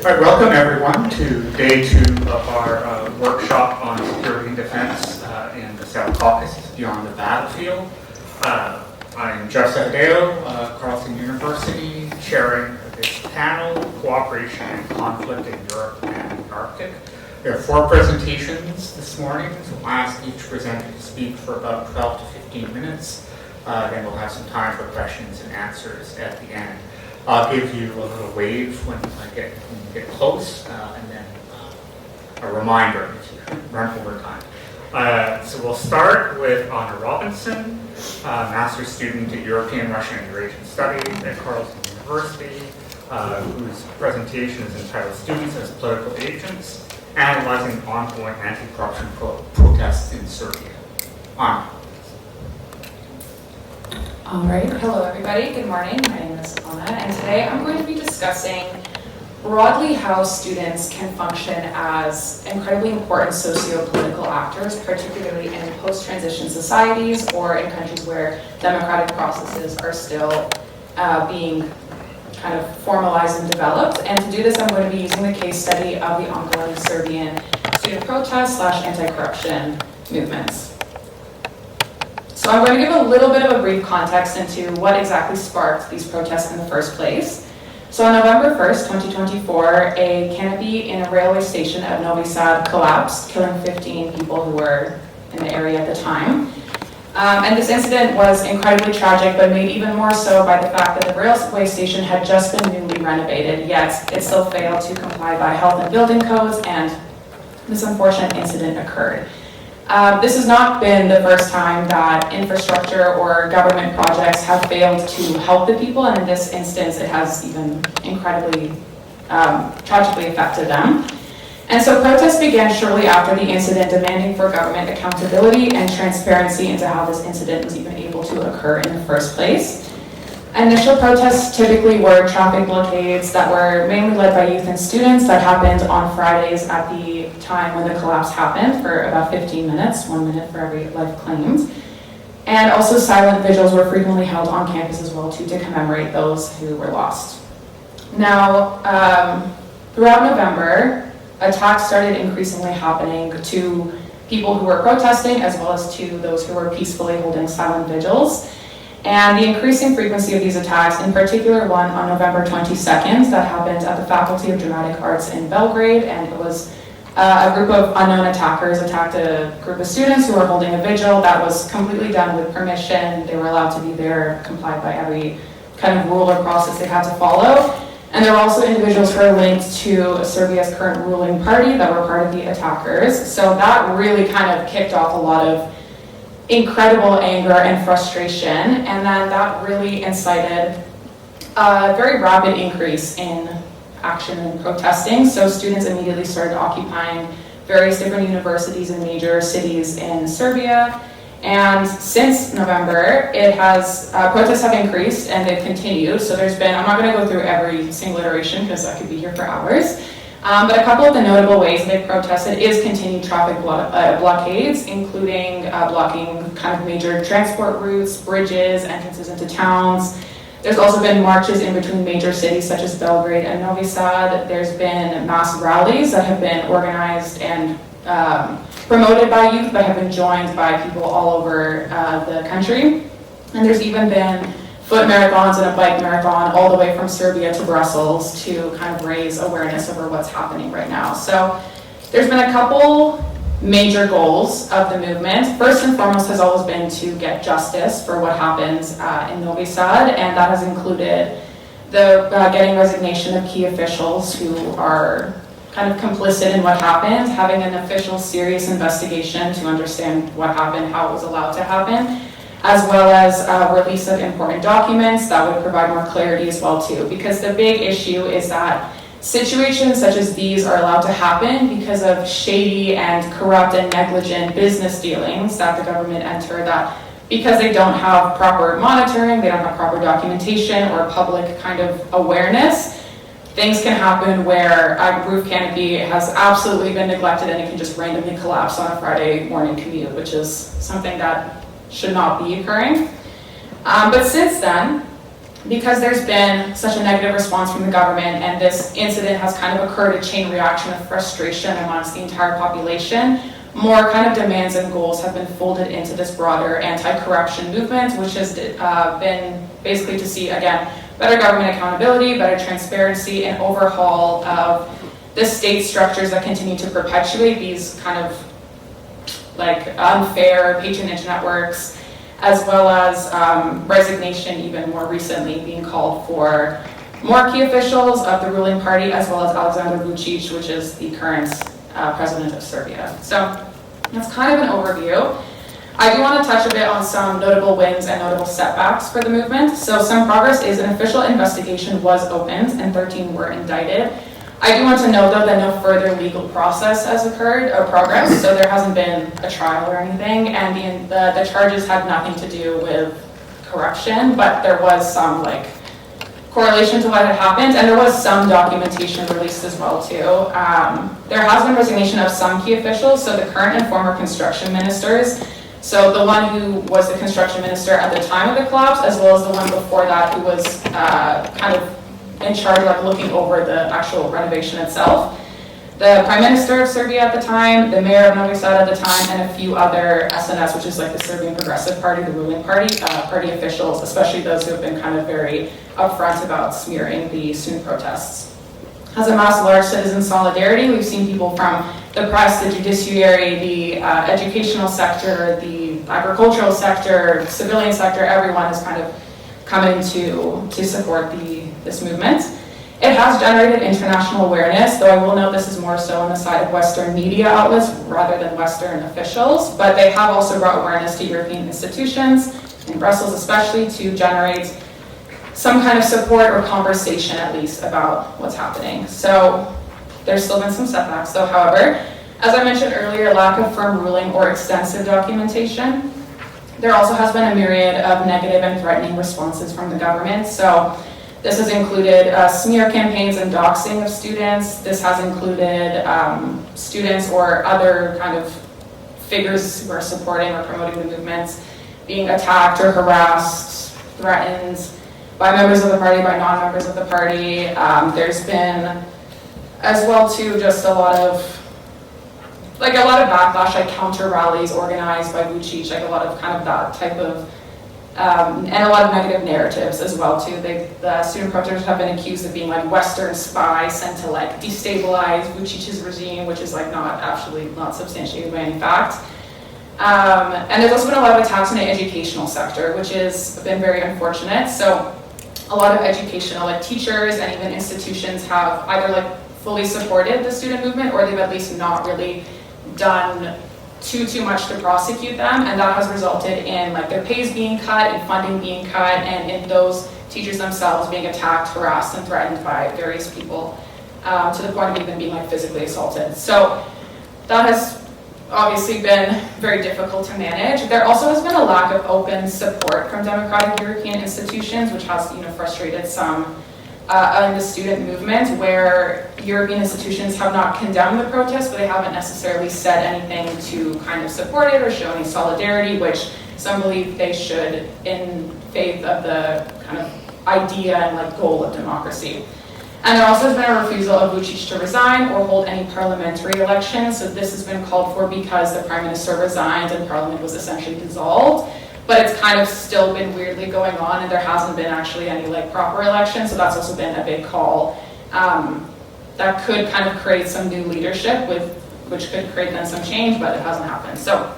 All right, welcome everyone to day 2 of our workshop on security and defense in the South Caucasus beyond the battlefield. I'm Joseph Dale, Carleton University, chairing this panel, Cooperation and Conflict in Europe and the Arctic. There are 4 presentations this morning, so we'll ask each presenter to speak for about 12 to 15 minutes. Then we'll have some time for questions and answers at the end. I'll give you a little wave when you get close, and then a reminder if you run over time. So we'll start with Anna Robinson, master's student at European, Russian, and Eurasian Studies at Carleton University, whose presentation is entitled Students as Political Agents, Analyzing Ongoing Anti-Corruption Protests in Serbia. Anna. All right, hello everybody, good morning. My name is Anna, and today I'm going to be discussing broadly how students can function as incredibly important socio-political actors, particularly in post-transition societies or in countries where democratic processes are still being kind of formalized and developed. And to do this, I'm going to be using the case study of the ongoing Serbian student protest / anti-corruption movements. So I'm going to give a little bit of a brief context into what exactly sparked these protests in the first place. So on November 1st, 2024, a canopy in a railway station at Novi Sad collapsed, killing 15 people who were in the area at the time. And this incident was incredibly tragic, but made even more so by the fact that the railway station had just been newly renovated, yet it still failed to comply by health and building codes, and this unfortunate incident occurred. This has not been the first time that infrastructure or government projects have failed to help the people, and in this instance it has even incredibly tragically affected them. And so protests began shortly after the incident, demanding for government accountability and transparency into how this incident was even able to occur in the first place. Initial protests typically were traffic blockades that were mainly led by youth and students that happened on Fridays at the time when the collapse happened for about 15 minutes, 1 minute for every life claimed. And also silent vigils were frequently held on campus as well too, to commemorate those who were lost. Now, throughout November, attacks started increasingly happening to people who were protesting as well as to those who were peacefully holding silent vigils. And the increasing frequency of these attacks, in particular one on November 22nd that happened at the Faculty of Dramatic Arts in Belgrade, and it was a group of unknown attackers attacked a group of students who were holding a vigil that was completely done with permission. They were allowed to be there, complied by every kind of rule or process they had to follow. And there were also individuals who were linked to Serbia's current ruling party that were part of the attackers. So that really kind of kicked off a lot of incredible anger and frustration, and then that really incited a very rapid increase in action and protesting. So students immediately started occupying various different universities in major cities in Serbia. And since November, it has protests have increased and they've continued. So there's been, I'm not going to go through every single iteration because I could be here for hours. But a couple of the notable ways they've protested is continued traffic blockades, including blocking kind of major transport routes, bridges, entrances into towns. There's also been marches in between major cities such as Belgrade and Novi Sad. There's been mass rallies that have been organized and promoted by youth but have been joined by people all over the country. And there's even been foot marathons and a bike marathon all the way from Serbia to Brussels to kind of raise awareness over what's happening right now. So there's been a couple major goals of the movement. First and foremost has always been to get justice for what happened in Novi Sad, and that has included the getting resignation of key officials who are kind of complicit in what happened, having an official serious investigation to understand what happened, how it was allowed to happen, as well as release of important documents that would provide more clarity as well too. Because the big issue is that situations such as these are allowed to happen because of shady and corrupt and negligent business dealings that the government entered, that because they don't have proper monitoring, they don't have proper documentation or public kind of awareness, things can happen where a roof canopy has absolutely been neglected and it can just randomly collapse on a Friday morning commute, which is something that should not be occurring. But since then, because there's been such a negative response from the government and this incident has kind of occurred a chain reaction of frustration amongst the entire population, more kind of demands and goals have been folded into this broader anti-corruption movement, which has been basically to see, again, better government accountability, better transparency, and overhaul of the state structures that continue to perpetuate these kind of like unfair patronage networks, as well as resignation even more recently being called for more key officials of the ruling party, as well as Alexander Vučić, which is the current president of Serbia. So that's kind of an overview. I do want to touch a bit on some notable wins and notable setbacks for the movement. So some progress is an official investigation was opened and 13 were indicted. I do want to note though that no further legal process has occurred or progress, so there hasn't been a trial or anything, and the charges had nothing to do with corruption, but there was some like correlation to what had happened, and there was some documentation released as well too. There has been resignation of some key officials, so the current and former construction ministers. So the one who was the construction minister at the time of the collapse, as well as the one before that who was kind of in charge of like, looking over the actual renovation itself. The Prime Minister of Serbia at the time, the Mayor of Novi Sad at the time, and a few other SNS, which is like the Serbian Progressive Party, the ruling party, party officials, especially those who have been kind of very upfront about smearing the student protests. Has amassed large citizen solidarity. We've seen people from the press, the judiciary, the educational sector, the agricultural sector, civilian sector, everyone has kind of come in to support this movement. It has generated international awareness, though I will note this is more so on the side of Western media outlets rather than Western officials, but they have also brought awareness to European institutions, in Brussels especially, to generate some kind of support or conversation at least about what's happening. So there's still been some setbacks though, however. As I mentioned earlier, lack of firm ruling or extensive documentation. There also has been a myriad of negative and threatening responses from the government. So this has included smear campaigns and doxing of students. This has included students or other kind of figures who are supporting or promoting the movement being attacked or harassed, threatened by members of the party, by non-members of the party. There's been, as well too, just a lot of backlash, like counter rallies organized by Vučić, like a lot of kind of that type of, and a lot of negative narratives as well too. The student protesters have been accused of being like Western spies sent to like destabilize Vučić's regime, which is like not substantiated by any fact. And there's also been a lot of attacks on the educational sector, which has been very unfortunate. So a lot of educational, like teachers and even institutions have either like fully supported the student movement or they've at least not really done too much to prosecute them, and that has resulted in like their pays being cut and funding being cut, and in those teachers themselves being attacked, harassed, and threatened by various people to the point of even being like physically assaulted. So that has obviously been very difficult to manage. There also has been a lack of open support from democratic European institutions, which has frustrated some in the student movement, where European institutions have not condemned the protests, but they haven't necessarily said anything to kind of support it or show any solidarity, which some believe they should in faith of the kind of idea and like goal of democracy. And there also has been a refusal of Vučić to resign or hold any parliamentary elections. So this has been called for because the prime minister resigned and parliament was essentially dissolved. But it's kind of still been weirdly going on, and there hasn't been actually any like proper election. So that's also been a big call that could kind of create some new leadership, which could create then some change, but it hasn't happened. So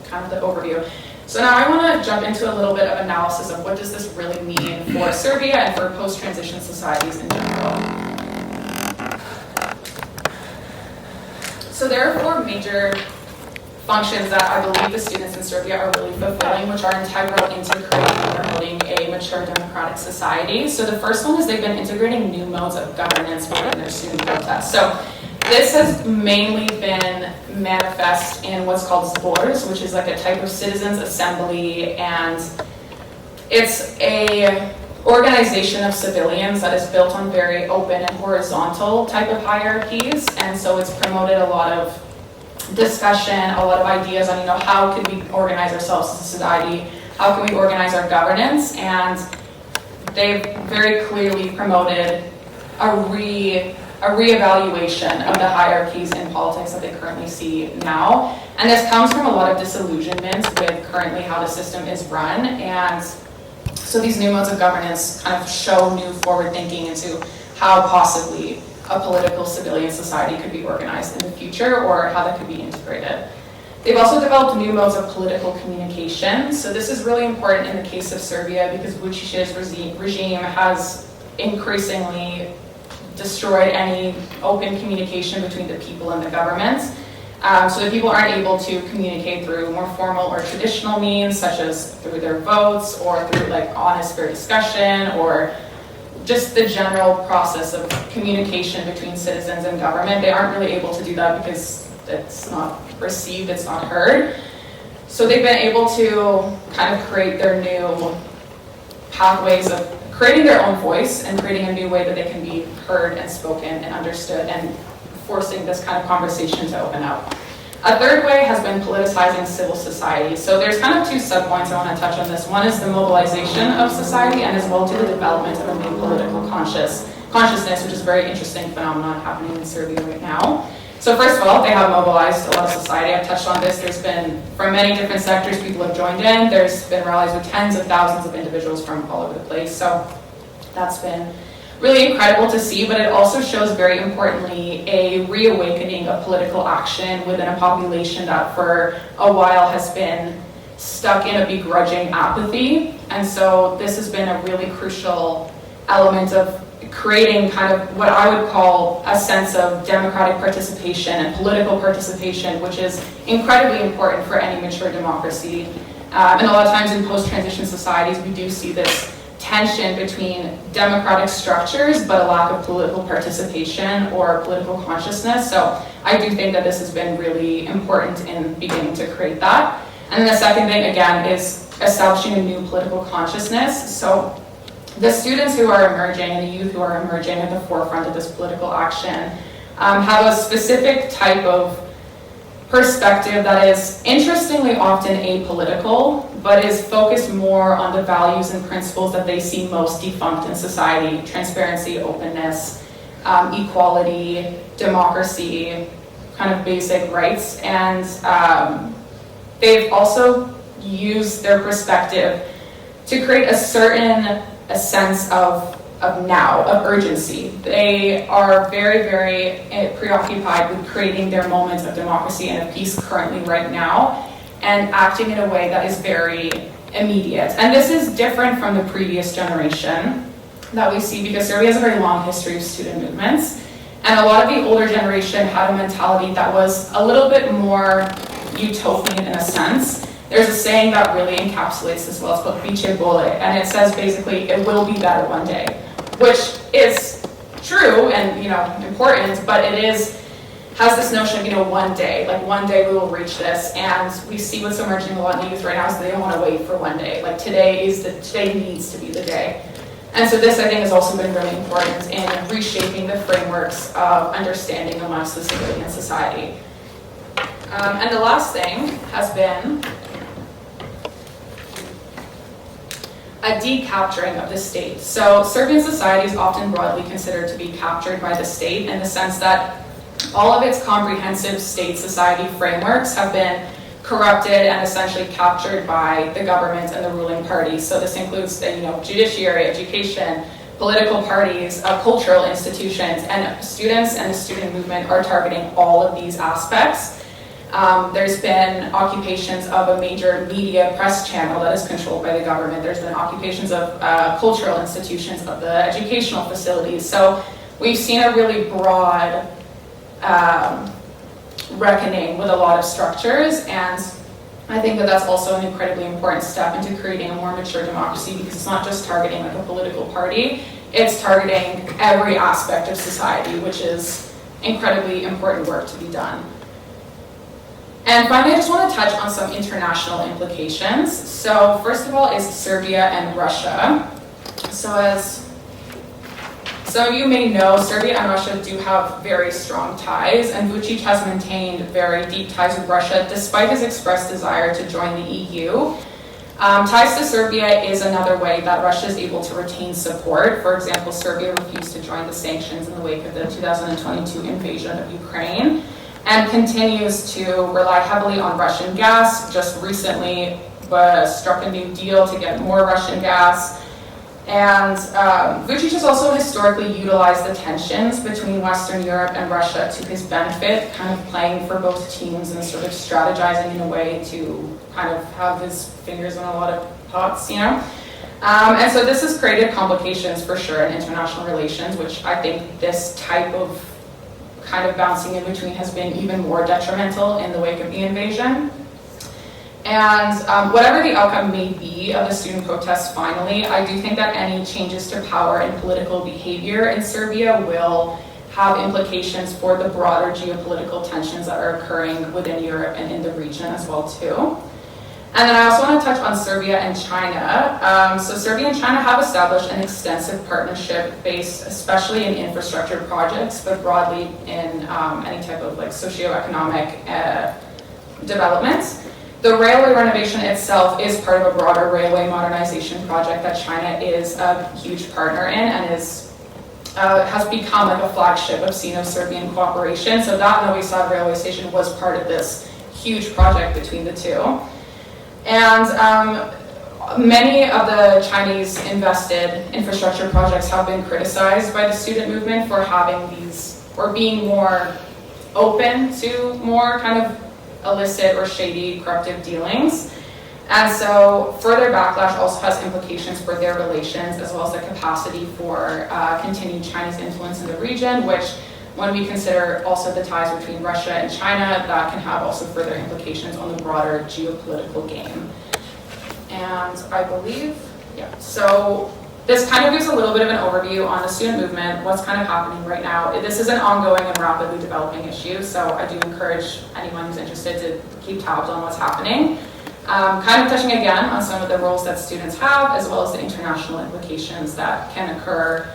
kind of the overview. So now I want to jump into a little bit of analysis of what does this really mean for Serbia and for post-transition societies in general. So there are four major functions that I believe the students in Serbia are really fulfilling, which are integral into creating and promoting a mature democratic society. So the first one is they've been integrating new modes of governance within their student protests. So this has mainly been manifest in what's called zbors, which is like a type of citizens' assembly, and it's a organization of civilians that is built on very open and horizontal type of hierarchies, and so it's promoted a lot of discussion, a lot of ideas on how could we organize ourselves as a society, how can we organize our governance, and they've very clearly promoted a reevaluation of the hierarchies in politics that they currently see now. And this comes from a lot of disillusionment with currently how the system is run. And so these new modes of governance kind of show new forward thinking into how possibly a political civilian society could be organized in the future, or how that could be integrated. They've also developed new modes of political communication. So this is really important in the case of Serbia because Vučić's regime has increasingly destroyed any open communication between the people and the government. So that people aren't able to communicate through more formal or traditional means, such as through their votes or through like honest fair discussion, or just the general process of communication between citizens and government. They aren't really able to do that because it's not received, it's not heard. So they've been able to kind of create their new pathways of creating their own voice and creating a new way that they can be heard and spoken and understood, and forcing this kind of conversation to open up. A third way has been politicizing civil society. So there's kind of two sub-points I want to touch on this. One is the mobilization of society, and as well to the development of a new political consciousness, which is a very interesting phenomenon happening in Serbia right now. So first of all, they have mobilized a lot of society. I've touched on this. There's been, from many different sectors, people have joined in. There's been rallies with tens of thousands of individuals from all over the place. So that's been really incredible to see, but it also shows, very importantly, a reawakening of political action within a population that for a while has been stuck in a begrudging apathy. And so this has been a really crucial element of creating kind of what I would call a sense of democratic participation and political participation, which is incredibly important for any mature democracy. And a lot of times in post-transition societies, we do see this tension between democratic structures but a lack of political participation or political consciousness. So I do think that this has been really important in beginning to create that. And then the second thing, again, is establishing a new political consciousness. So the students who are emerging and the youth who are emerging at the forefront of this political action have a specific type of perspective that is interestingly often apolitical, but is focused more on the values and principles that they see most defunct in society: transparency, openness, equality, democracy, kind of basic rights. And they've also used their perspective to create a sense of urgency. They are very, very preoccupied with creating their moments of democracy and of peace currently right now, and acting in a way that is very immediate. And this is different from the previous generation that we see, because Serbia has a very long history of student movements, and a lot of the older generation had a mentality that was a little bit more utopian in a sense. There's a saying that really encapsulates this well. It's called "Biće bolje," and it says basically, it will be better one day, which is true and important, but it has this notion of one day, like one day we will reach this. And we see what's emerging a lot in the youth right now is they don't want to wait for one day. Like today needs to be the day. And so this, I think, has also been really important in reshaping the frameworks of understanding amongst the civilian society. And the last thing has been a decapturing of the state. So Serbian society is often broadly considered to be captured by the state, in the sense that all of its comprehensive state society frameworks have been corrupted and essentially captured by the government and the ruling party. So this includes the judiciary, education, political parties, cultural institutions, and students and the student movement are targeting all of these aspects. There's been occupations of a major media press channel that is controlled by the government. There's been occupations of cultural institutions, of the educational facilities. So we've seen a really broad reckoning with a lot of structures, and I think that that's also an incredibly important step into creating a more mature democracy, because it's not just targeting like a political party, it's targeting every aspect of society, which is incredibly important work to be done. And finally, I just want to touch on some international implications. So first of all is Serbia and Russia. So as some of you may know, Serbia and Russia do have very strong ties, and Vučić has maintained very deep ties with Russia despite his expressed desire to join the EU. Ties to Serbia is another way that Russia is able to retain support. For example, Serbia refused to join the sanctions in the wake of the 2022 invasion of Ukraine and continues to rely heavily on Russian gas. Just recently struck a new deal to get more Russian gas. And Vučić has also historically utilized the tensions between Western Europe and Russia to his benefit, kind of playing for both teams and sort of strategizing in a way to kind of have his fingers in a lot of pots, you know? And so this has created complications for sure in international relations, which I think this type of kind of bouncing in between has been even more detrimental in the wake of the invasion. And whatever the outcome may be of the student protests finally, I do think that any changes to power and political behavior in Serbia will have implications for the broader geopolitical tensions that are occurring within Europe and in the region as well too. And then I also want to touch on Serbia and China. So Serbia and China have established an extensive partnership based especially in infrastructure projects, but broadly in any type of like socioeconomic developments. The railway renovation itself is part of a broader railway modernization project that China is a huge partner in and has become like a flagship of Sino-Serbian cooperation. So that Novi Sad railway station was part of this huge project between the two. And many of the Chinese invested infrastructure projects have been criticized by the student movement for having these, or being more open to more kind of illicit or shady corruptive dealings. And so further backlash also has implications for their relations as well as the capacity for continued Chinese influence in the region, which when we consider also the ties between Russia and China, that can have also further implications on the broader geopolitical game. And I believe, so this kind of gives a little bit of an overview on the student movement, what's kind of happening right now. This is an ongoing and rapidly developing issue, so I do encourage anyone who's interested to keep tabs on what's happening. Kind of touching again on some of the roles that students have, as well as the international implications that can occur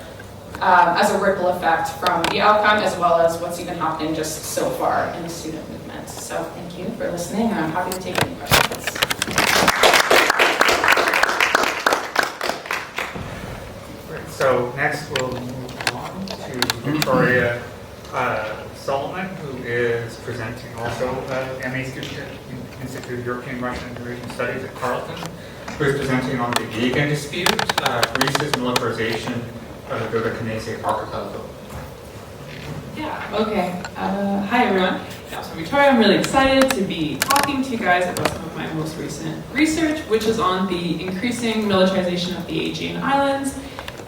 as a ripple effect from the outcome, as well as what's even happening just so far in the student movement. So thank you for listening, and I'm happy to take any questions. So next we'll move on to Victoria Salomon, who is presenting also MA student at Institute of European Russian and Eurasian Studies at Carleton, who is presenting on the Aegean dispute, Greece's militarization of the Dodecanese Archipelago. Yeah, okay. Hi everyone. Yeah, so Victoria, I'm really excited to be talking to you guys about some of my most recent research, which is on the increasing militarization of the Aegean Islands,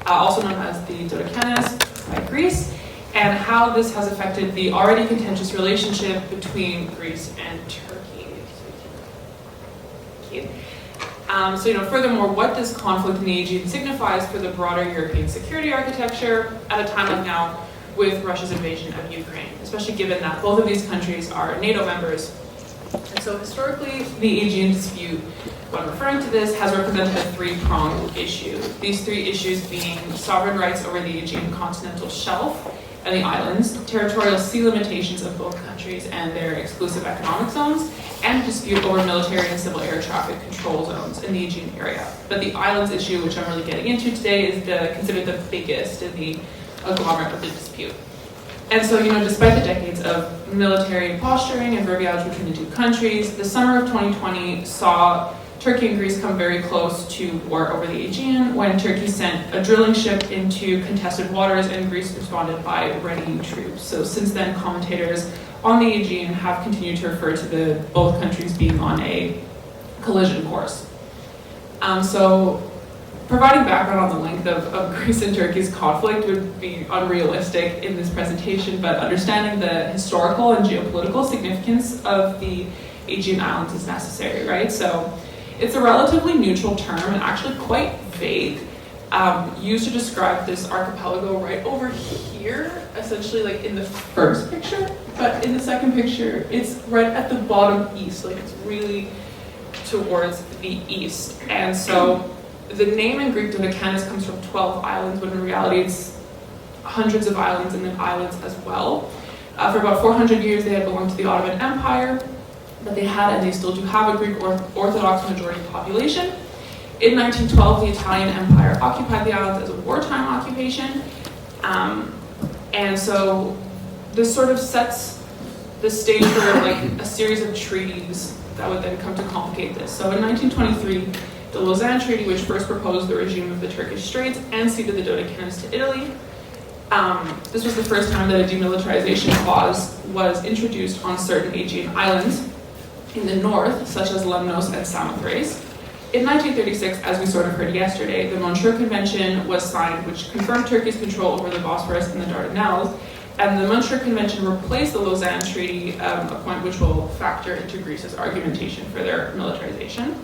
also known as the Dodecanese by Greece, and how this has affected the already contentious relationship between Greece and Turkey. Furthermore, what this conflict in the Aegean signifies for the broader European security architecture at a time like now with Russia's invasion of Ukraine, especially given that both of these countries are NATO members. And so historically, the Aegean dispute, when referring to this, has represented a three-pronged issue. These three issues being sovereign rights over the Aegean continental shelf and the islands, territorial sea limitations of both countries and their exclusive economic zones, and dispute over military and civil air traffic control zones in the Aegean area. But the islands issue, which I'm really getting into today, is considered the biggest in the agglomerate of the dispute. And so, despite the decades of military posturing and verbiage between the two countries, the summer of 2020 saw Turkey and Greece come very close to war over the Aegean when Turkey sent a drilling ship into contested waters and Greece responded by readying troops. So since then, commentators on the Aegean have continued to refer to both countries being on a collision course. So providing background on the length of Greece and Turkey's conflict would be unrealistic in this presentation, but understanding the historical and geopolitical significance of the Aegean Islands is necessary, right? So it's a relatively neutral term and actually quite vague, used to describe this archipelago right over here, essentially like in the first picture, but in the second picture, it's right at the bottom east, like it's really towards the east. And so the name in Greek Dodecanese comes from 12 islands, but in reality it's hundreds of islands and then islands as well. For about 400 years, they had belonged to the Ottoman Empire, but they had and they still do have a Greek Orthodox majority population. In 1912, the Italian Empire occupied the islands as a wartime occupation. And so this sort of sets the stage for like a series of treaties that would then come to complicate this. So in 1923, the Lausanne Treaty, which first proposed the regime of the Turkish Straits and ceded the Dodecanese to Italy. This was the first time that a demilitarization clause was introduced on certain Aegean islands in the north, such as Lemnos and Samothrace. In 1936, as we sort of heard yesterday, the Montreux Convention was signed, which confirmed Turkey's control over the Bosphorus and the Dardanelles, and the Montreux Convention replaced the Lausanne Treaty, a point which will factor into Greece's argumentation for their militarization.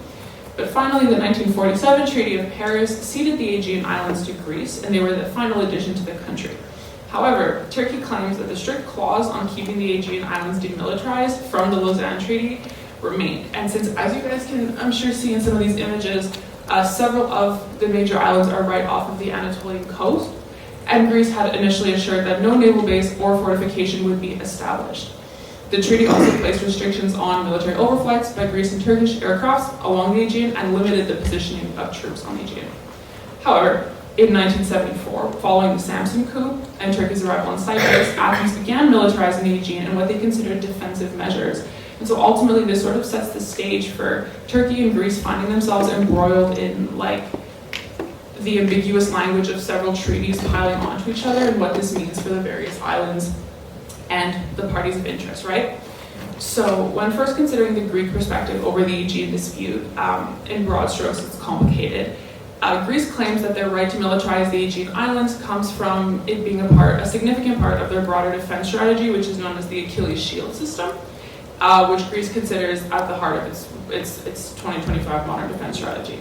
But finally, the 1947 Treaty of Paris ceded the Aegean Islands to Greece, and they were the final addition to the country. However, Turkey claims that the strict clause on keeping the Aegean Islands demilitarized from the Lausanne Treaty remained. And since, as you guys can, I'm sure, see in some of these images, several of the major islands are right off of the Anatolian coast, and Greece had initially assured that no naval base or fortification would be established. The treaty also placed restrictions on military overflights by Greece and Turkish aircrafts along the Aegean and limited the positioning of troops on the Aegean. However, in 1974, following the Samsun coup and Turkey's arrival in Cyprus, Athens began militarizing the Aegean in what they considered defensive measures. And so ultimately, this sort of sets the stage for Turkey and Greece finding themselves embroiled in like the ambiguous language of several treaties piling onto each other and what this means for the various islands and the parties of interest, right? So when first considering the Greek perspective over the Aegean dispute, in broad strokes, it's complicated. Greece claims that their right to militarize the Aegean islands comes from it being a significant part of their broader defense strategy, which is known as the Achilles shield system, which Greece considers at the heart of its 2025 modern defense strategy.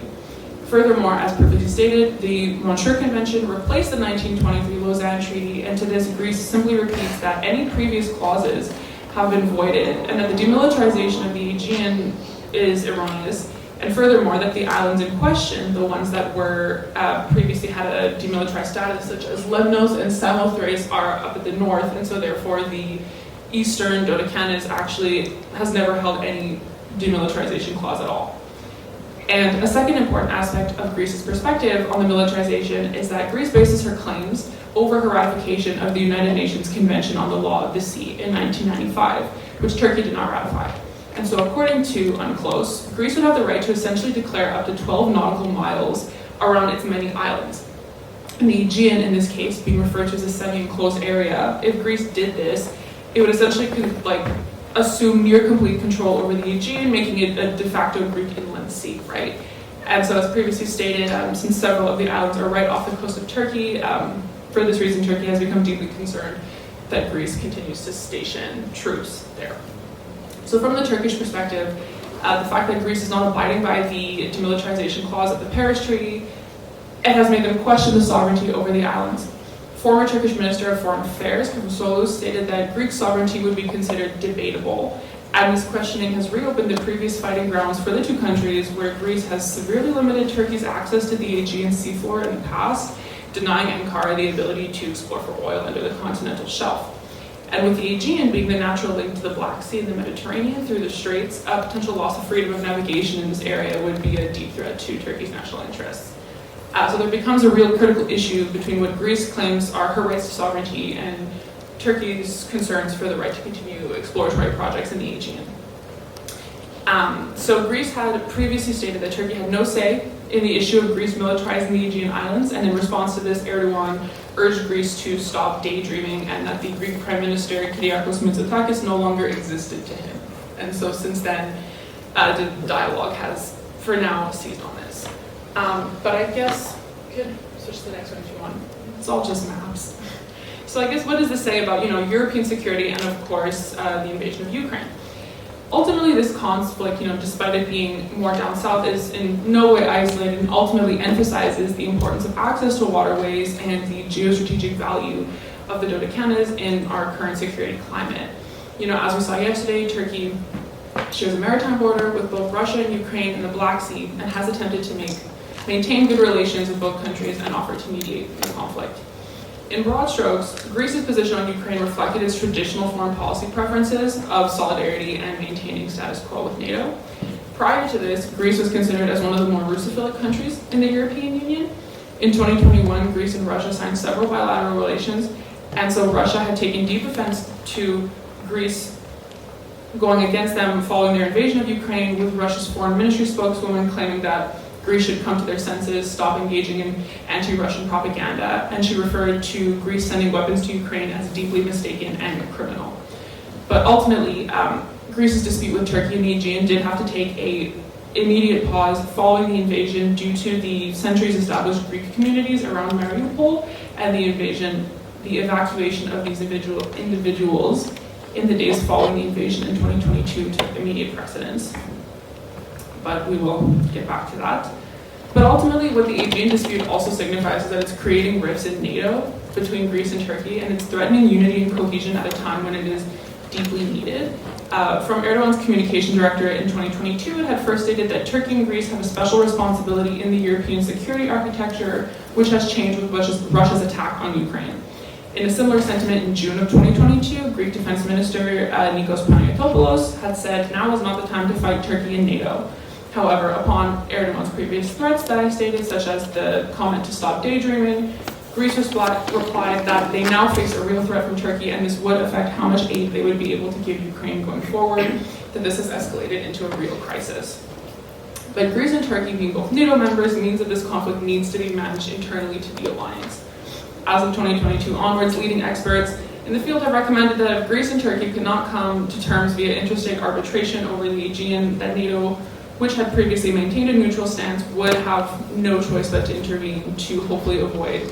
Furthermore, as previously stated, the Montreux Convention replaced the 1923 Lausanne Treaty, and to this, Greece simply repeats that any previous clauses have been voided, and that the demilitarization of the Aegean is erroneous, and furthermore, that the islands in question, the ones that were previously had a demilitarized status, such as Lemnos and Samothrace, are up at the north, and so therefore the eastern Dodecanese actually has never held any demilitarization clause at all. And a second important aspect of Greece's perspective on the militarization is that Greece bases her claims over her ratification of the United Nations Convention on the Law of the Sea in 1995, which Turkey did not ratify. And so according to UNCLOS, Greece would have the right to essentially declare up to 12 nautical miles around its many islands. And the Aegean, in this case, being referred to as a semi-enclosed area, if Greece did this, it would essentially assume near complete control over the Aegean, making it a de facto Greek inland sea, right? And so as previously stated, since several of the islands are right off the coast of Turkey, for this reason, Turkey has become deeply concerned that Greece continues to station troops there. So from the Turkish perspective, the fact that Greece is not abiding by the demilitarization clause of the Paris Treaty, it has made them question the sovereignty over the islands. Former Turkish Minister of Foreign Affairs, Kavusoglu, stated that Greek sovereignty would be considered debatable, and this questioning has reopened the previous fighting grounds for the two countries, where Greece has severely limited Turkey's access to the Aegean seafloor in the past, denying Ankara the ability to explore for oil under the continental shelf. And with the Aegean being the natural link to the Black Sea and the Mediterranean through the Straits, a potential loss of freedom of navigation in this area would be a deep threat to Turkey's national interests. So there becomes a real critical issue between what Greece claims are her rights to sovereignty and Turkey's concerns for the right to continue exploratory projects in the Aegean. So Greece had previously stated that Turkey had no say in the issue of Greece militarizing the Aegean islands, and in response to this, Erdogan urged Greece to stop daydreaming and that the Greek Prime Minister Kyriakos Mitsotakis no longer existed to him. And so since then, the dialogue has, for now, ceased on this. But I guess we could switch to the next one if you want. It's all just maps. So I guess what does this say about, European security and of course the invasion of Ukraine? Ultimately, this conflict, despite it being more down south, is in no way isolated and ultimately emphasizes the importance of access to waterways and the geostrategic value of the Dodecanese in our current security climate. As we saw yesterday, Turkey shares a maritime border with both Russia and Ukraine and the Black Sea and has attempted to maintain good relations with both countries and offer to mediate the conflict. In broad strokes, Greece's position on Ukraine reflected its traditional foreign policy preferences of solidarity and maintaining status quo with NATO. prior to this, Greece was considered as one of the more Russophilic countries in the European Union. In 2021, Greece and Russia signed several bilateral relations, and so Russia had taken deep offense to Greece going against them following their invasion of Ukraine, with Russia's foreign ministry spokeswoman claiming that Greece should come to their senses, stop engaging in anti-Russian propaganda, and she referred to Greece sending weapons to Ukraine as deeply mistaken and criminal. But ultimately, Greece's dispute with Turkey in the Aegean did have to take an immediate pause following the invasion due to the centuries-established Greek communities around Mariupol and the evacuation of these individuals in the days following the invasion in 2022 took immediate precedence. But we will get back to that. But ultimately, what the Aegean dispute also signifies is that it's creating rifts in NATO between Greece and Turkey, and it's threatening unity and cohesion at a time when it is deeply needed. From Erdogan's communication directorate in 2022, it had first stated that Turkey and Greece have a special responsibility in the European security architecture, which has changed with Russia's attack on Ukraine. In a similar sentiment in June of 2022, Greek Defense Minister Nikos Panagiotopoulos had said, "Now is not the time to fight Turkey and NATO." However, upon Erdogan's previous threats that I stated, such as the comment to stop daydreaming, Greece replied that they now face a real threat from Turkey, and this would affect how much aid they would be able to give Ukraine going forward, that this has escalated into a real crisis. But Greece and Turkey, being both NATO members, means that this conflict needs to be managed internally to the alliance. As of 2022 onwards, leading experts in the field have recommended that if Greece and Turkey could not come to terms via interstate arbitration over the Aegean, that NATO, which had previously maintained a neutral stance, would have no choice but to intervene to hopefully avoid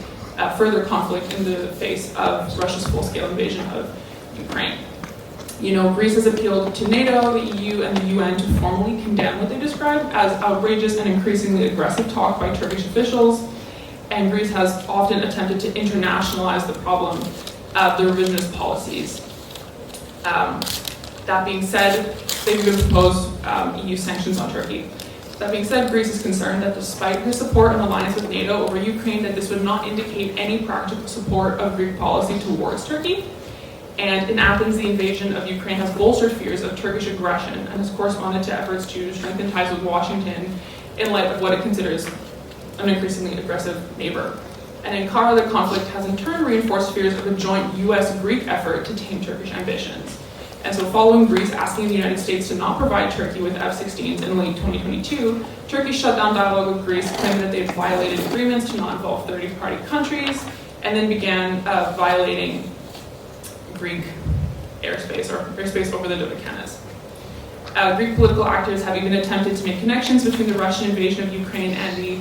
further conflict in the face of Russia's full-scale invasion of Ukraine. Greece has appealed to NATO, the EU, and the UN to formally condemn what they described as outrageous and increasingly aggressive talk by Turkish officials, and Greece has often attempted to internationalize the problem of the revisionist policies. That being said, they've even proposed EU sanctions on Turkey. That being said, Greece is concerned that despite her support and alliance with NATO over Ukraine, that this would not indicate any practical support of Greek policy towards Turkey. And in Athens, the invasion of Ukraine has bolstered fears of Turkish aggression and has corresponded to efforts to strengthen ties with Washington in light of what it considers an increasingly aggressive neighbor. And in Ankara, the conflict has in turn reinforced fears of a joint US-Greek effort to tame Turkish ambitions. And so following Greece asking the United States to not provide Turkey with F-16s in late 2022, Turkey shut down dialogue with Greece, claiming that they had violated agreements to not involve third-party countries, and then began violating Greek airspace or airspace over the Dodecanese. Greek political actors have even attempted to make connections between the Russian invasion of Ukraine and the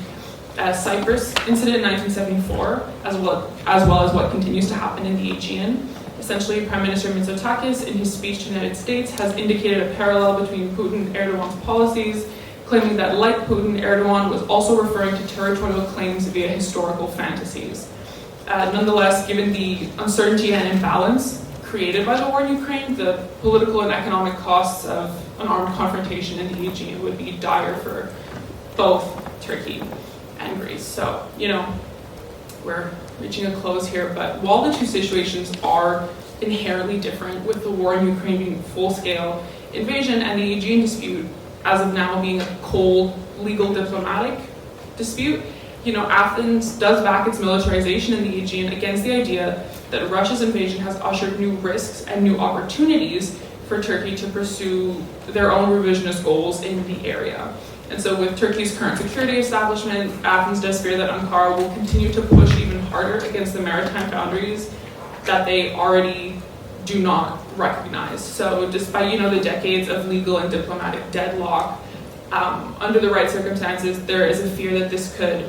Cyprus incident in 1974, as well as what continues to happen in the Aegean. Essentially, Prime Minister Mitsotakis, in his speech to the United States, has indicated a parallel between Putin and Erdogan's policies, claiming that, like Putin, Erdogan was also referring to territorial claims via historical fantasies. Nonetheless, given the uncertainty and imbalance created by the war in Ukraine, the political and economic costs of an armed confrontation in the Aegean would be dire for both Turkey and Greece. So, we're reaching a close here, but while the two situations are inherently different, with the war in Ukraine being full-scale invasion and the Aegean dispute as of now being a cold, legal, diplomatic dispute, Athens does back its militarization in the Aegean against the idea that Russia's invasion has ushered new risks and new opportunities for Turkey to pursue their own revisionist goals in the area. And so with Turkey's current security establishment, Athens does fear that Ankara will continue to push even harder against the maritime boundaries that they already do not recognize. So despite, the decades of legal and diplomatic deadlock, under the right circumstances, there is a fear that this could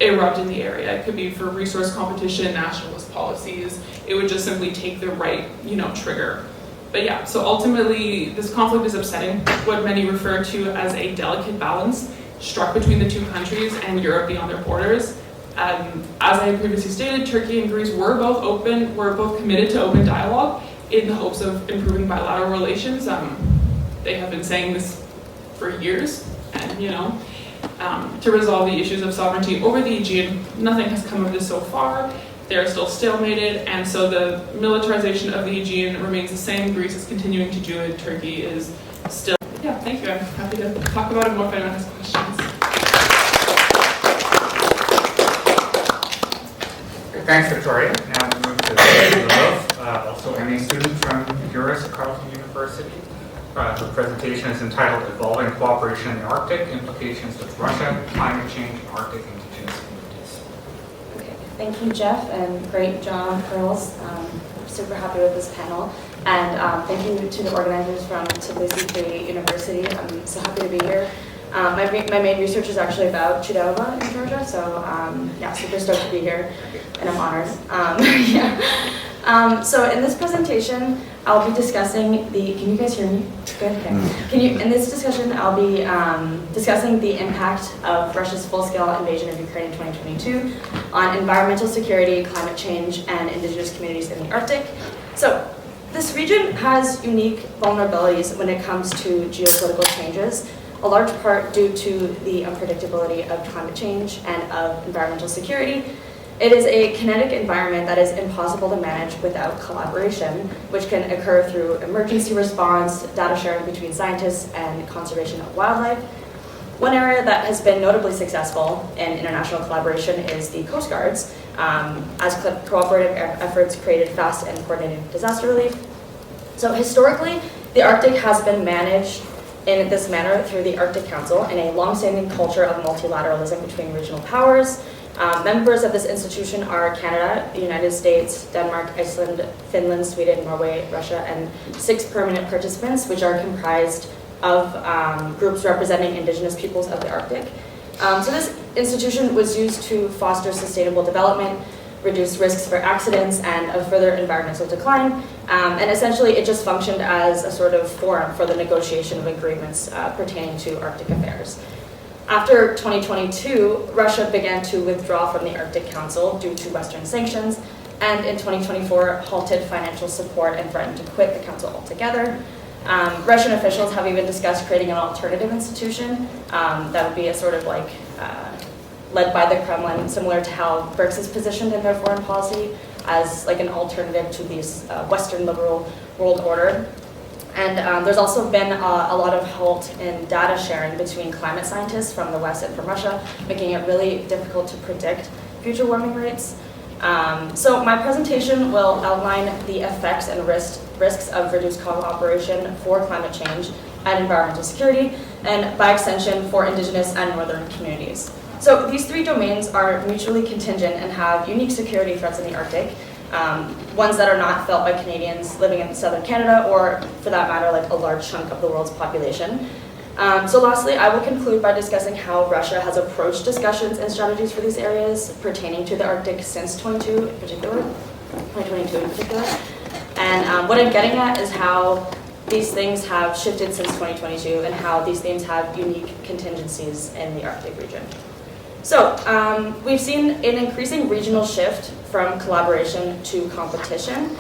erupt in the area. It could be for resource competition, nationalist policies. It would just simply take the right, trigger. But yeah, so ultimately, this conflict is upsetting, what many refer to as a delicate balance struck between the two countries and Europe beyond their borders. As I previously stated, Turkey and Greece were both committed to open dialogue in the hopes of improving bilateral relations. They have been saying this for years, and to resolve the issues of sovereignty over the Aegean, nothing has come of this so far. They're still stalemated, and so the militarization of the Aegean remains the same. Greece is continuing to do it. Turkey is still Yeah, thank you. I'm happy to talk about it more if anyone has questions. Thanks, Victoria. Now we move to LeBoeuf, also MA student from Juris at Carleton University. Her presentation is entitled Evolving Cooperation in the Arctic, Implications with Russia, Climate Change, and Arctic Indigenous Communities. Okay, thank you, Jeff, and great job, girls. I'm super happy with this panel. And thank you to the organizers from Tbilisi Free University. I'm so happy to be here. My main research is actually about Chudova in Georgia, so yeah, super stoked to be here, and I'm honored. So in this presentation, I'll be discussing can you guys hear me? Good, okay. In this discussion, I'll be discussing the impact of Russia's full-scale invasion of Ukraine in 2022 on environmental security, climate change, and indigenous communities in the Arctic. So this region has unique vulnerabilities when it comes to geopolitical changes, a large part due to the unpredictability of climate change and of environmental security. It is a kinetic environment that is impossible to manage without collaboration, which can occur through emergency response, data sharing between scientists, and conservation of wildlife. One area that has been notably successful in international collaboration is the Coast Guards, as cooperative efforts created fast and coordinated disaster relief. So historically, the Arctic has been managed in this manner through the Arctic Council in a long-standing culture of multilateralism between regional powers. Members of this institution are Canada, the United States, Denmark, Iceland, Finland, Sweden, Norway, Russia, and 6 permanent participants, which are comprised of groups representing indigenous peoples of the Arctic. So this institution was used to foster sustainable development, reduce risks for accidents and of further environmental decline, and essentially it just functioned as a sort of forum for the negotiation of agreements pertaining to Arctic affairs. After 2022, Russia began to withdraw from the Arctic Council due to Western sanctions, and in 2024 halted financial support and threatened to quit the council altogether. Russian officials have even discussed creating an alternative institution that would be a sort of like led by the Kremlin, similar to how BRICS is positioned in their foreign policy as like an alternative to this Western liberal world order. And there's also been a lot of halt in data sharing between climate scientists from the West and from Russia, making it really difficult to predict future warming rates. So my presentation will outline the effects and risks of reduced cooperation for climate change and environmental security, and by extension for indigenous and northern communities. So these 3 domains are mutually contingent and have unique security threats in the Arctic, ones that are not felt by Canadians living in southern Canada, or for that matter, like a large chunk of the world's population. So lastly, I will conclude by discussing how Russia has approached discussions and strategies for these areas pertaining to the Arctic since 2022 in particular. And what I'm getting at is how these things have shifted since 2022 and how these themes have unique contingencies in the Arctic region. So we've seen an increasing regional shift from collaboration to competition.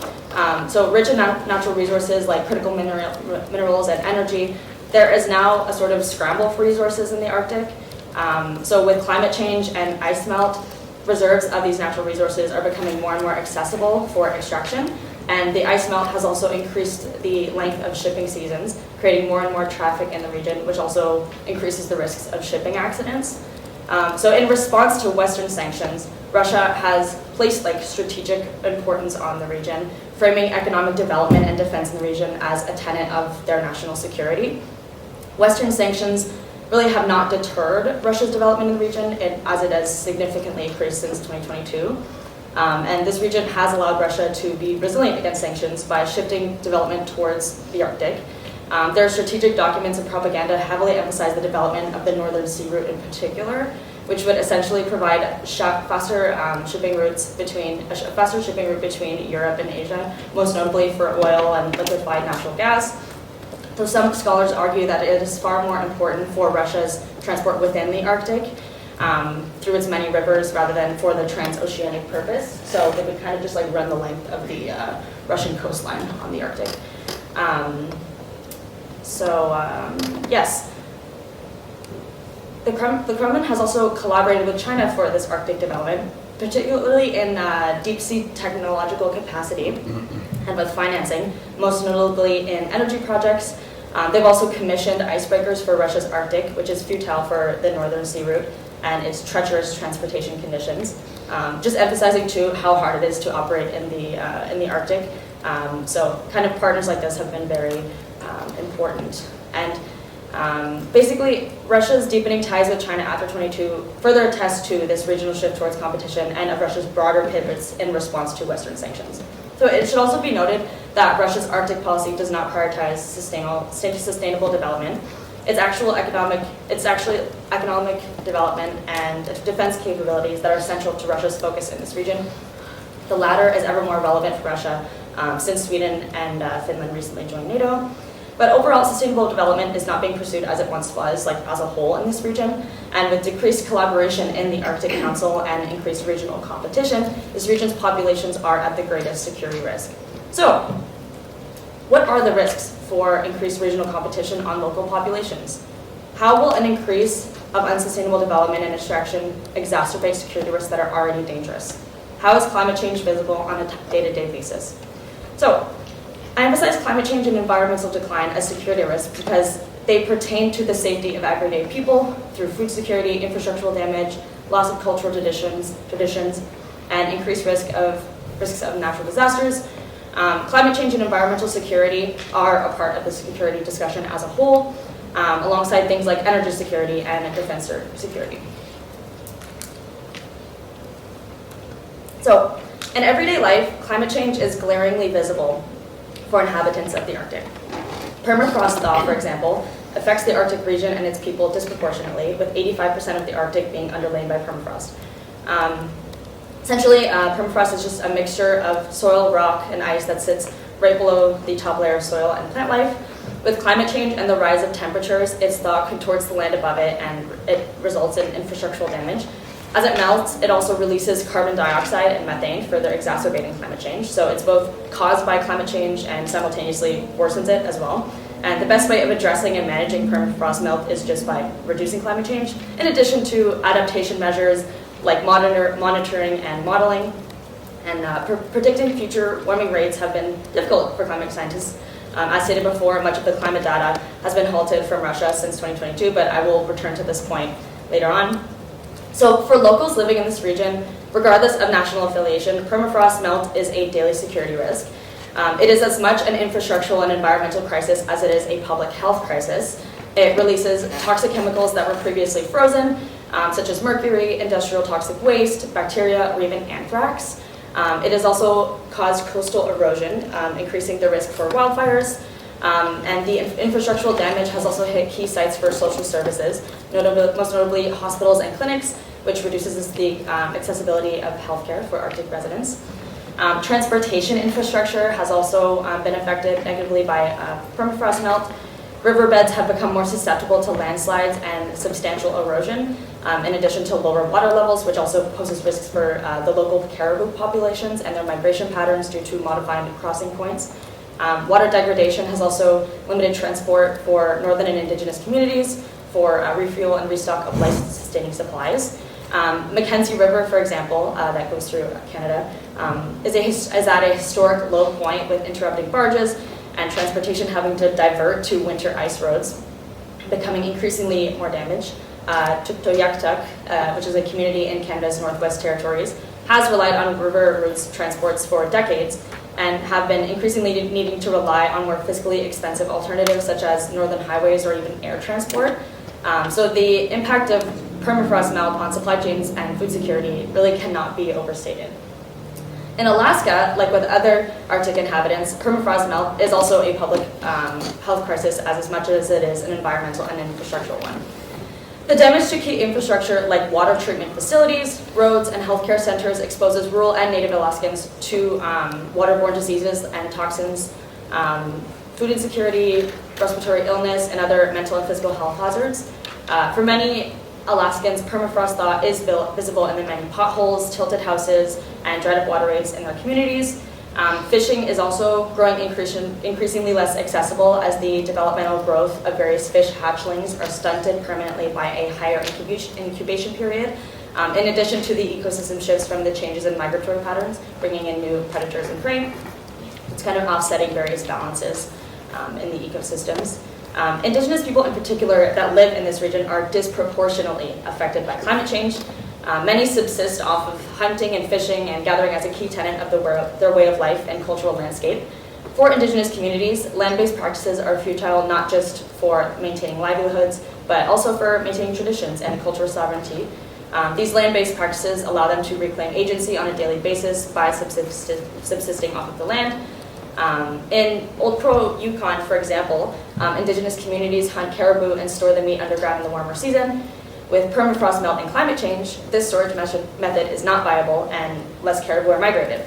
So rich in natural resources like critical minerals and energy, there is now a sort of scramble for resources in the Arctic. So with climate change and ice melt, reserves of these natural resources are becoming more and more accessible for extraction. And the ice melt has also increased the length of shipping seasons, creating more and more traffic in the region, which also increases the risks of shipping accidents. So in response to Western sanctions, Russia has placed like strategic importance on the region, framing economic development and defense in the region as a tenet of their national security. Western sanctions really have not deterred Russia's development in the region, as it has significantly increased since 2022. And this region has allowed Russia to be resilient against sanctions by shifting development towards the Arctic. Their strategic documents and propaganda heavily emphasize the development of the Northern Sea Route in particular, which would essentially provide faster shipping route between Europe and Asia, most notably for oil and liquefied natural gas. Though some scholars argue that it is far more important for Russia's transport within the Arctic through its many rivers rather than for the transoceanic purpose. So they would kind of just like run the length of the Russian coastline on the Arctic. Yes. The Kremlin has also collaborated with China for this Arctic development, particularly in deep sea technological capacity and with financing, most notably in energy projects. They've also commissioned icebreakers for Russia's Arctic, which is futile for the northern sea route and its treacherous transportation conditions. Just emphasizing too how hard it is to operate in the Arctic. So kind of partners like this have been very important. And basically, Russia's deepening ties with China after 22 further attest to this regional shift towards competition and of Russia's broader pivots in response to Western sanctions. So it should also be noted that Russia's Arctic policy does not prioritize sustainable development. It's actually economic development and defense capabilities that are central to Russia's focus in this region. The latter is ever more relevant for Russia since Sweden and Finland recently joined NATO. But overall, sustainable development is not being pursued as it once was, like as a whole in this region. And with decreased collaboration in the Arctic Council and increased regional competition, this region's populations are at the greatest security risk. So, what are the risks for increased regional competition on local populations? How will an increase of unsustainable development and extraction exacerbate security risks that are already dangerous? How is climate change visible on a day-to-day basis? So, I emphasize climate change and environmental decline as security risks because they pertain to the safety of everyday people through food security, infrastructural damage, loss of cultural traditions, and increased risks of natural disasters. Climate change and environmental security are a part of the security discussion as a whole, alongside things like energy security and defense security. So, in everyday life, climate change is glaringly visible for inhabitants of the Arctic. Permafrost thaw, for example, affects the Arctic region and its people disproportionately, with 85% of the Arctic being underlain by permafrost. Essentially, permafrost is just a mixture of soil, rock, and ice that sits right below the top layer of soil and plant life. With climate change and the rise of temperatures, its thaw contorts the land above it and it results in infrastructural damage. As it melts, it also releases carbon dioxide and methane, further exacerbating climate change. So it's both caused by climate change and simultaneously worsens it as well. And the best way of addressing and managing permafrost melt is just by reducing climate change, in addition to adaptation measures like monitoring and modeling. And predicting future warming rates have been difficult for climate scientists. As stated before, much of the climate data has been halted from Russia since 2022, but I will return to this point later on. So for locals living in this region, regardless of national affiliation, permafrost melt is a daily security risk. It is as much an infrastructural and environmental crisis as it is a public health crisis. It releases toxic chemicals that were previously frozen, such as mercury, industrial toxic waste, bacteria, or even anthrax. It has also caused coastal erosion, increasing the risk for wildfires. And the infrastructural damage has also hit key sites for social services, most notably hospitals and clinics, which reduces the accessibility of healthcare for Arctic residents. Transportation infrastructure has also been affected negatively by permafrost melt. Riverbeds have become more susceptible to landslides and substantial erosion, in addition to lower water levels, which also poses risks for the local caribou populations and their migration patterns due to modified crossing points. Water degradation has also limited transport for northern and indigenous communities for refuel and restock of life-sustaining supplies. Mackenzie River, for example, that goes through Canada, is at a historic low point with interrupting barges and transportation having to divert to winter ice roads, becoming increasingly more damaged. Tuktoyaktuk, which is a community in Canada's Northwest Territories, has relied on river routes transports for decades and have been increasingly needing to rely on more fiscally expensive alternatives such as northern highways or even air transport. So the impact of permafrost melt on supply chains and food security really cannot be overstated. In Alaska, like with other Arctic inhabitants, permafrost melt is also a public health crisis as much as it is an environmental and infrastructural one. The damage to key infrastructure like water treatment facilities, roads, and healthcare centers exposes rural and native Alaskans to waterborne diseases and toxins, food insecurity, respiratory illness, and other mental and physical health hazards. For many Alaskans, permafrost thaw is visible in the many potholes, tilted houses, and dried-up waterways in their communities. Fishing is also growing increasingly less accessible as the developmental growth of various fish hatchlings are stunted permanently by a higher incubation period, in addition to the ecosystem shifts from the changes in migratory patterns, bringing in new predators and prey. It's kind of offsetting various balances in the ecosystems. Indigenous people in particular that live in this region are disproportionately affected by climate change. Many subsist off of hunting and fishing and gathering as a key tenet of their way of life and cultural landscape. For Indigenous communities, land-based practices are futile not just for maintaining livelihoods, but also for maintaining traditions and cultural sovereignty. These land-based practices allow them to reclaim agency on a daily basis by subsisting off of the land. In Old Crow, Yukon, for example, Indigenous communities hunt caribou and store the meat underground in the warmer season. With permafrost melt and climate change, this storage method is not viable and less caribou are migrated.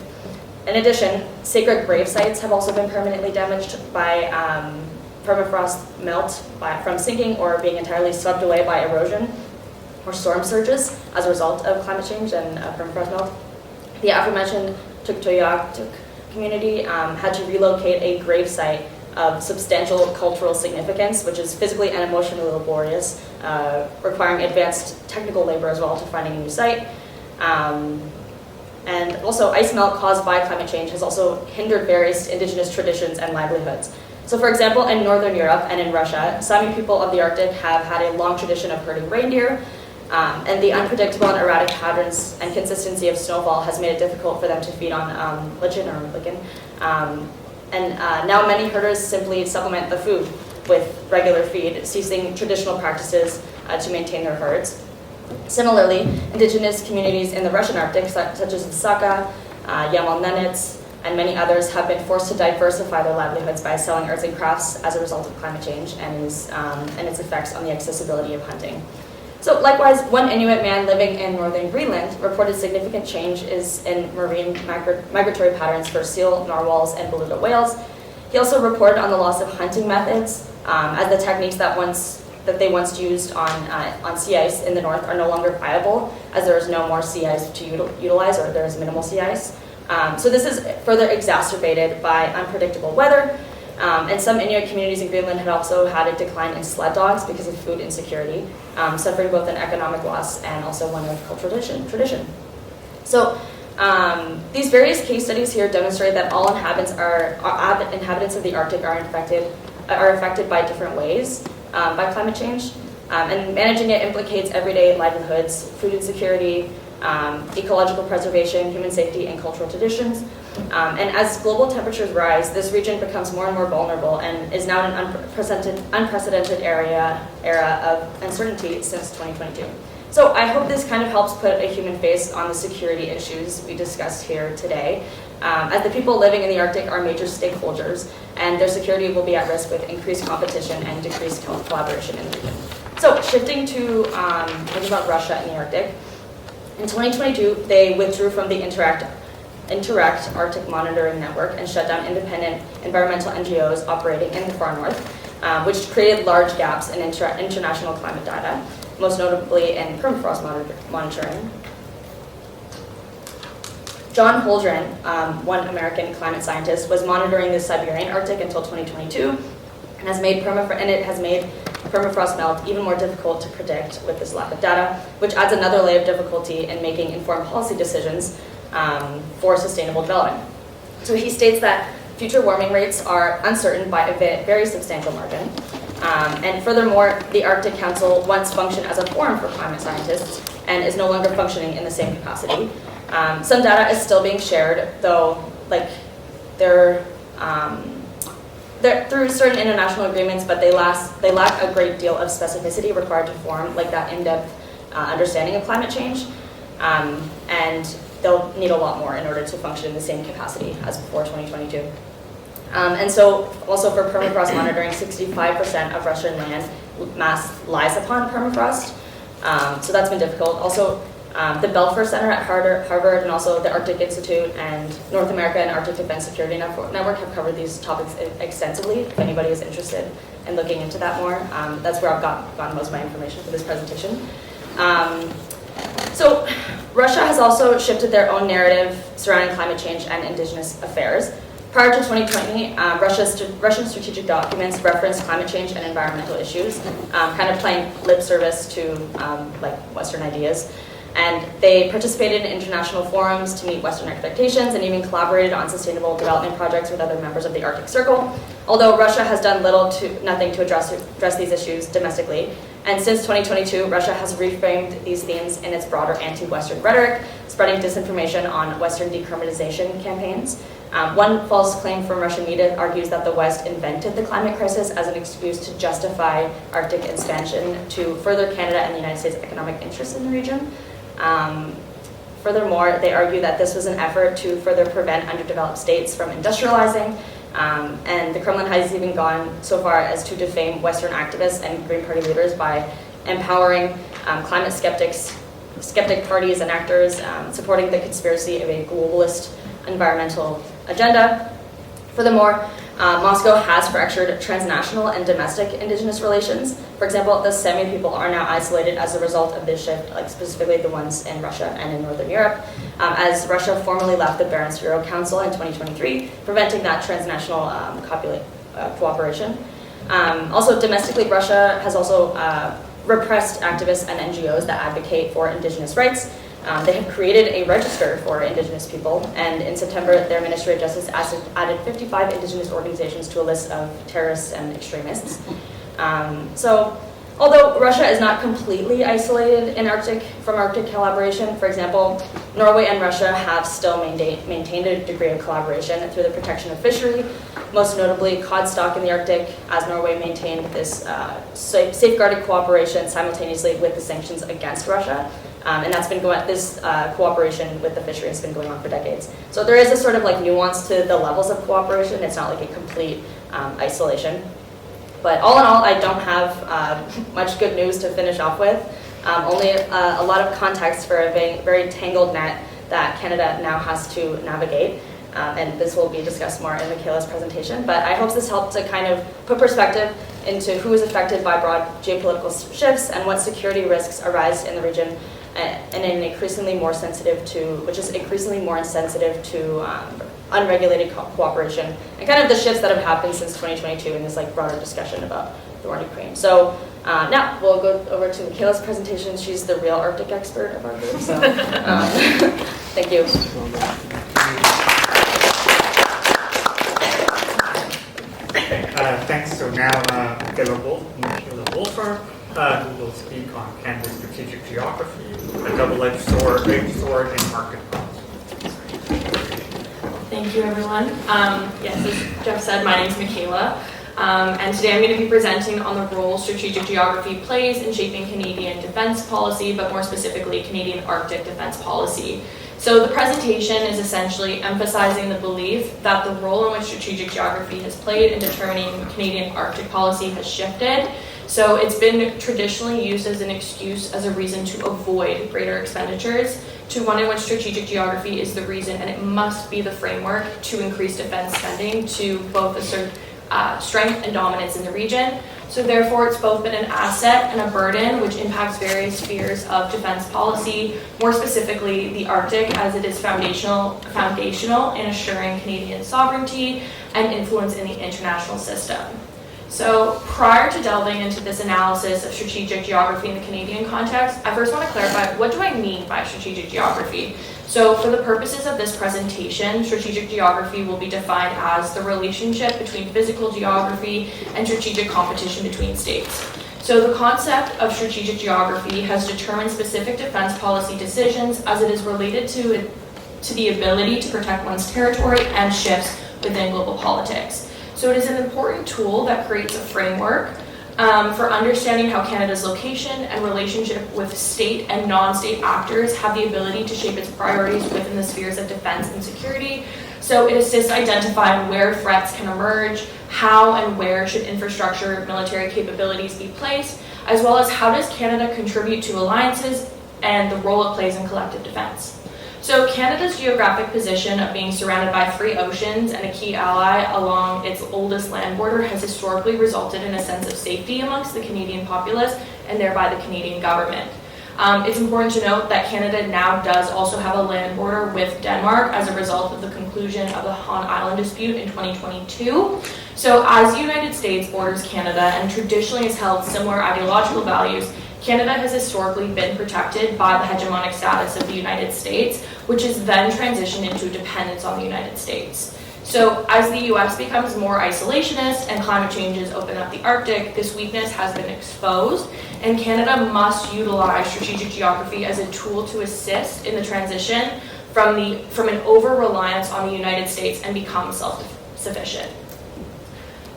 In addition, sacred grave sites have also been permanently damaged by permafrost melt from sinking or being entirely swept away by erosion or storm surges as a result of climate change and permafrost melt. The aforementioned Tuktoyaktuk community had to relocate a grave site of substantial cultural significance, which is physically and emotionally laborious, requiring advanced technical labor as well to finding a new site. And also, ice melt caused by climate change has also hindered various indigenous traditions and livelihoods. So for example, in Northern Europe and in Russia, Sami people of the Arctic have had a long tradition of herding reindeer, and the unpredictable and erratic patterns and consistency of snowfall has made it difficult for them to feed on lichen or lichen. Now many herders simply supplement the food with regular feed, ceasing traditional practices to maintain their herds. Similarly, indigenous communities in the Russian Arctic, such as the Saka, Yamal-Nenets, and many others, have been forced to diversify their livelihoods by selling arts and crafts as a result of climate change and its effects on the accessibility of hunting. So likewise, one Inuit man living in northern Greenland reported significant changes in marine migratory patterns for seal, narwhals, and beluga whales. He also reported on the loss of hunting methods, as the techniques that they once used on sea ice in the north are no longer viable, as there is no more sea ice to utilize, or there is minimal sea ice. So this is further exacerbated by unpredictable weather, and some Inuit communities in Greenland have also had a decline in sled dogs because of food insecurity, suffering both an economic loss and also one of cultural tradition. So these various case studies here demonstrate that all inhabitants of the Arctic are affected by different ways by climate change, and managing it implicates everyday livelihoods, food insecurity, ecological preservation, human safety, and cultural traditions. And as global temperatures rise, this region becomes more and more vulnerable and is now an unprecedented era of uncertainty since 2022. So I hope this kind of helps put a human face on the security issues we discussed here today, as the people living in the Arctic are major stakeholders, and their security will be at risk with increased competition and decreased collaboration in the region. So shifting to talking about Russia and the Arctic, in 2022, they withdrew from the Interact Arctic Monitoring Network and shut down independent environmental NGOs operating in the far north, which created large gaps in international climate data, most notably in permafrost monitoring. John Holdren, one American climate scientist, was monitoring the Siberian Arctic until 2022, and it has made permafrost melt even more difficult to predict with this lack of data, which adds another layer of difficulty in making informed policy decisions for sustainable development. So he states that future warming rates are uncertain by a very substantial margin. And furthermore, the Arctic Council once functioned as a forum for climate scientists and is no longer functioning in the same capacity. Some data is still being shared, though, they're through certain international agreements, but they lack a great deal of specificity required to form that in-depth understanding of climate change, and they'll need a lot more in order to function in the same capacity as before 2022. And so, also for permafrost monitoring, 65% of Russian land mass lies upon permafrost, so that's been difficult. Also, the Belfer Center at Harvard and also the Arctic Institute and North America and Arctic Defense Security Network have covered these topics extensively. If anybody is interested in looking into that more, that's where I've gotten most of my information for this presentation. So Russia has also shifted their own narrative surrounding climate change and indigenous affairs. Prior to 2020, Russian strategic documents referenced climate change and environmental issues, kind of playing lip service to Western ideas. And they participated in international forums to meet Western expectations and even collaborated on sustainable development projects with other members of the Arctic Circle. Although Russia has done little to nothing to address these issues domestically. And since 2022, Russia has reframed these themes in its broader anti-Western rhetoric, spreading disinformation on Western decarbonization campaigns. One false claim from Russian media argues that the West invented the climate crisis as an excuse to justify Arctic expansion to further Canada and the United States' economic interests in the region. Furthermore, they argue that this was an effort to further prevent underdeveloped states from industrializing, and the Kremlin has even gone so far as to defame Western activists and Green Party leaders by empowering climate skeptic parties and actors, supporting the conspiracy of a globalist environmental agenda. Furthermore, Moscow has fractured transnational and domestic Indigenous relations. For example, the Sami people are now isolated as a result of this shift, like specifically the ones in Russia and in Northern Europe, as Russia formally left the Barents Bureau Council in 2023, preventing that transnational cooperation. Also, domestically, Russia has also repressed activists and NGOs that advocate for Indigenous rights. They have created a register for Indigenous people, and in September, their Ministry of Justice added 55 Indigenous organizations to a list of terrorists and extremists. So, although Russia is not completely isolated in from Arctic collaboration, for example, Norway and Russia have still maintained a degree of collaboration through the protection of fishery, most notably cod stock in the Arctic, as Norway maintained this safeguarded cooperation simultaneously with the sanctions against Russia. And that's been this cooperation with the fishery has been going on for decades. So there is a sort of like nuance to the levels of cooperation. It's not like a complete isolation. But all in all, I don't have much good news to finish off with. Only a lot of context for a very tangled net that Canada now has to navigate. And this will be discussed more in Michaela's presentation. But I hope this helped to kind of put perspective into who is affected by broad geopolitical shifts and what security risks arise in the region, and which is increasingly more insensitive to unregulated cooperation, and kind of the shifts that have happened since 2022 in this like broader discussion about the war in Ukraine. So now we'll go over to Michaela's presentation. She's the real Arctic expert of our group. So thank you. Thanks. So now Michaela LeBoeuf, who will speak on Canada's strategic geography, a double-edged sword in Arctic policy. Thank you, everyone. Yes, as Jeff said, my name is Michaela, and today I'm going to be presenting on the role strategic geography plays in shaping Canadian defense policy, but more specifically, Canadian Arctic defense policy. So the presentation is essentially emphasizing the belief that the role in which strategic geography has played in determining Canadian Arctic policy has shifted. So it's been traditionally used as an excuse, as a reason to avoid greater expenditures, to one in which strategic geography is the reason, and it must be the framework to increase defense spending to both assert strength and dominance in the region. So therefore, it's both been an asset and a burden, which impacts various spheres of defense policy, more specifically the Arctic, as it is foundational in assuring Canadian sovereignty and influence in the international system. So prior to delving into this analysis of strategic geography in the Canadian context, I first want to clarify, what do I mean by strategic geography? So for the purposes of this presentation, strategic geography will be defined as the relationship between physical geography and strategic competition between states. So the concept of strategic geography has determined specific defense policy decisions as it is related to the ability to protect one's territory and shifts within global politics. So it is an important tool that creates a framework for understanding how Canada's location and relationship with state and non-state actors have the ability to shape its priorities within the spheres of defense and security. So it assists identifying where threats can emerge, how and where should infrastructure, military capabilities be placed, as well as how does Canada contribute to alliances and the role it plays in collective defense. So Canada's geographic position of being surrounded by 3 oceans and a key ally along its oldest land border has historically resulted in a sense of safety amongst the Canadian populace and thereby the Canadian government. It's important to note that Canada now does also have a land border with Denmark as a result of the conclusion of the Han Island dispute in 2022. So as the United States borders Canada and traditionally has held similar ideological values, Canada has historically been protected by the hegemonic status of the United States, which is then transitioned into dependence on the United States. So as the US becomes more isolationist and climate changes open up the Arctic, this weakness has been exposed, and Canada must utilize strategic geography as a tool to assist in the transition from an over-reliance on the United States and become self-sufficient.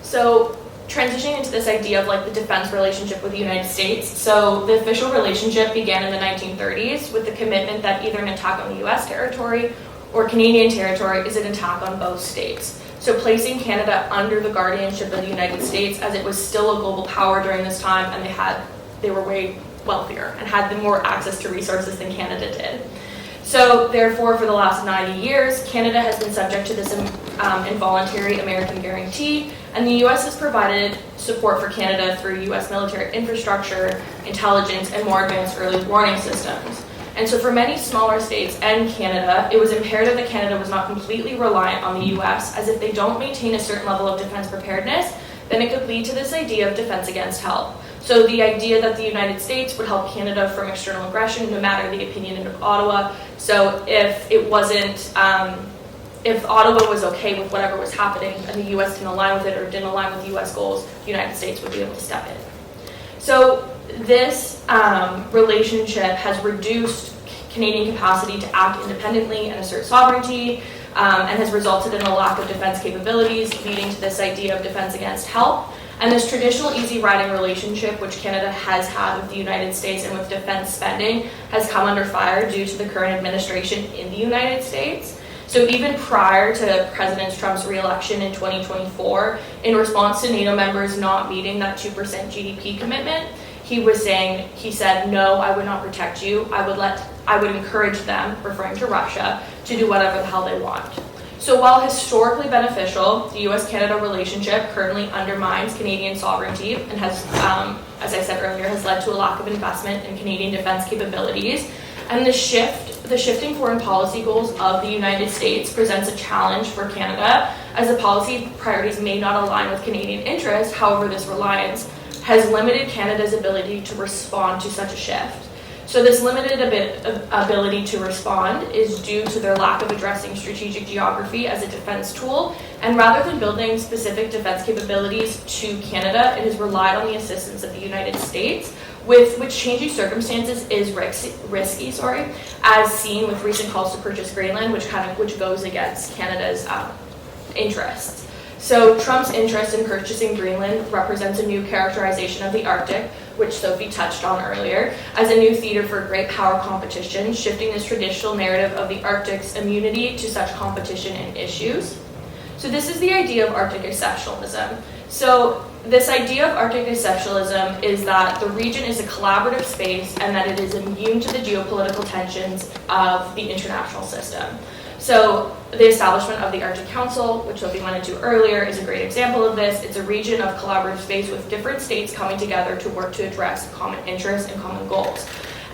So transitioning into this idea of like the defense relationship with the United States. So the official relationship began in the 1930s with the commitment that either an attack on the US territory or Canadian territory is an attack on both states. So placing Canada under the guardianship of the United States, as it was still a global power during this time, and they were way wealthier and had more access to resources than Canada did. So therefore, for the last 90 years, Canada has been subject to this involuntary American guarantee, and the US has provided support for Canada through US military infrastructure, intelligence, and more advanced early warning systems. And so for many smaller states and Canada, it was imperative that Canada was not completely reliant on the US, as if they don't maintain a certain level of defense preparedness, then it could lead to this idea of defense against help. So the idea that the United States would help Canada from external aggression, no matter the opinion of Ottawa. So if Ottawa was okay with whatever was happening and the US didn't align with it or didn't align with US goals, the United States would be able to step in. So this relationship has reduced Canadian capacity to act independently and assert sovereignty, and has resulted in a lack of defense capabilities, leading to this idea of defense against help. And this traditional easy riding relationship, which Canada has had with the United States and with defense spending, has come under fire due to the current administration in the United States. So even prior to President Trump's re-election in 2024, in response to NATO members not meeting that 2% GDP commitment, he said, no, I would not protect you. I would encourage them, referring to Russia, to do whatever the hell they want. So while historically beneficial, the US-Canada relationship currently undermines Canadian sovereignty and has, as I said earlier, has led to a lack of investment in Canadian defense capabilities. And the shifting foreign policy goals of the United States presents a challenge for Canada, as the policy priorities may not align with Canadian interests. However, this reliance has limited Canada's ability to respond to such a shift. So this limited ability to respond is due to their lack of addressing strategic geography as a defense tool, and rather than building specific defense capabilities to Canada, it has relied on the assistance of the United States, with which changing circumstances is risky, as seen with recent calls to purchase Greenland, which goes against Canada's interests. So Trump's interest in purchasing Greenland represents a new characterization of the Arctic, which Sophie touched on earlier, as a new theater for great power competition, shifting this traditional narrative of the Arctic's immunity to such competition and issues. So this is the idea of Arctic exceptionalism. So this idea of Arctic exceptionalism is that the region is a collaborative space and that it is immune to the geopolitical tensions of the international system. So the establishment of the Arctic Council, which Sophie went into earlier, is a great example of this. It's a region of collaborative space with different states coming together to work to address common interests and common goals.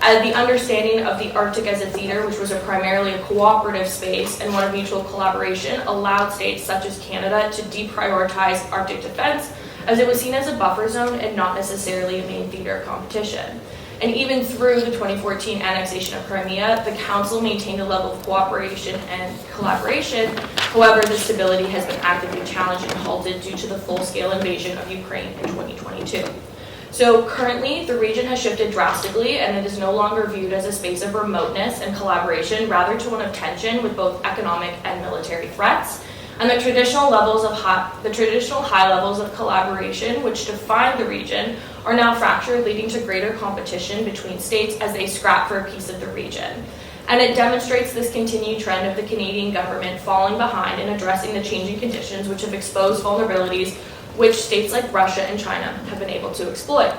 The understanding of the Arctic as a theater, which was primarily a cooperative space and one of mutual collaboration, allowed states such as Canada to deprioritize Arctic defense, as it was seen as a buffer zone and not necessarily a main theater of competition. And even through the 2014 annexation of Crimea, the Council maintained a level of cooperation and collaboration. However, this stability has been actively challenged and halted due to the full-scale invasion of Ukraine in 2022. So currently, the region has shifted drastically, and it is no longer viewed as a space of remoteness and collaboration, rather to one of tension with both economic and military threats. And the traditional high levels of collaboration, which define the region, are now fractured, leading to greater competition between states as they scrap for a piece of the region. And it demonstrates this continued trend of the Canadian government falling behind in addressing the changing conditions, which have exposed vulnerabilities which states like Russia and China have been able to exploit.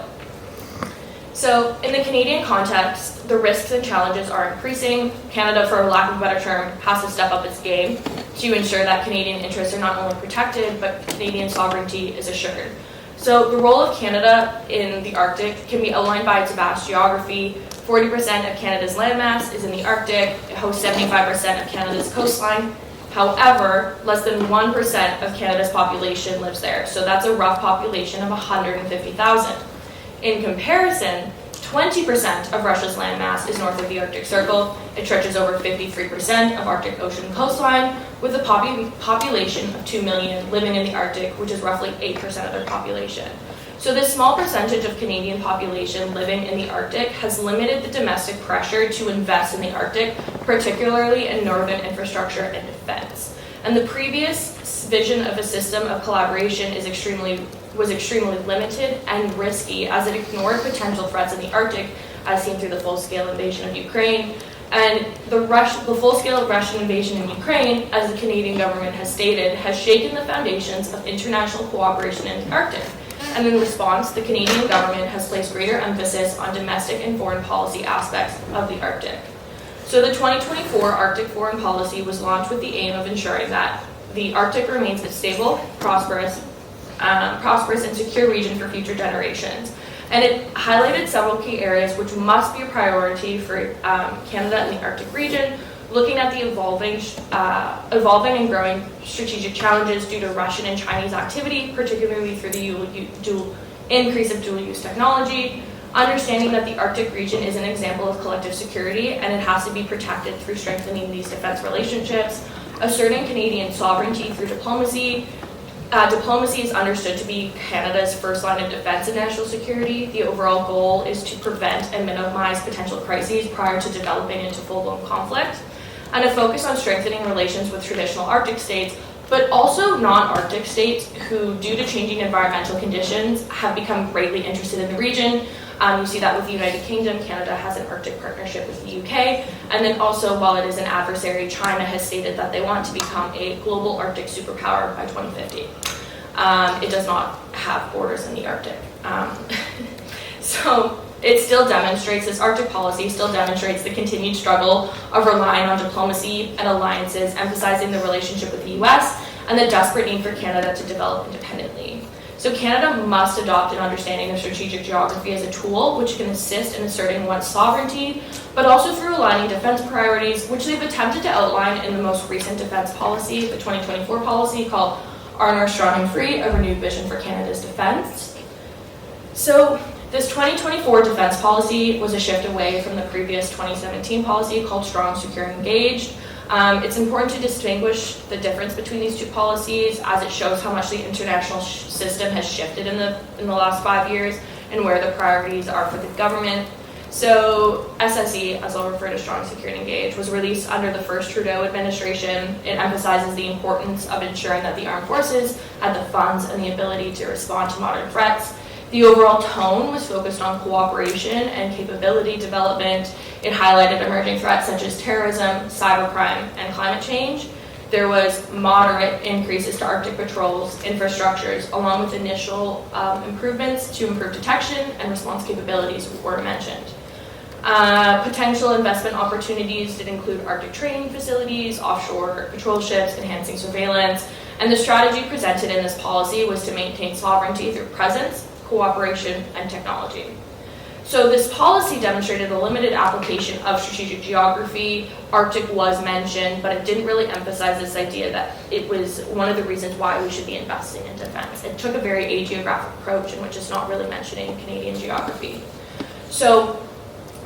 So in the Canadian context, the risks and challenges are increasing. Canada, for lack of a better term, has to step up its game to ensure that Canadian interests are not only protected, but Canadian sovereignty is assured. So the role of Canada in the Arctic can be outlined by its vast geography. 40% of Canada's landmass is in the Arctic. It hosts 75% of Canada's coastline. However, less than 1% of Canada's population lives there. So that's a rough population of 150,000. In comparison, 20% of Russia's landmass is north of the Arctic Circle. It stretches over 53% of Arctic Ocean coastline, with a population of 2 million living in the Arctic, which is roughly 8% of their population. So this small percentage of Canadian population living in the Arctic has limited the domestic pressure to invest in the Arctic, particularly in northern infrastructure and defense. And the previous vision of a system of collaboration was extremely limited and risky, as it ignored potential threats in the Arctic, as seen through the full-scale invasion of Ukraine. And the full-scale Russian invasion in Ukraine, as the Canadian government has stated, has shaken the foundations of international cooperation in the Arctic. And in response, the Canadian government has placed greater emphasis on domestic and foreign policy aspects of the Arctic. So the 2024 Arctic Foreign Policy was launched with the aim of ensuring that the Arctic remains a stable, prosperous and secure region for future generations. And it highlighted several key areas which must be a priority for Canada and the Arctic region, looking at the evolving and growing strategic challenges due to Russian and Chinese activity, particularly through the increase of dual-use technology, understanding that the Arctic region is an example of collective security and it has to be protected through strengthening these defense relationships, asserting Canadian sovereignty through diplomacy. Diplomacy is understood to be Canada's first line of defense and national security. The overall goal is to prevent and minimize potential crises prior to developing into full-blown conflict, and a focus on strengthening relations with traditional Arctic states, but also non-Arctic states who, due to changing environmental conditions, have become greatly interested in the region. You see that with the United Kingdom. Canada has an Arctic partnership with the UK. And then also, while it is an adversary, China has stated that they want to become a global Arctic superpower by 2050. It does not have borders in the Arctic. So it still demonstrates, this Arctic policy still demonstrates the continued struggle of relying on diplomacy and alliances, emphasizing the relationship with the US and the desperate need for Canada to develop independently. So Canada must adopt an understanding of strategic geography as a tool which can assist in asserting one's sovereignty, but also through aligning defense priorities, which they've attempted to outline in the most recent defense policy, the 2024 policy called Armour Strong and Free, a renewed vision for Canada's defense. So this 2024 defense policy was a shift away from the previous 2017 policy called Strong, Secure, Engaged. It's important to distinguish the difference between these two policies, as it shows how much the international system has shifted in the last 5 years and where the priorities are for the government. So SSE, as I'll refer to Strong, Secure, and Engaged, was released under the first Trudeau administration. It emphasizes the importance of ensuring that the armed forces had the funds and the ability to respond to modern threats. The overall tone was focused on cooperation and capability development. It highlighted emerging threats such as terrorism, cybercrime, and climate change. There was moderate increases to Arctic patrols, infrastructures, along with initial improvements to improve detection and response capabilities were mentioned. Potential investment opportunities did include Arctic training facilities, offshore patrol ships, enhancing surveillance, and the strategy presented in this policy was to maintain sovereignty through presence, cooperation, and technology. So this policy demonstrated a limited application of strategic geography. Arctic was mentioned, but it didn't really emphasize this idea that it was one of the reasons why we should be investing in defense. It took a very ageographic approach in which it's not really mentioning Canadian geography. So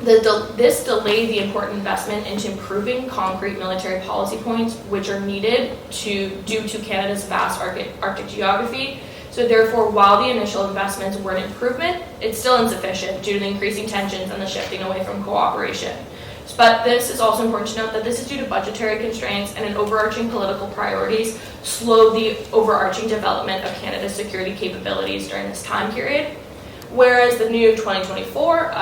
this delayed the important investment into improving concrete military policy points, which are needed due to Canada's vast Arctic geography. So therefore, while the initial investments were an improvement, it's still insufficient due to the increasing tensions and the shifting away from cooperation. But this is also important to note that this is due to budgetary constraints and an overarching political priorities slowed the overarching development of Canada's security capabilities during this time period. Whereas the new 2024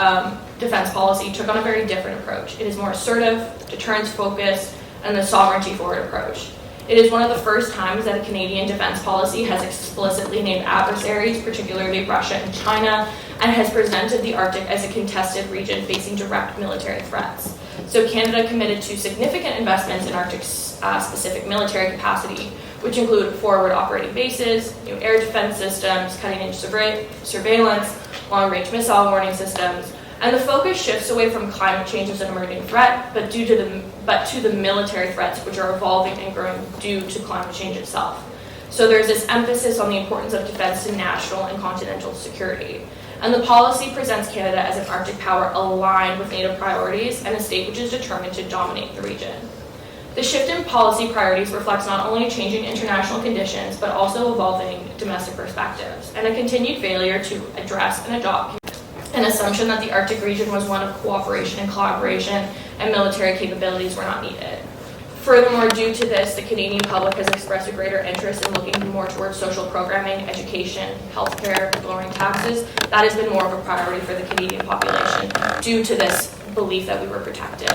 defense policy took on a very different approach. It is more assertive, deterrence-focused, and the sovereignty-forward approach. It is one of the first times that a Canadian defense policy has explicitly named adversaries, particularly Russia and China, and has presented the Arctic as a contested region facing direct military threats. So Canada committed to significant investments in Arctic-specific military capacity, which include forward operating bases, new air defense systems, cutting-edge surveillance, long-range missile warning systems, and the focus shifts away from climate change as an emerging threat, but to the military threats which are evolving and growing due to climate change itself. So there's this emphasis on the importance of defense to national and continental security. And the policy presents Canada as an Arctic power aligned with native priorities and a state which is determined to dominate the region. The shift in policy priorities reflects not only changing international conditions, but also evolving domestic perspectives, and a continued failure to address and adopt an assumption that the Arctic region was one of cooperation and collaboration and military capabilities were not needed. Furthermore, due to this, the Canadian public has expressed a greater interest in looking more towards social programming, education, healthcare, lowering taxes. That has been more of a priority for the Canadian population due to this belief that we were protected.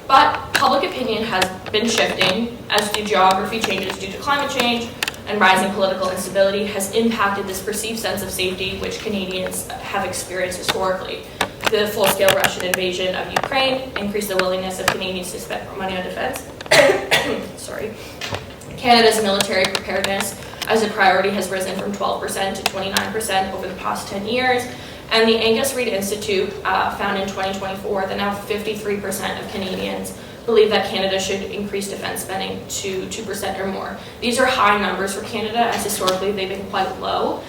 But public opinion has been shifting as the geography changes due to climate change and rising political instability has impacted this perceived sense of safety which Canadians have experienced historically. The full-scale Russian invasion of Ukraine increased the willingness of Canadians to spend more money on defense. Sorry. Canada's military preparedness as a priority has risen from 12% to 29% over the past 10 years. And the Angus Reid Institute found in 2024 that now 53% of Canadians believe that Canada should increase defense spending to 2% or more. These are high numbers for Canada, as historically they've been quite low.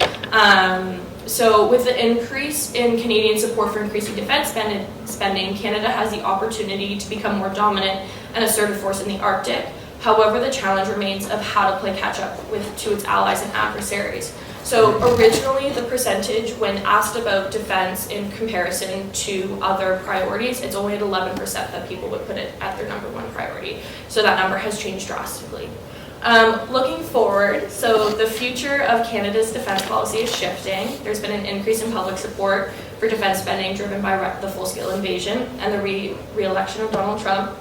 So with the increase in Canadian support for increasing defense spending, Canada has the opportunity to become more dominant and assertive force in the Arctic. However, the challenge remains of how to play catch up to its allies and adversaries. So originally, the percentage when asked about defense in comparison to other priorities, it's only at 11% that people would put it at their number one priority. So that number has changed drastically. Looking forward, so the future of Canada's defense policy is shifting. There's been an increase in public support for defense spending driven by the full-scale invasion and the re-election of Donald Trump.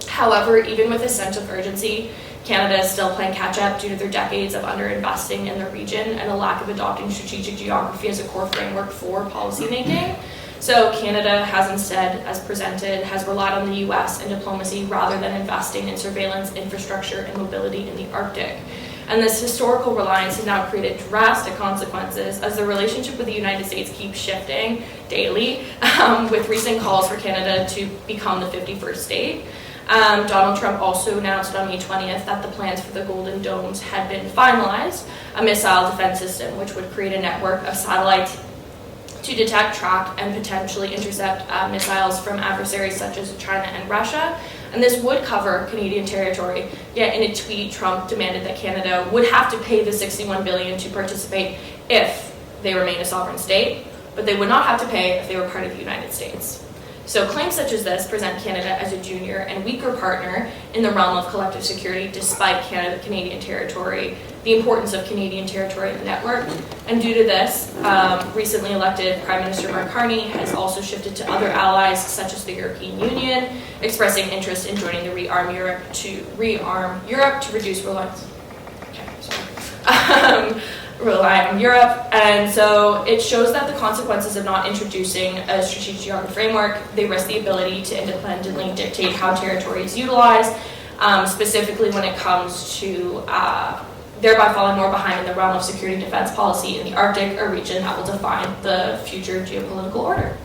However, even with a sense of urgency, Canada is still playing catch-up due to their decades of underinvesting in the region and a lack of adopting strategic geography as a core framework for policymaking. So Canada has instead, as presented, has relied on the US and diplomacy rather than investing in surveillance, infrastructure, and mobility in the Arctic. And this historical reliance has now created drastic consequences as the relationship with the United States keeps shifting daily, with recent calls for Canada to become the 51st state. Donald Trump also announced on May 20th that the plans for the Golden Domes had been finalized, a missile defense system which would create a network of satellites to detect, track, and potentially intercept missiles from adversaries such as China and Russia. And this would cover Canadian territory. Yet in a tweet, Trump demanded that Canada would have to pay the $61 billion to participate if they remain a sovereign state, but they would not have to pay if they were part of the United States. So claims such as this present Canada as a junior and weaker partner in the realm of collective security despite Canadian territory, the importance of Canadian territory in the network. And due to this, recently elected Prime Minister Mark Carney has also shifted to other allies such as the European Union, expressing interest in joining the rearm Europe to reduce reliance. Rely on Europe, and so it shows that the consequences of not introducing a strategic geography framework, they risk the ability to independently dictate how territory is utilized, specifically when it comes to thereby falling more behind in the realm of security and defense policy in the Arctic, a region that will define the future geopolitical order.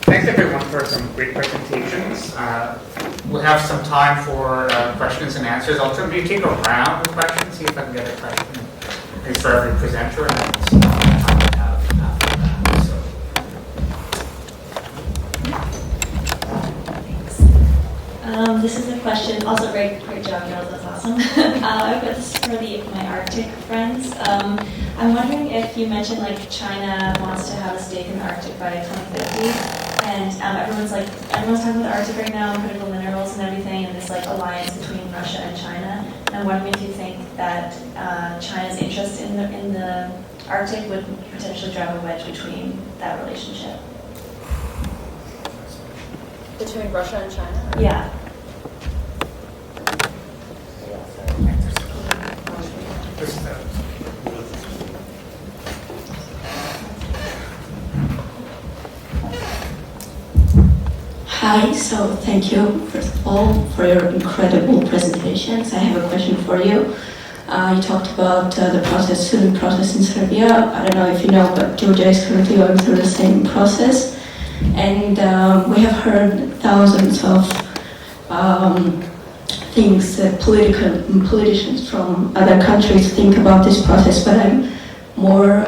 Thanks everyone for some great presentations. We'll have some time for questions and answers. I'll try to take a round of questions, see if I can get a question for every presenter, and then some time we have after that. So. Thanks. This is a question, also great job, girls, that's awesome. But this is for my Arctic friends. I'm wondering if you mentioned like China wants to have a stake in the Arctic by 2050. And everyone's talking about the Arctic right now, and critical minerals and everything, and this like alliance between Russia and China. And I'm wondering if you think that China's interest in the Arctic would potentially drive a wedge between that relationship. Between Russia and China? Yeah. Hi, so thank you, first of all, for your incredible presentations. I have a question for you. You talked about the student process in Serbia. I don't know if you know, but Georgia is currently going through the same process. And we have heard thousands things that politicians from other countries think about this process, but I'm more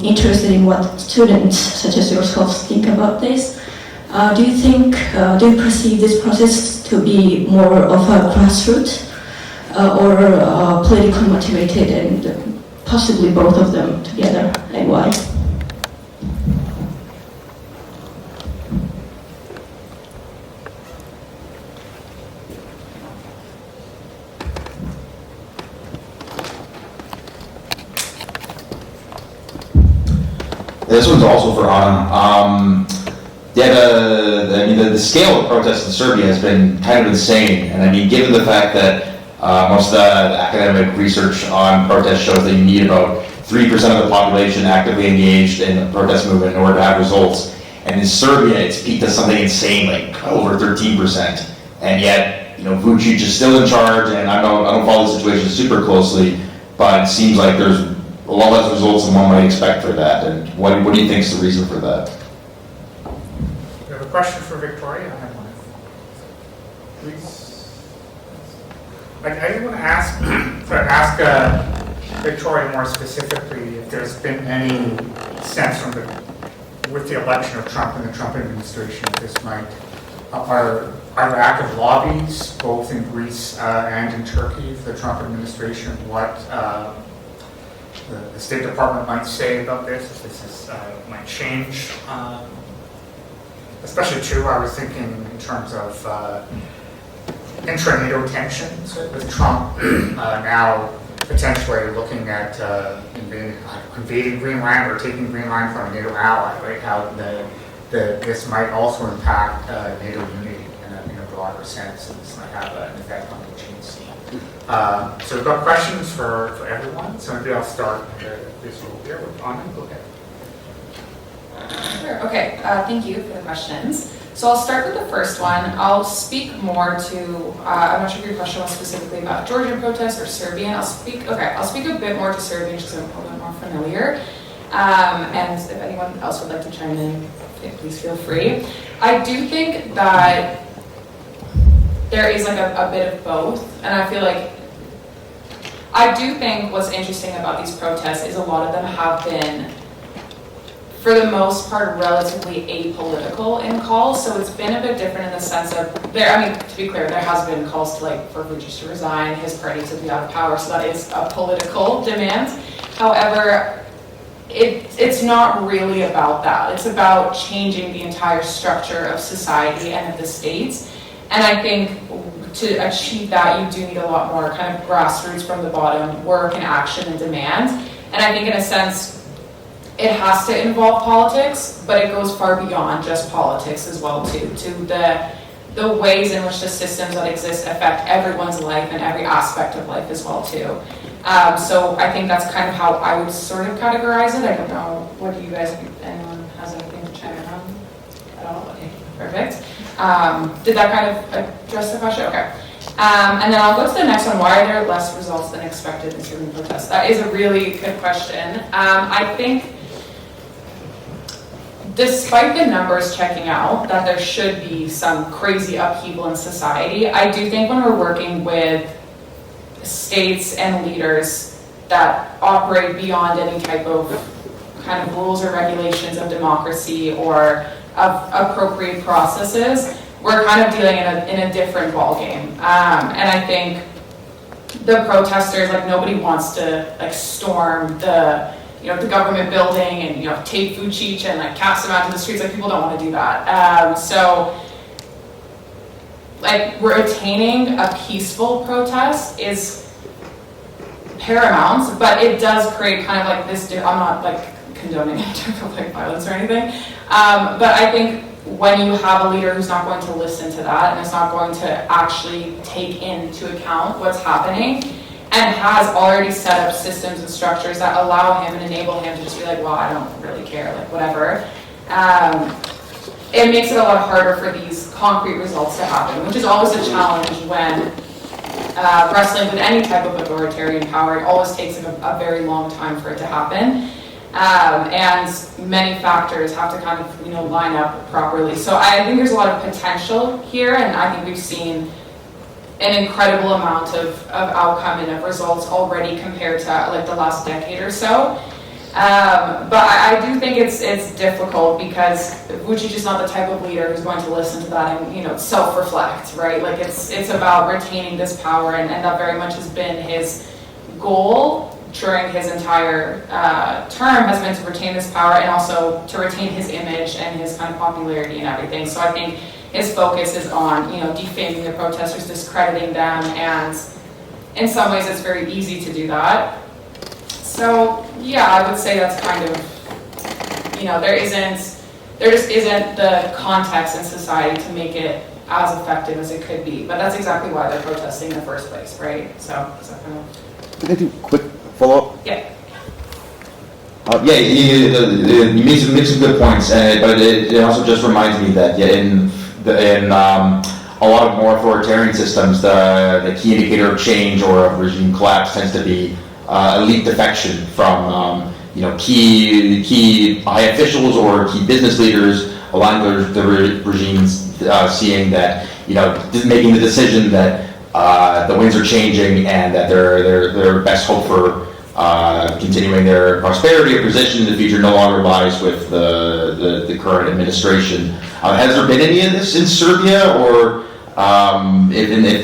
interested in what students such as yourselves think about this. Do you perceive this process to be more of a grassroots or politically motivated, and possibly both of them together, and why? This one's also for Anna. The scale of protests in Serbia has been kind of insane, and I mean, given the fact that most of the academic research on protests shows that you need about 3% of the population actively engaged in the protest movement in order to have results, and in Serbia it's peaked at something insane, like over 13%, and yet, Vucic is still in charge, and I don't follow the situation super closely, but it seems like there's a lot less results than one might expect for that. And what do you think is the reason for that? You have a question for Victoria? I have one. Please. I did want to ask Victoria more specifically if there's been any sense with the election of Trump and the Trump administration, this might are active lobbies both in Greece and in Turkey for the Trump administration, what the State Department might say about this, if this might change. Especially too, I was thinking in terms of intra-NATO tensions with Trump now potentially looking at invading Greenland or taking Greenland from a NATO ally, right? How this might also impact NATO unity in a broader sense, and this might have an effect on the change. So we've got questions for everyone. So maybe I'll start this row here with Anna. Go ahead. Sure. Okay. Thank you for the questions. So I'll start with the first one. I'll speak more to. I'm not sure if your question was specifically about Georgian protests or Serbian. I'll speak a bit more to Serbian because I'm a little bit more familiar. And if anyone else would like to chime in, please feel free. I do think that there is like a bit of both, and I do think what's interesting about these protests is a lot of them have been, for the most part, relatively apolitical in calls. So it's been a bit different in the sense of to be clear, there has been calls for Vucic to resign, his party to be out of power, so that is a political demand. However, it's not really about that. It's about changing the entire structure of society and of the states. And I think to achieve that, you do need a lot more kind of grassroots from the bottom work and action and demand. And I think in a sense, it has to involve politics, but it goes far beyond just politics as well too, to the ways in which the systems that exist affect everyone's life and every aspect of life as well too. So I think that's kind of how I would sort of categorize it. I don't know, what do you guys, if anyone has anything to chime in on at all? Okay, perfect. Did that kind of address the question? Okay. And then I'll go to the next one. Why are there less results than expected in Serbian protests? That is a really good question. I think despite the numbers checking out that there should be some crazy upheaval in society, I do think when we're working with states and leaders that operate beyond any type of kind of rules or regulations of democracy or of appropriate processes, we're kind of dealing in a different ballgame. And I think the protesters, nobody wants to storm the government building and take Vucic and cast him out to the streets. People don't want to do that. So retaining a peaceful protest is paramount, but it does create kind of this. I'm not condoning any type of violence or anything, but I think when you have a leader who's not going to listen to that and is not going to actually take into account what's happening and has already set up systems and structures that allow him and enable him to just be well, I don't really care, whatever. It makes it a lot harder for these concrete results to happen, which is always a challenge when wrestling with any type of authoritarian power. It always takes a very long time for it to happen. And many factors have to kind of, line up properly. So I think there's a lot of potential here, and I think we've seen an incredible amount of outcome and of results already compared to like the last decade or so. But I do think it's difficult because Vučić is not the type of leader who's going to listen to that and, you know, self-reflect, right? Like it's about retaining this power, and that very much has been his goal during his entire term, has been to retain this power and also to retain his image and his kind of popularity and everything. So I think his focus is on, you know, defaming the protesters, discrediting them, and in some ways it's very easy to do that. So yeah, I would say that's kind of, you know, there just isn't the context in society to make it as effective as it could be. But that's exactly why they're protesting in the first place, right? So is that kind of... Can I do a quick follow-up? Yeah. You made some good points, but it also just reminds me that in a lot of more authoritarian systems, the key indicator of change or of regime collapse tends to be elite defection from key high officials or key business leaders aligned the regimes, seeing that, you know, making the decision that the winds are changing and that their best hope for continuing their prosperity or position in the future no longer lies with the current administration. Has there been any of this in Serbia, or if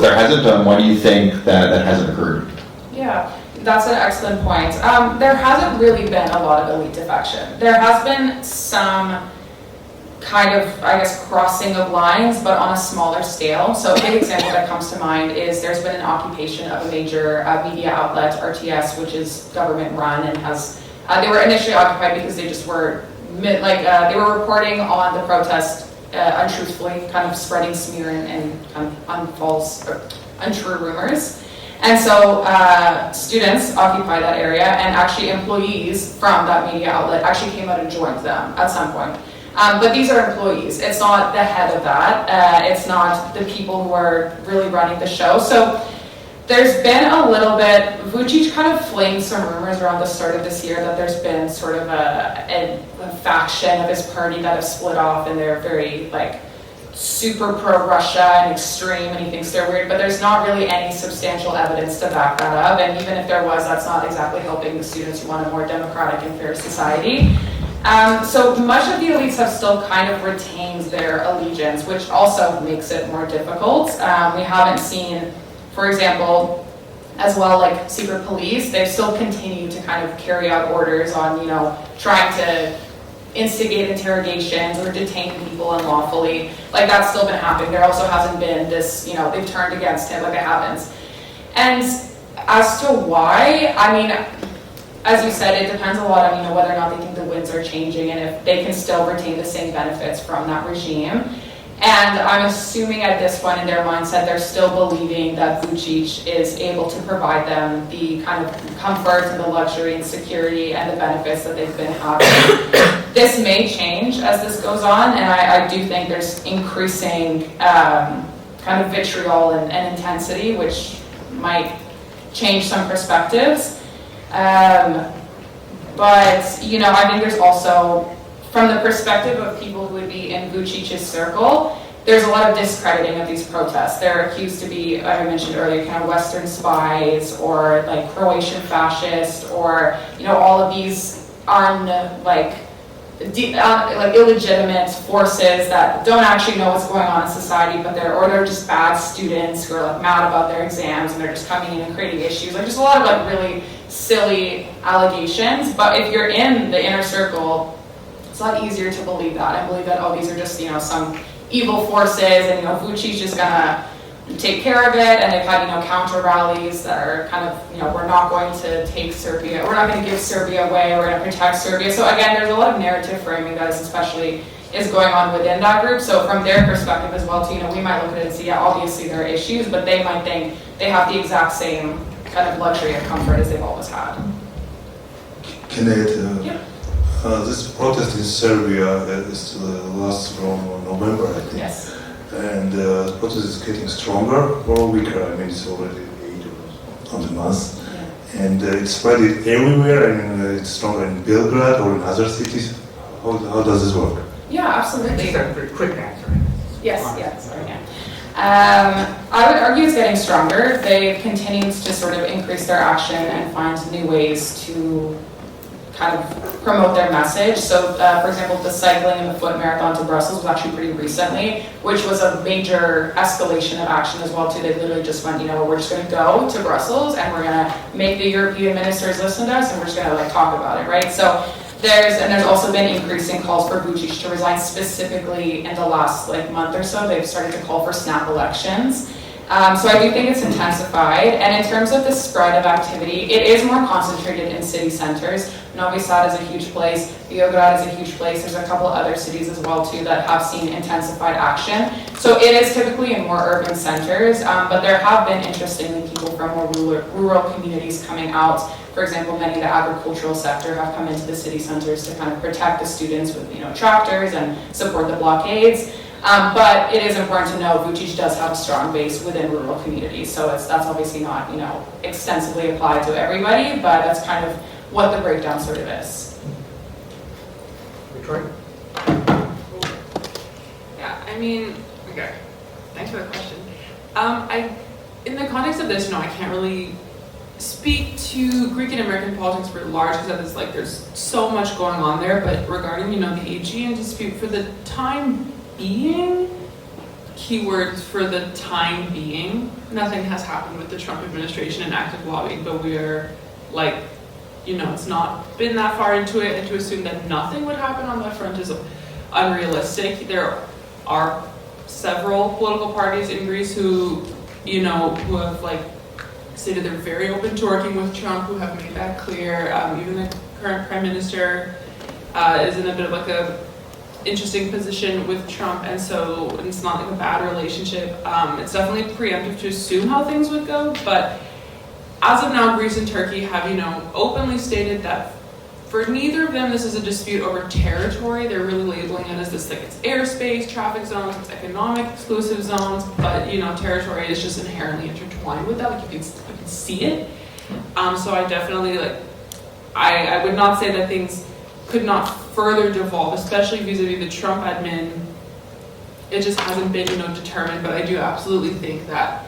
there hasn't, why do you think that hasn't occurred? Yeah, that's an excellent point. There hasn't really been a lot of elite defection. There has been some kind of, I guess, crossing of lines, but on a smaller scale. So a big example that comes to mind is there's been an occupation of a major media outlet, RTS, which is government run and has, they were initially occupied because they just were, they were reporting on the protest untruthfully, kind of spreading smear and kind of untrue rumors. And so students occupied that area, and actually employees from that media outlet actually came out and joined them at some point. But these are employees. It's not the head of that. It's not the people who are really running the show. So there's been a little bit, Vučić kind of flamed some rumors around the start of this year that there's been sort of a faction of his party that have split off, and they're very like super pro-Russia and extreme, and he thinks they're weird, but there's not really any substantial evidence to back that up. And even if there was, that's not exactly helping the students who want a more democratic and fair society. So much of the elites have still kind of retained their allegiance, which also makes it more difficult. We haven't seen, for example, as well, like secret police, they've still continued to kind of carry out orders on, you know, trying to instigate interrogations or detain people unlawfully. Like that's still been happening. There also hasn't been this, you know, they've turned against him like it happens. And as to why, I mean, as you said, it depends a lot on, you know, whether or not they think the winds are changing and if they can still retain the same benefits from that regime. And I'm assuming at this point in their mindset, they're still believing that Vučić is able to provide them the kind of comfort and the luxury and security and the benefits that they've been having. This may change as this goes on, and I do think there's increasing kind of vitriol and intensity, which might change some perspectives. But, you know, I think there's also, from the perspective of people who would be in Vučić's circle, there's a lot of discrediting of these protests. They're accused to be, like I mentioned earlier, kind of Western spies or like Croatian fascists, or, you know, all of these illegitimate forces that don't actually know what's going on in society, but they're just bad students who are like mad about their exams and they're just coming in and creating issues. Like just a lot of like really silly allegations. But if you're in the inner circle, it's a lot easier to believe that and believe that, oh, these are just, you know, some evil forces, and, you know, Vučić is gonna take care of it. And they've had, you know, counter rallies that are kind of, you know, we're not going to take Serbia, we're not going to give Serbia away, we're going to protect Serbia. So again, there's a lot of narrative framing that is going on within that group. So from their perspective as well, too, you know, we might look at it and see, yeah, obviously there are issues, but they might think they have the exact same kind of luxury and comfort as they've always had. Can I add? Yeah. This protest in Serbia lasts from November, I think. Yes. And the protest is getting stronger or weaker. I mean, it's already 8 of the month. Yeah. And it's spread everywhere. I mean, it's stronger in Belgrade or in other cities. How does this work? Yeah, absolutely. Just a very quick answer. Yes, sorry, yeah. I would argue it's getting stronger. They continue to sort of increase their action and find new ways to kind of promote their message. So, for example, the cycling and the foot marathon to Brussels was actually pretty recently, which was a major escalation of action as well too. They literally just went, we're just going to go to Brussels and we're going to make the European ministers listen to us and we're just going to like talk about it, right? So there's also been increasing calls for Vučić to resign specifically in the last like month or so. They've started to call for snap elections. So I do think it's intensified, and in terms of the spread of activity, it is more concentrated in city centers. Novi Sad is a huge place, Beograd is a huge place, there's a couple other cities as well too that have seen intensified action. So it is typically in more urban centers, but there have been, interestingly, people from more rural communities coming out. For example, many of the agricultural sector have come into the city centers to kind of protect the students with tractors and support the blockades. But it is important to know Vučić does have a strong base within rural communities, so that's obviously not extensively applied to everybody, but that's kind of what the breakdown sort of is. Victoria? Yeah, okay. Thanks for the question. In the context of this, I can't really speak to Greek and American politics for large because there's so much going on there. But regarding the Aegean dispute, for the time being, keywords for the time being, nothing has happened with the Trump administration and active lobbying, but we are it's not been that far into it, and to assume that nothing would happen on that front is unrealistic. There are several political parties in Greece who have stated they're very open to working with Trump, who have made that clear. Even the current prime minister is in a bit of a interesting position with Trump, and so it's not a bad relationship. It's definitely preemptive to assume how things would go, but as of now, Greece and Turkey have, openly stated that for neither of them, this is a dispute over territory. They're really labeling it as this, it's airspace, traffic zones, it's economic exclusive zones, but, territory is just inherently intertwined with that. You can see it. So I definitely, I would not say that things could not further devolve, especially vis-a-vis the Trump admin. It just hasn't been, determined, but I do absolutely think that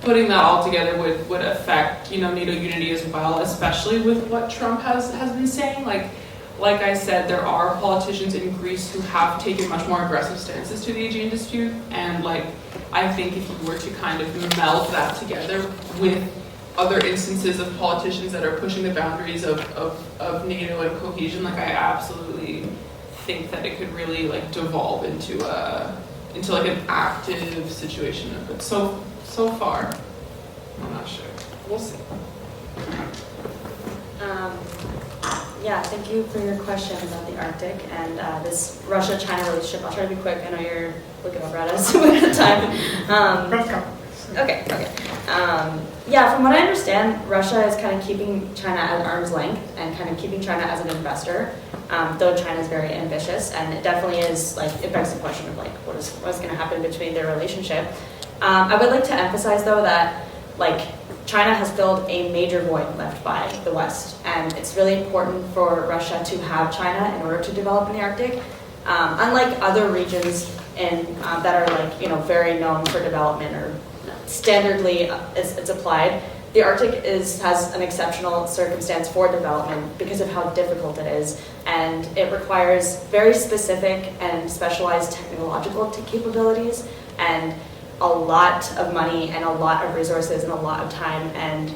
putting that all together would affect, NATO unity as well, especially with what Trump has been saying. Like I said, there are politicians in Greece who have taken much more aggressive stances to the Aegean dispute, and I think if you were to kind of meld that together with other instances of politicians that are pushing the boundaries of NATO and cohesion, I absolutely think that it could really devolve into an active situation. But so far, I'm not sure. We'll see. Yeah, thank you for your question about the Arctic and this Russia-China relationship. I'll try to be quick. I know you're looking over at us with the time. Let's go. Okay. Yeah, from what I understand, Russia is kind of keeping China at arm's length and kind of keeping China as an investor, though China is very ambitious, and it definitely is, it begs the question of, what's going to happen between their relationship. I would like to emphasize, though, that, China has filled a major void left by the West, and it's really important for Russia to have China in order to develop in the Arctic. Unlike other regions that are, very known for development or standardly it's applied, the Arctic has an exceptional circumstance for development because of how difficult it is, and it requires very specific and specialized technological capabilities and a lot of money and a lot of resources and a lot of time, and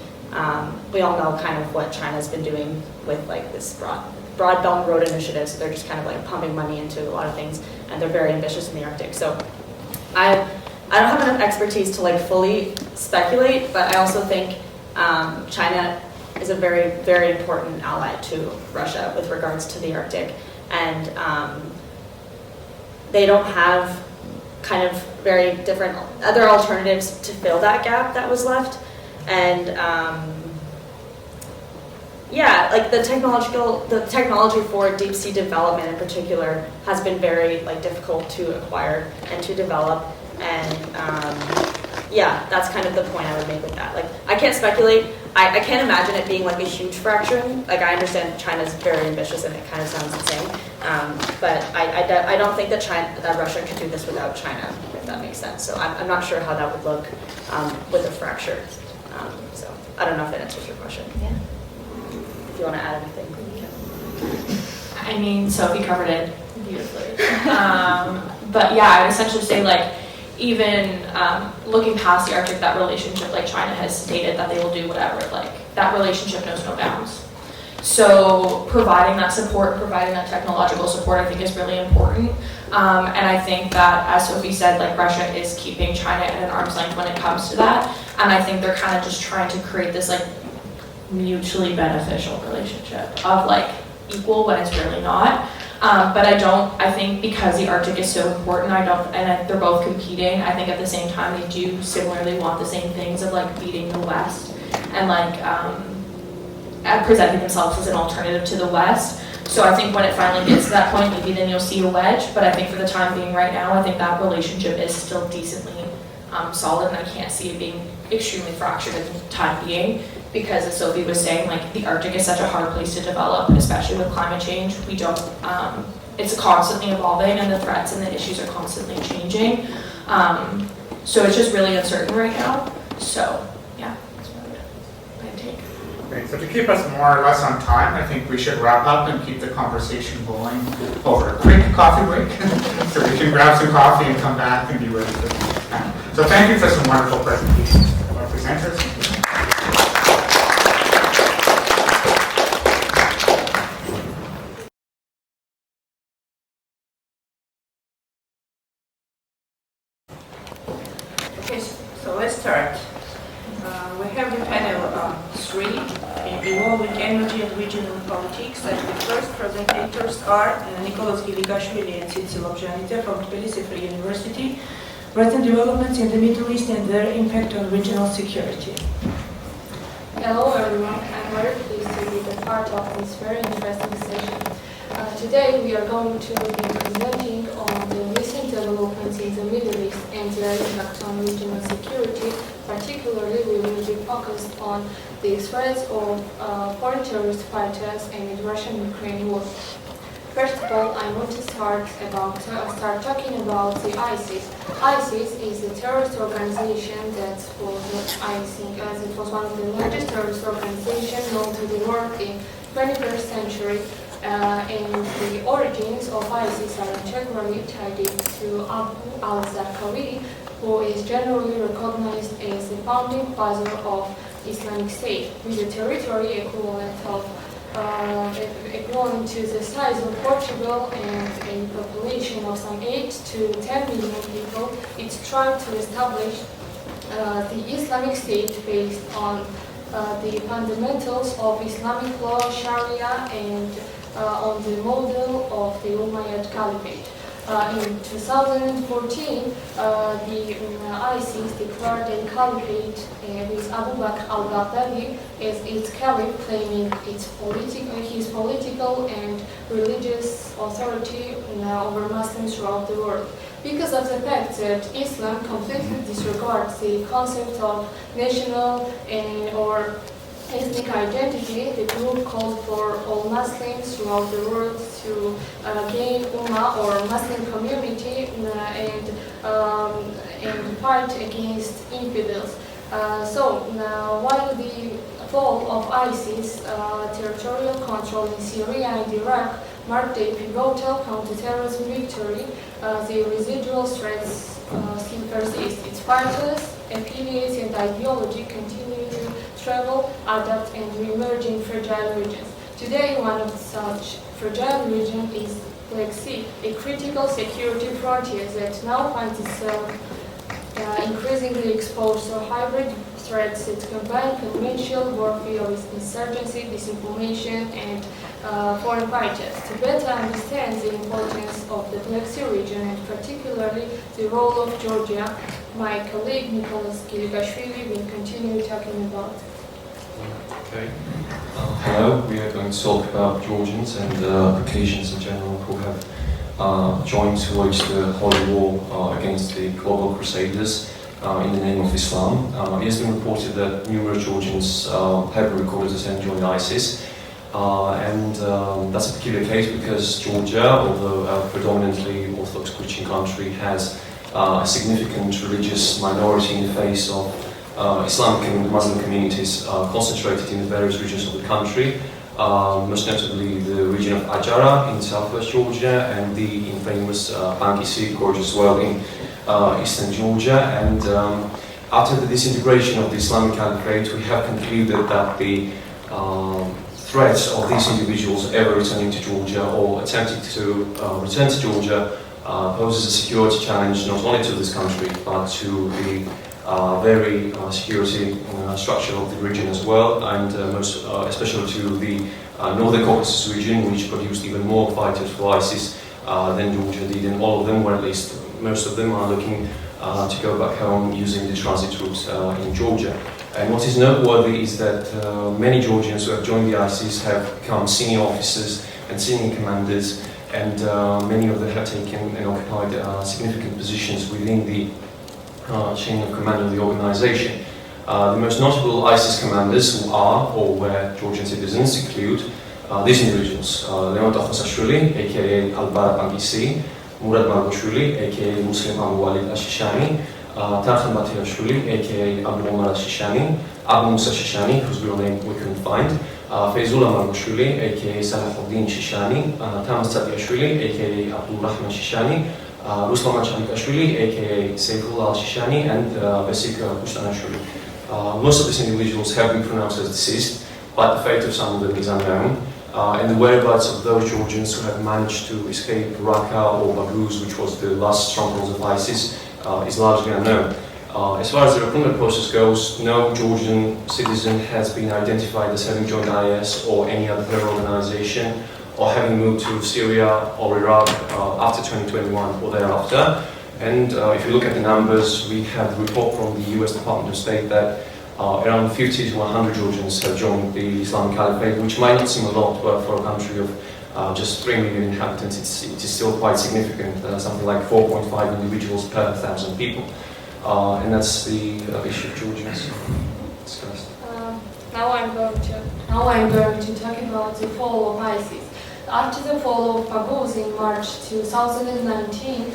we all know kind of what China's been doing with this broad Belt and Road Initiative, so they're just kind of pumping money into a lot of things, and they're very ambitious in the Arctic. So I don't have enough expertise to fully speculate, but I also think China is a very, very important ally to Russia with regards to the Arctic, and they don't have kind of very different other alternatives to fill that gap that was left, and the technology for deep sea development in particular has been very difficult to acquire and to develop, and that's kind of the point I would make with that. I can't speculate. I can't imagine it being a huge fracturing. I understand China's very ambitious and it kind of sounds insane. But I don't think that Russia could do this without China, if that makes sense. So I'm not sure how that would look with a fracture. So I don't know if that answers your question. Yeah. If you want to add anything, you can. I mean, Sophie covered it beautifully. But yeah, I would essentially say like, even looking past the Arctic, that relationship, like China has stated that they will do whatever, like that relationship knows no bounds. So providing that support, providing that technological support, I think is really important. And I think that, as Sophie said, like Russia is keeping China at an arm's length when it comes to that. And I think they're kind of just trying to create this like mutually beneficial relationship of like equal when it's really not. But I think because the Arctic is so important, and they're both competing, I think at the same time they do similarly want the same things of like beating the West and like presenting themselves as an alternative to the West. So I think when it finally gets to that point, maybe then you'll see a wedge, but I think for the time being right now, I think that relationship is still decently solid, and I can't see it being extremely fractured in the time being. Because as Sophie was saying, like the Arctic is such a hard place to develop, especially with climate change. It's constantly evolving and the threats and the issues are constantly changing. So it's just really uncertain right now. So yeah, that's my take. Great. So to keep us more or less on time, I think we should wrap up and keep the conversation going over a quick coffee break. So we can grab some coffee and come back and be ready for the panel. So thank you for some wonderful presentations from our presenters. So let's start. We have the panel 3, involving energy and regional politics, and the first presentators are Nicholas Giligashvili and Tsitsi Lobzhanidze from Tbilisi Free University, recent developments in the Middle East and their impact on regional security. Hello everyone, I'm very pleased to be a part of this very interesting session. Today we are going to be presenting on the recent developments in the Middle East and their impact on regional security. Particularly, we will be focused on the threats of foreign terrorist fighters amid Russian-Ukraine war. First of all, I want to start talking about the ISIS. ISIS is a terrorist organization that was, I think, as it was one of the largest terrorist organizations known to the world in 21st century. And the origins of ISIS are integrally tied to Abu al-Zarqawi, who is generally recognized as the founding father of Islamic State, with a territory equivalent to the size of Portugal and a population of some 8 to 10 million people. It tried to establish the Islamic State based on the fundamentals of Islamic law, Sharia, and on the model of the Umayyad Caliphate. In 2014, the ISIS declared a caliphate with Abu Bakr al-Baghdadi as its caliph, claiming his political and religious authority over Muslims throughout the world. Because of the fact that Islam completely disregards the concept of national or ethnic identity, the group called for all Muslims throughout the world to gain Ummah or Muslim community and fight against infidels. While the fall of ISIS territorial control in Syria and Iraq marked a pivotal counter-terrorism victory, the residual threats still persist. Its fighters, affiliates, and ideology continue to travel, adapt, and re-emerge in fragile regions. Today, one of such fragile regions is Black Sea, a critical security frontier that now finds itself increasingly exposed to hybrid threats that combine conventional warfare with insurgency, disinformation, and foreign fighters. To better understand the importance of the Black Sea region and particularly the role of Georgia, my colleague Nicholas Giligashvili will continue talking about. Okay. Hello, we are going to talk about Georgians and Caucasians in general who have joined to wage the holy war against the global crusaders in the name of Islam. It has been reported that numerous Georgians have recorded as having joined ISIS. That's a peculiar case because Georgia, although a predominantly Orthodox Christian country, has a significant religious minority in the face of Islamic and Muslim communities concentrated in the various regions of the country, most notably the region of Ajara in southwest Georgia and the infamous Banki Sea gorge as well in eastern Georgia. And after the disintegration of the Islamic Caliphate, we have concluded that the threats of these individuals ever returning to Georgia or attempting to return to Georgia poses a security challenge not only to this country but to the very security structure of the region as well, and most especially to the Northern Caucasus region, which produced even more fighters for ISIS than Georgia did, and all of them, or at least most of them, are looking to go back home using the transit routes in Georgia. And what is noteworthy is that many Georgians who have joined the ISIS have become senior officers and senior commanders, and many of them have taken and occupied significant positions within the chain of command of the organization. The most notable ISIS commanders who are or were Georgian citizens include these individuals: Leon Takhosashvili, aka Albara Banki Sea, Murad Margoshvili, aka Muslim Abu Walid Ashishani, Tarkhan Batirashvili, aka Abu Omar Ashishani, Abu Musa Shishani, whose real name we couldn't find, Feyzullah Margoshvili, aka Salahuddin Shishani, Tamas Tsabiashvili, aka Abdul Rahman Shishani, Ruslan Chanikashvili, aka Saifullah Shishani, and Besik Kushtanashvili. Most of these individuals have been pronounced as deceased, but the fate of some of them is unknown. And the whereabouts of those Georgians who have managed to escape Raqqa or Baghouz, which was the last strongholds of ISIS, is largely unknown. As far as the recruitment process goes, no Georgian citizen has been identified as having joined IS or any other terror organization, or having moved to Syria or Iraq after 2021 or thereafter. And if you look at the numbers, we have the report from the US Department of State that around 50 to 100 Georgians have joined the Islamic Caliphate, which might not seem a lot, but for a country of just 3 million inhabitants, it is still quite significant, something like 4.5 individuals per 1,000 people. And that's the issue of Georgians discussed. Now I'm going to talk about the fall of ISIS. After the fall of Baghouz in March 2019,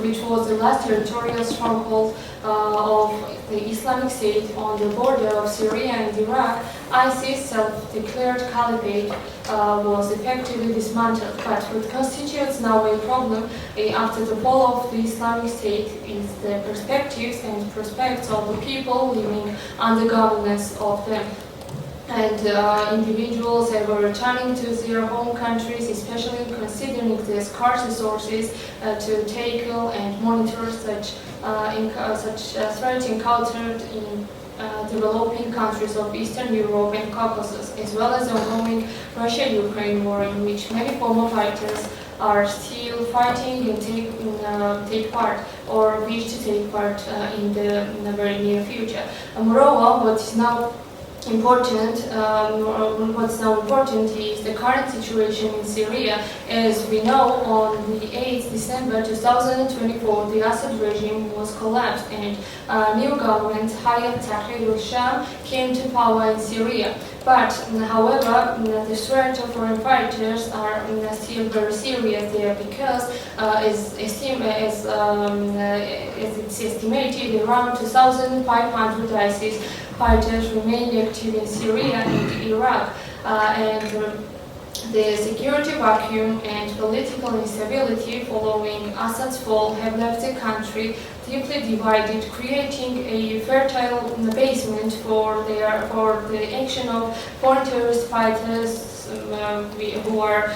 which was the last territorial stronghold of the Islamic State on the border of Syria and Iraq, ISIS self-declared caliphate was effectively dismantled. But what constitutes now a problem after the fall of the Islamic State is the perspectives and prospects of the people living under governance of them. And individuals that were returning to their home countries, especially considering the scarce resources to tackle and monitor such threats encountered in developing countries of Eastern Europe and Caucasus, as well as the ongoing Russia-Ukraine war, in which many former fighters are still fighting and take part or wish to take part in the very near future. Moreover, what's now important is the current situation in Syria. As we know, on the 8th December 2024, the Assad regime was collapsed and new government, Hayat Tahrir al-Sham, came to power in Syria. But, however, the threat of foreign fighters are still very serious there because, as it's estimated, around 2,500 ISIS fighters remain active in Syria and Iraq, and the security vacuum and political instability following Assad's fall have left the country deeply divided, creating a fertile basement for the action of foreign terrorist fighters who are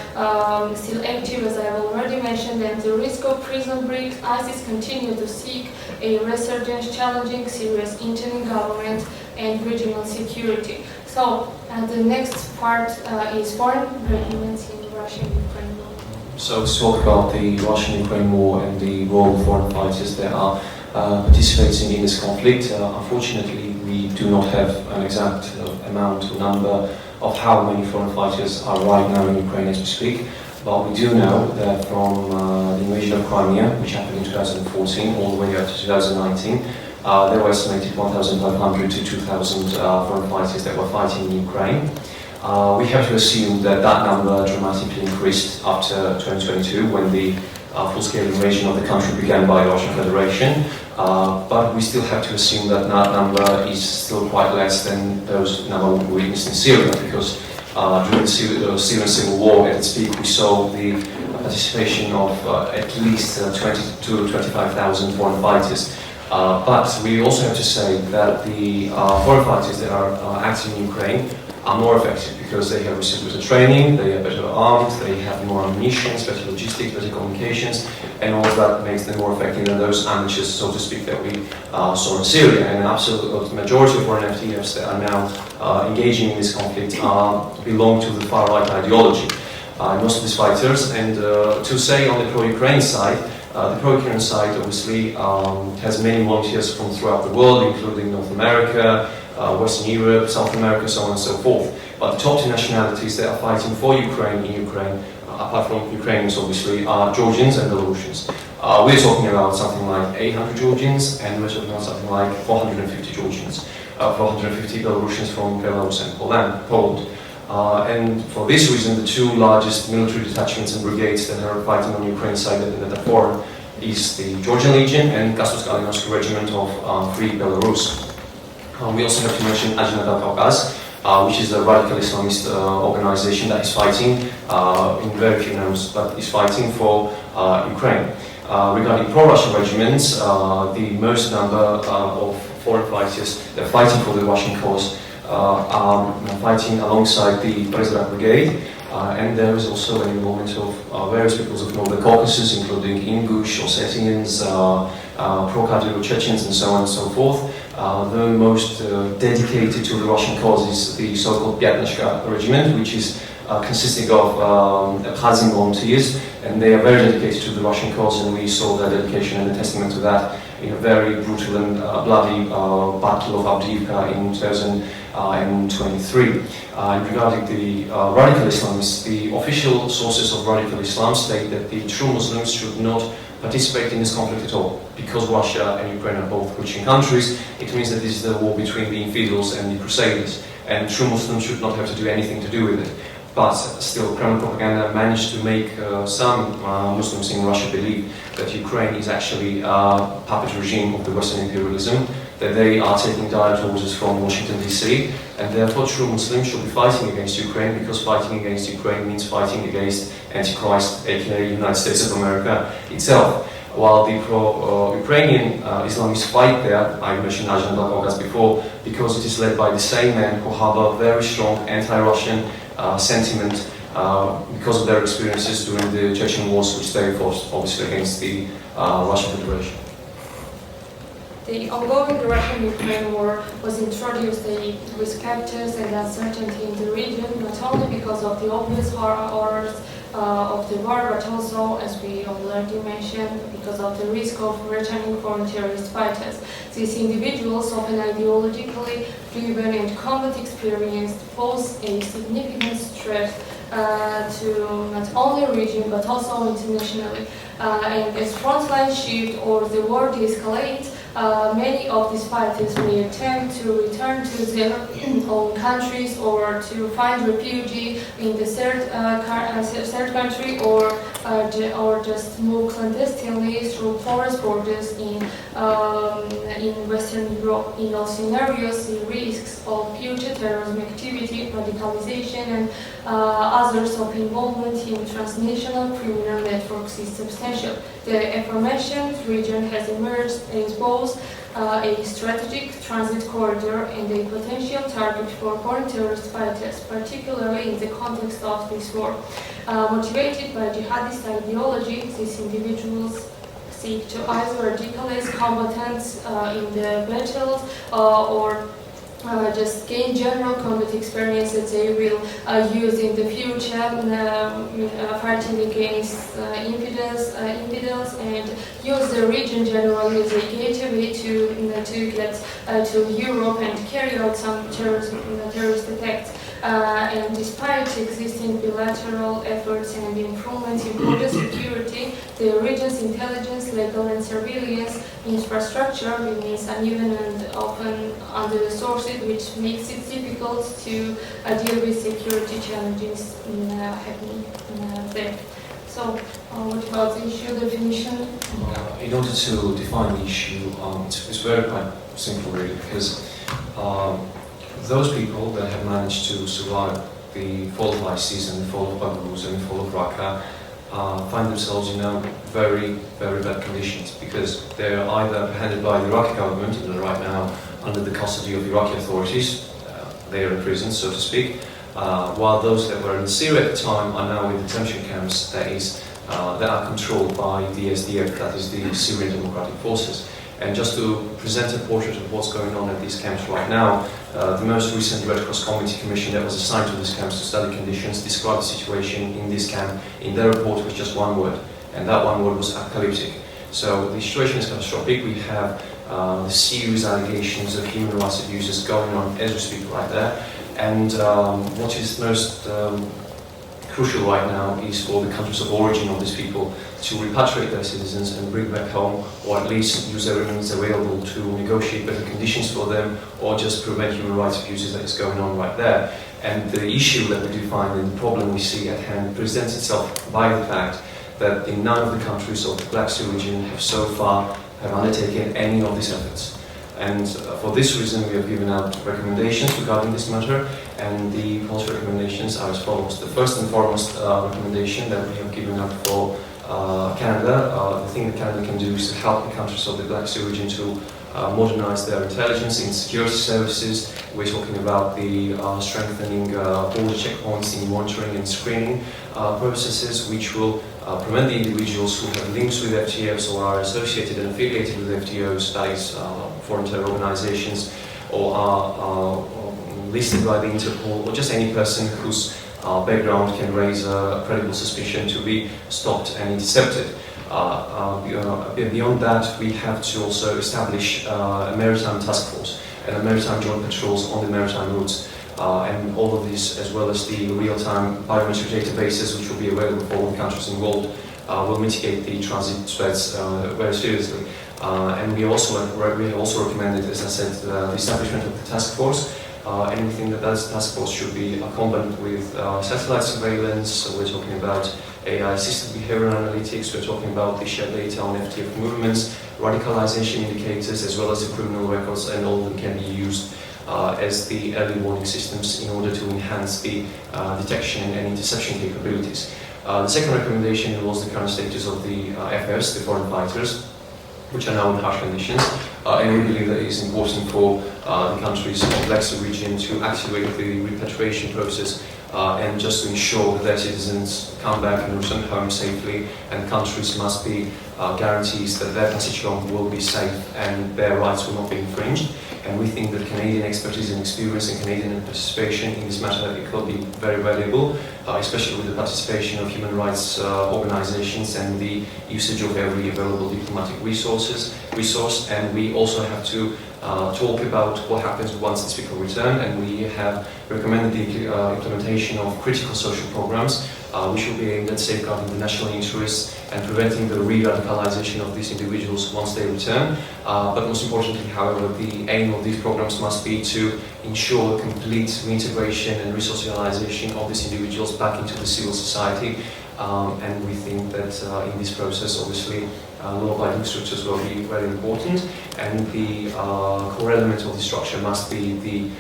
still active, as I have already mentioned, and the risk of prison breaks. ISIS continue to seek a resurgence, challenging Syria's internal government and regional security. So, the next part is foreign regiments in Russia-Ukraine war. So let's talk about the Russian-Ukraine war and the role of foreign fighters that are participating in this conflict. Unfortunately, we do not have an exact amount or number of how many foreign fighters are right now in Ukraine as we speak. But we do know that from the invasion of Crimea, which happened in 2014, all the way up to 2019, there were estimated 1,500 to 2,000 foreign fighters that were fighting in Ukraine. we have to assume that that number dramatically increased after 2022 when the full-scale invasion of the country began by the Russian Federation. But we still have to assume that that number is still quite less than those number we witnessed in Syria, because during the Syrian civil war at its peak we saw the participation of at least 20 to 25,000 foreign fighters. But we also have to say that the foreign fighters that are active in Ukraine are more effective because they have received better training, they are better armed, they have more ammunition, better logistics, better communications, and all of that makes them more effective than those amateurs, so to speak, that we saw in Syria. And an absolute majority of foreign FTFs that are now engaging in this conflict belong to the far-right ideology. Most of these fighters, and to say on the pro-Ukraine side, the pro-Ukraine side obviously has many volunteers from throughout the world, including North America, Western Europe, South America, so on and so forth. But the top two nationalities that are fighting for Ukraine in Ukraine, apart from Ukrainians obviously, are Georgians and Belarusians. We're talking about something like 800 Georgians, and we're talking about something like 450 Georgians, 450 Belarusians from Belarus and Poland. And for this reason, the two largest military detachments and brigades that are fighting on Ukraine's side that are foreign is the Georgian Legion and Kasus-Kalinowski Regiment of Free Belarus. We also have to mention Aegean which is a radical Islamist organization that is fighting in very few numbers, but is fighting for Ukraine. Regarding pro-Russian regiments, the most number of foreign fighters that are fighting for the Russian cause are fighting alongside the Brezhnev Brigade, and there is also an involvement of various peoples of Northern Caucasus, including Ingush, Ossetians, pro-Kadyrov Chechens, and so on and so forth. The most dedicated to the Russian cause is the so-called Pyatnishka regiment, which is consisting of Abkhazian volunteers, and they are very dedicated to the Russian cause, and we saw their dedication and a testament to that in a very brutal and bloody battle of Avdiivka in 2023. Regarding the radical Islamists, the official sources of radical Islam state that the true Muslims should not participate in this conflict at all. Because Russia and Ukraine are both Christian countries, it means that this is the war between the infidels and the crusaders, and true Muslims should not have to do anything to do with it. But still, Kremlin propaganda managed to make some Muslims in Russia believe that Ukraine is actually a puppet regime of the Western imperialism, that they are taking direct orders from Washington DC, and therefore true Muslims should be fighting against Ukraine, because fighting against Ukraine means fighting against Antichrist, aka United States of America itself. While the pro-Ukrainian Islamists fight there, I mentioned Aegean before, because it is led by the same men who have a very strong anti-Russian sentiment because of their experiences during the Chechen wars, which they fought obviously against the Russian Federation. The ongoing Russian-Ukraine war was introduced with captures and uncertainty in the region, not only because of the obvious horrors of the war, but also, as we already mentioned, because of the risk of returning foreign terrorist fighters. These individuals, often ideologically driven and combat experienced, pose a significant threat to not only region but also internationally. And as frontline shift or the war de-escalates, many of these fighters may attempt to return to their own countries or to find refuge in the third country, or just move clandestinely through forest borders in Western Europe. In all scenarios, the risks of future terrorism activity, radicalization, and others of involvement in transnational criminal networks is substantial. The aforementioned region has emerged as both a strategic transit corridor and a potential target for foreign terrorist fighters, particularly in the context of this war. Motivated by jihadist ideology, these individuals seek to either radicalize combatants in the battles or just gain general combat experience that they will use in the future, fighting against infidels, and use the region generally as a gateway to get to Europe and carry out some terrorist attacks. And despite existing bilateral efforts and improvements in border security, the region's intelligence, legal and surveillance infrastructure remains uneven and often under-resourced, which makes it difficult to deal with security challenges happening there. So, what about the issue definition? In order to define the issue, it's very quite simple really, because those people that have managed to survive the fall of ISIS and the fall of Baghouz and the fall of Raqqa find themselves in very, very bad conditions, because they're either apprehended by the Iraqi government and are right now under the custody of Iraqi authorities. They are in prison, so to speak, while those that were in Syria at the time are now in detention camps that are controlled by the SDF, that is the Syrian Democratic Forces. And just to present a portrait of what's going on at these camps right now, the most recent Red Cross Committee Commission that was assigned to these camps to study conditions described the situation in this camp in their report with just one word, and that one word was apocalyptic. So the situation is catastrophic. We have serious allegations of human rights abuses going on as we speak right there, and what is most crucial right now is for the countries of origin of these people to repatriate their citizens and bring back home, or at least use every means available to negotiate better conditions for them, or just prevent human rights abuses that is going on right there. And the issue that we define and the problem we see at hand presents itself by the fact that in none of the countries of the Black Sea region have so far undertaken any of these efforts. And for this reason, we have given out recommendations regarding this matter, and the policy recommendations are as follows. The first and foremost recommendation that we have given out for Canada, the thing that Canada can do is to help the countries of the Black Sea region to modernize their intelligence and security services. We're talking about the strengthening border checkpoints in monitoring and screening processes, which will prevent the individuals who have links with FTOs or are associated and affiliated with FTOs, that is foreign terror organizations, or are listed by the Interpol, or just any person whose background can raise a credible suspicion to be stopped and intercepted. Beyond that, we have to also establish a maritime task force and a maritime joint patrols on the maritime routes. And all of this, as well as the real-time biometric databases, which will be available for all the countries involved, will mitigate the transit threats very seriously. And we have also recommended, as I said, the establishment of the task force. Anything that does task force should be accompanied with satellite surveillance. So we're talking about AI-assisted behavioral analytics. We're talking about the shared data on FTF movements, radicalization indicators, as well as the criminal records, and all of them can be used as the early warning systems in order to enhance the detection and interception capabilities. The second recommendation involves the current status of the FFs, the foreign fighters, which are now in harsh conditions, and we believe that it is important for the countries of the Black Sea region to activate the repatriation process and just to ensure that their citizens come back and return home safely, and countries must be guarantees that their passage home will be safe and their rights will not be infringed. And we think that Canadian expertise and experience and Canadian participation in this matter, it could be very valuable, especially with the participation of human rights organizations and the usage of every available diplomatic resource. And we also have to talk about what happens once these people return, and we have recommended the implementation of critical social programs, which will be aimed at safeguarding the national interests and preventing the re-radicalization of these individuals once they return. But most importantly, however, the aim of these programs must be to ensure complete reintegration and resocialization of these individuals back into the civil society. And we think that in this process, obviously, law-abiding structures will be very important, and the core element of the structure must be the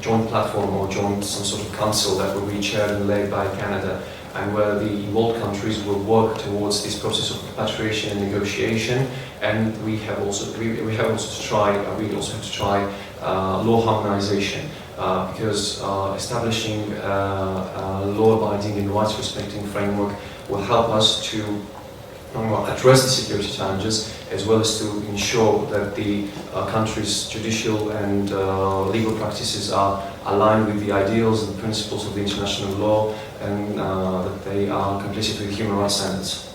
joint platform or joint some sort of council that will be chaired and led by Canada, and where the involved countries will work towards this process of repatriation and negotiation. And we also have to try law harmonization. Because establishing a law-abiding and rights-respecting framework will help us to address the security challenges, as well as to ensure that the country's judicial and legal practices are aligned with the ideals and principles of the international law, and that they are complicit with human rights standards.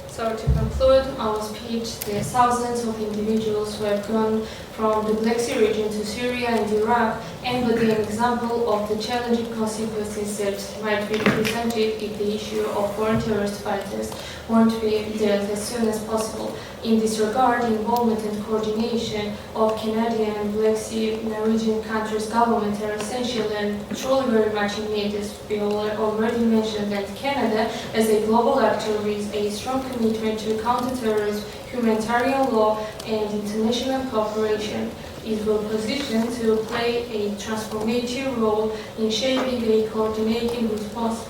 So to conclude our speech, there are thousands of individuals who have gone from the Black Sea region to Syria and Iraq and would be an example of the challenging consequences that might be presented if the issue of foreign terrorist fighters won't be dealt as soon as possible. In this regard, involvement and coordination of Canadian and Black Sea Norwegian countries' government are essential and truly very much needed, as we already mentioned, that Canada, as a global actor with a strong commitment to counter-terrorism, humanitarian law, and international cooperation, is well positioned to play a transformative role in shaping a coordinated response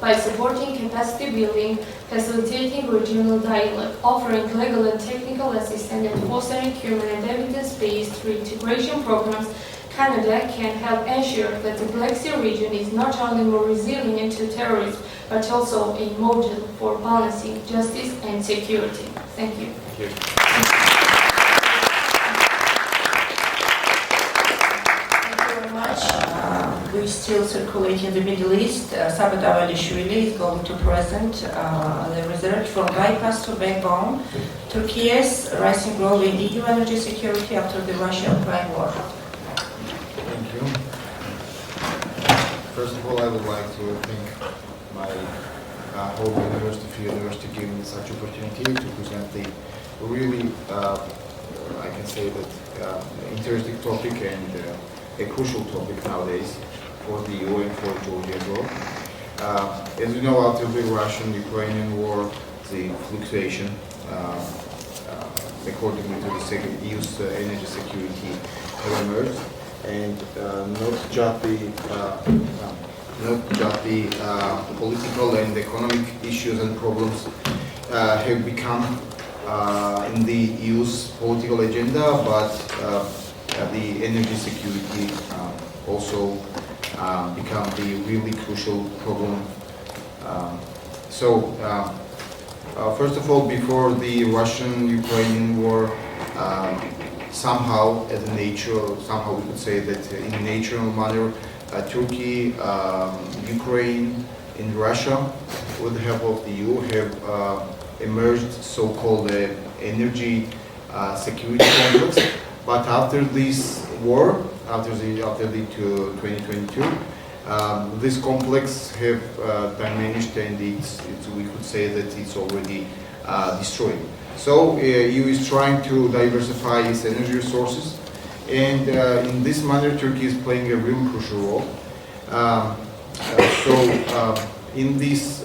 by supporting capacity building, facilitating regional dialogue, offering legal and technical assistance, and fostering human and evidence-based reintegration programs. Canada can help ensure that the Black Sea region is not only more resilient to terrorism, but also a model for balancing justice and security. Thank you. We still circulate in the Middle East. Sabat Avalishvili is going to present the research from bypass to backbone, Turkey's rising role in EU energy security after the Russia-Ukraine war. Thank you. First of all, I would like to thank my whole university, Free University, giving me such opportunity to present the really, I can say that, interesting topic and a crucial topic nowadays for the EU and for Georgia as well. As you know, after the Russian-Ukrainian war, the fluctuation, according to the second EU's energy security, have emerged, and not just the political and economic issues and problems have become in the EU's political agenda, but the energy security also become the really crucial problem. First of all, before the Russian-Ukrainian war, somehow as a nature, somehow we could say that in a natural manner, Turkey, Ukraine, and Russia, with the help of the EU, have emerged so-called energy security complex. But after this war, after the 2022, this complex have diminished, and we could say that it's already destroyed. So EU is trying to diversify its energy resources, and in this manner, Turkey is playing a real crucial role. In this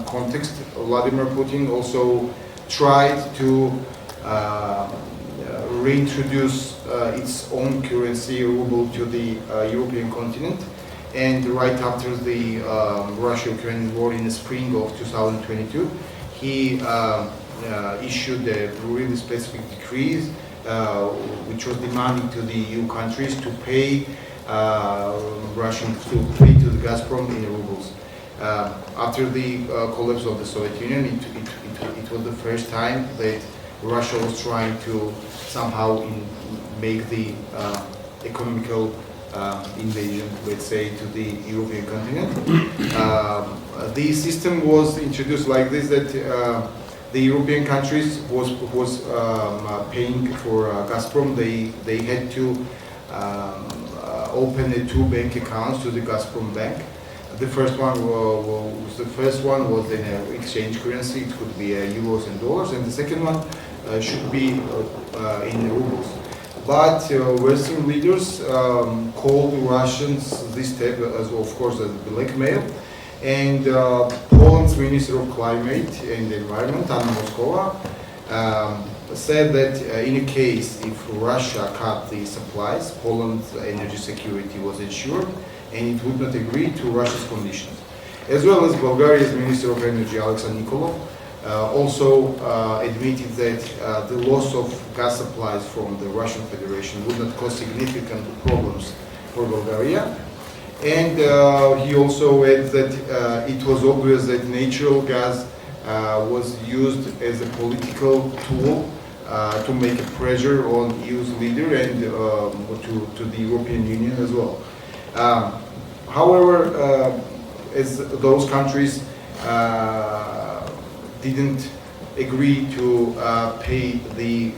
context, Vladimir Putin also tried to reintroduce its own currency, ruble, to the European continent. And right after the Russia-Ukraine war in the spring of 2022, he issued a really specific decree which was demanding to the EU countries to pay to the Gazprom in rubles. After the collapse of the Soviet Union, it was the first time that Russia was trying to somehow make the economical invasion, let's say, to the European continent. The system was introduced like this, that the European countries was paying for Gazprom. They had to open 2 bank accounts to the Gazprom bank. The first one was in an exchange currency. It could be euros and dollars, and the second one should be in rubles. But Western leaders called the Russians this step as, of course, as blackmail. And Poland's Minister of Climate and Environment, Anna Moskova, said that in a case if Russia cut the supplies, Poland's energy security was ensured, and it would not agree to Russia's conditions. As well as Bulgaria's Minister of Energy, Alexander Nikolov, also admitted that the loss of gas supplies from the Russian Federation would not cause significant problems for Bulgaria. And he also added that it was obvious that natural gas was used as a political tool to make a pressure on EU's leader and to the European Union as well. However, as those countries didn't agree to pay the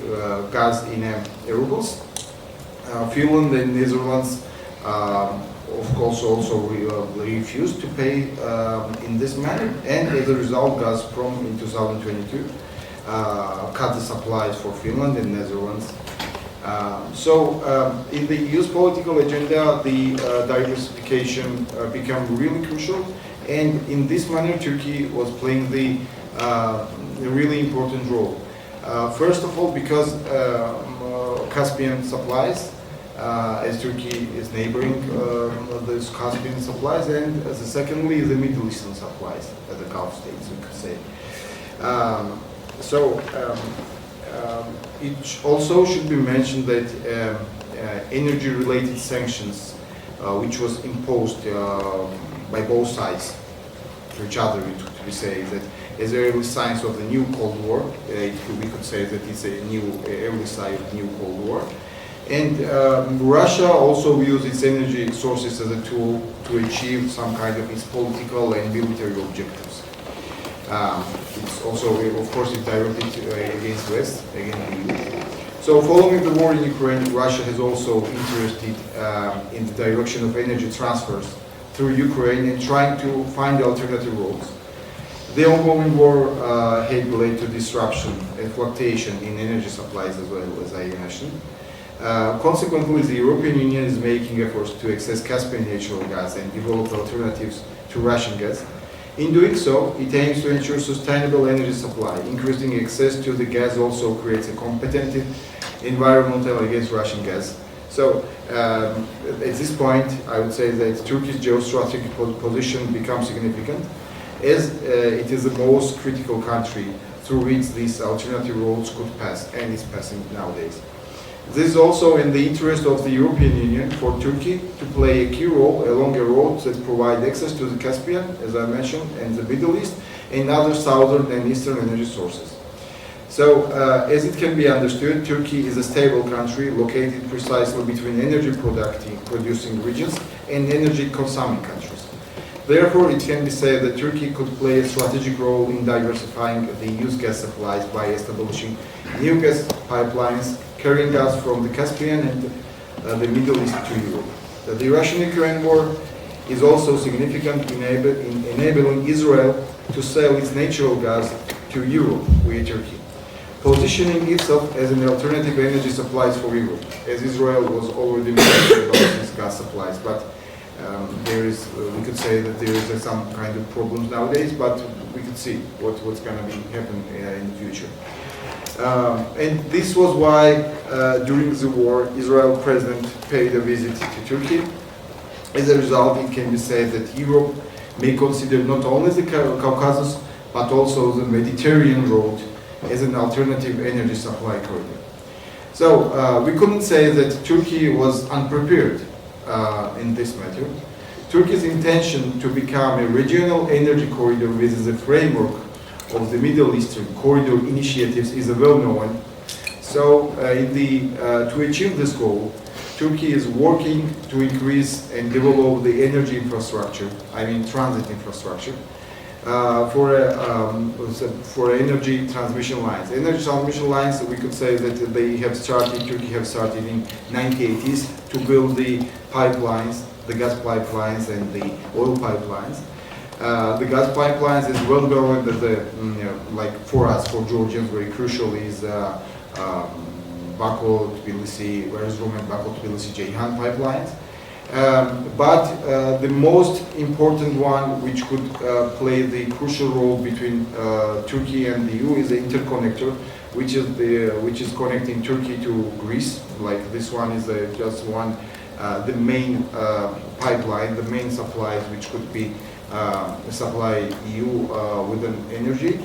gas in rubles, Finland and Netherlands of course, also refused to pay in this manner, and as a result, Gazprom in 2022 cut the supplies for Finland and Netherlands. In the EU's political agenda, the diversification became really crucial, and in this manner, Turkey was playing a really important role. First of all, because Caspian supplies, as Turkey is neighboring those Caspian supplies, and secondly, the Middle Eastern supplies, the Gulf states, we could say. It also should be mentioned that energy-related sanctions, which was imposed by both sides to each other, to be say that as early signs of the new Cold War, we could say that it's a new early sign of new Cold War. And Russia also views its energy sources as a tool to achieve some kind of its political and military objectives. It's also, of course, it's directed against West, against the EU. So following the war in Ukraine, Russia has also interested in the direction of energy transfers through Ukraine and trying to find alternative routes. The ongoing war had led to disruption and fluctuation in energy supplies as well, as I mentioned. Consequently, the European Union is making efforts to access Caspian natural gas and develop alternatives to Russian gas. In doing so, it aims to ensure sustainable energy supply. Increasing access to the gas also creates a competitive environment against Russian gas. So, at this point, I would say that Turkey's geostrategic position becomes significant, as it is the most critical country through which these alternative roads could pass, and is passing nowadays. This is also in the interest of the European Union for Turkey to play a key role along a road that provide access to the Caspian, as I mentioned, and the Middle East, and other southern and eastern energy sources. So, as it can be understood, Turkey is a stable country located precisely between energy producing regions and energy consuming countries. Therefore, it can be said that Turkey could play a strategic role in diversifying the EU's gas supplies by establishing new gas pipelines carrying gas from the Caspian and the Middle East to Europe. The Russian-Ukraine war is also significant in enabling Israel to sell its natural gas to Europe via Turkey, positioning itself as an alternative energy supplies for Europe, as Israel was already mentioned about its gas supplies. But we could say that there is some kind of problems nowadays, but we could see what's going to be happening in the future. And this was why, during the war, Israel president paid a visit to Turkey. As a result, it can be said that Europe may consider not only the Caucasus, but also the Mediterranean road as an alternative energy supply corridor. So, we couldn't say that Turkey was unprepared in this matter. Turkey's intention to become a regional energy corridor within the framework of the Middle Eastern corridor initiatives is well known. So, to achieve this goal, Turkey is working to increase and develop the energy infrastructure, I mean transit infrastructure, for energy transmission lines. Energy transmission lines, we could say that Turkey have started in 1980s to build the pipelines, the gas pipelines and the oil pipelines. The gas pipelines is well known that like for us, for Georgians, very crucial is Baku, Tbilisi, Baku, Tbilisi, Ceyhan pipelines. But the most important one, which could play the crucial role between Turkey and the EU, is the interconnector, which is connecting Turkey to Greece. Like this one is just one, the main pipeline, the main supplies, which could be supply EU with an energy.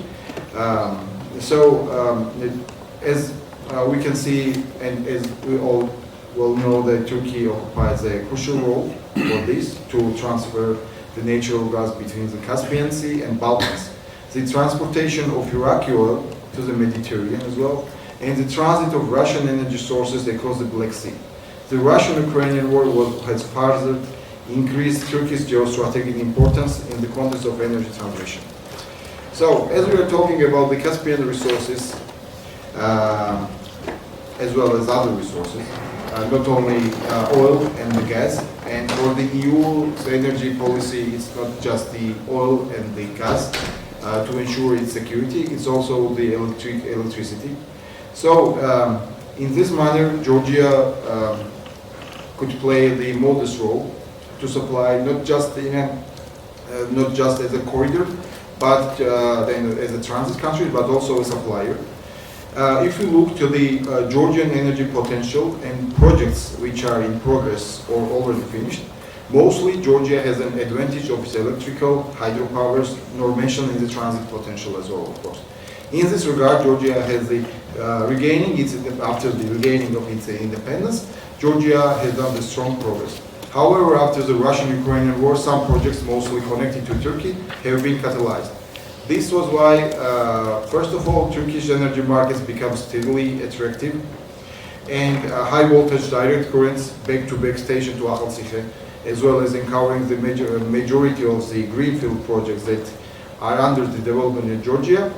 As we can see, and as we all well know, that Turkey occupies a crucial role for this to transfer the natural gas between the Caspian Sea and Balkans, the transportation of Iraqi oil to the Mediterranean as well, and the transit of Russian energy sources across the Black Sea. The Russian-Ukrainian war has further increased Turkey's geostrategic importance in the context of energy transition. So, as we are talking about the Caspian resources, as well as other resources, not only oil and the gas. And for the EU's energy policy, it's not just the oil and the gas to ensure its security, it's also the electricity. So in this manner, Georgia could play the modest role to supply not just as a corridor, but then as a transit country, but also a supplier. If you look to the Georgian energy potential and projects which are in progress or already finished, mostly Georgia has an advantage of its electrical, hydropowers, nor mentioned in the transit potential as well, of course. In this regard, Georgia has the after the regaining of its independence, Georgia has done the strong progress. However, after the Russian-Ukrainian war, some projects mostly connected to Turkey have been catalyzed. This was why, first of all, Turkish energy markets become steadily attractive, and high voltage direct currents back-to-back station to Akhalsihe, as well as encountering the majority of the greenfield projects that are under the development in Georgia.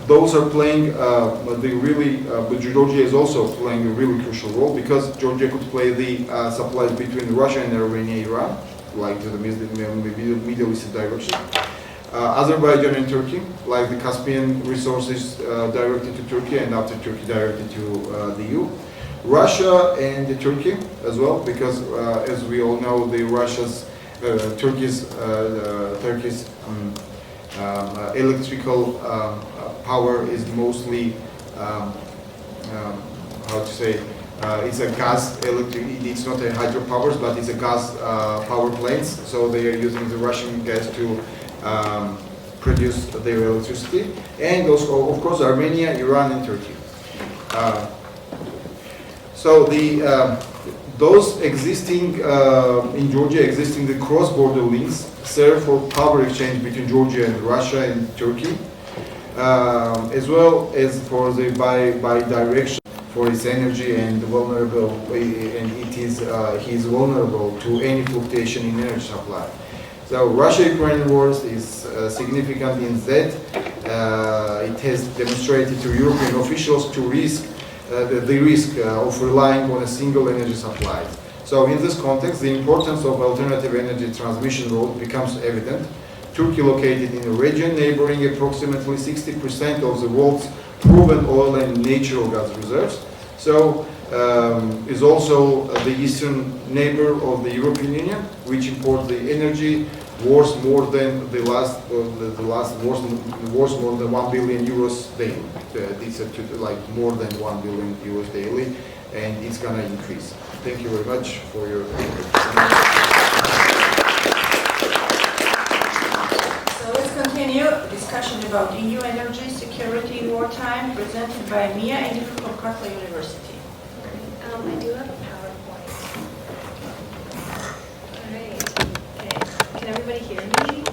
Those are playing but Georgia is also playing a really crucial role, because Georgia could play the supplies between Russia and Armenia, Iran, like to the Middle East direction. Azerbaijan and Turkey, like the Caspian resources directed to Turkey, and after Turkey directed to the EU. Russia and Turkey as well, because as we all know, Turkey's electrical power is mostly it's a gas it's not a hydropowers, but it's a gas power plants, so they are using the Russian gas to produce their electricity, and also of course Armenia, Iran and Turkey. So those existing in Georgia the cross-border links serve for power exchange between Georgia and Russia and Turkey, as well as for the bi-direction for its energy, and he is vulnerable to any fluctuation in energy supply. So Russia-Ukraine war is significant in that it has demonstrated to European officials the risk of relying on a single energy supply. So in this context, the importance of alternative energy transmission route becomes evident. Turkey, located in a region neighboring approximately 60% of the world's proven oil and natural gas reserves, so is also the eastern neighbor of the European Union, which imports the energy worth more than worth more than 1 billion euros daily. It's like more than 1 billion euros daily, and it's gonna increase. Thank you very much for your attention. So let's continue discussion about EU energy security in wartime, presented by Mia Edif from Carleton University. I do have a PowerPoint. All right. Okay. Can everybody hear me?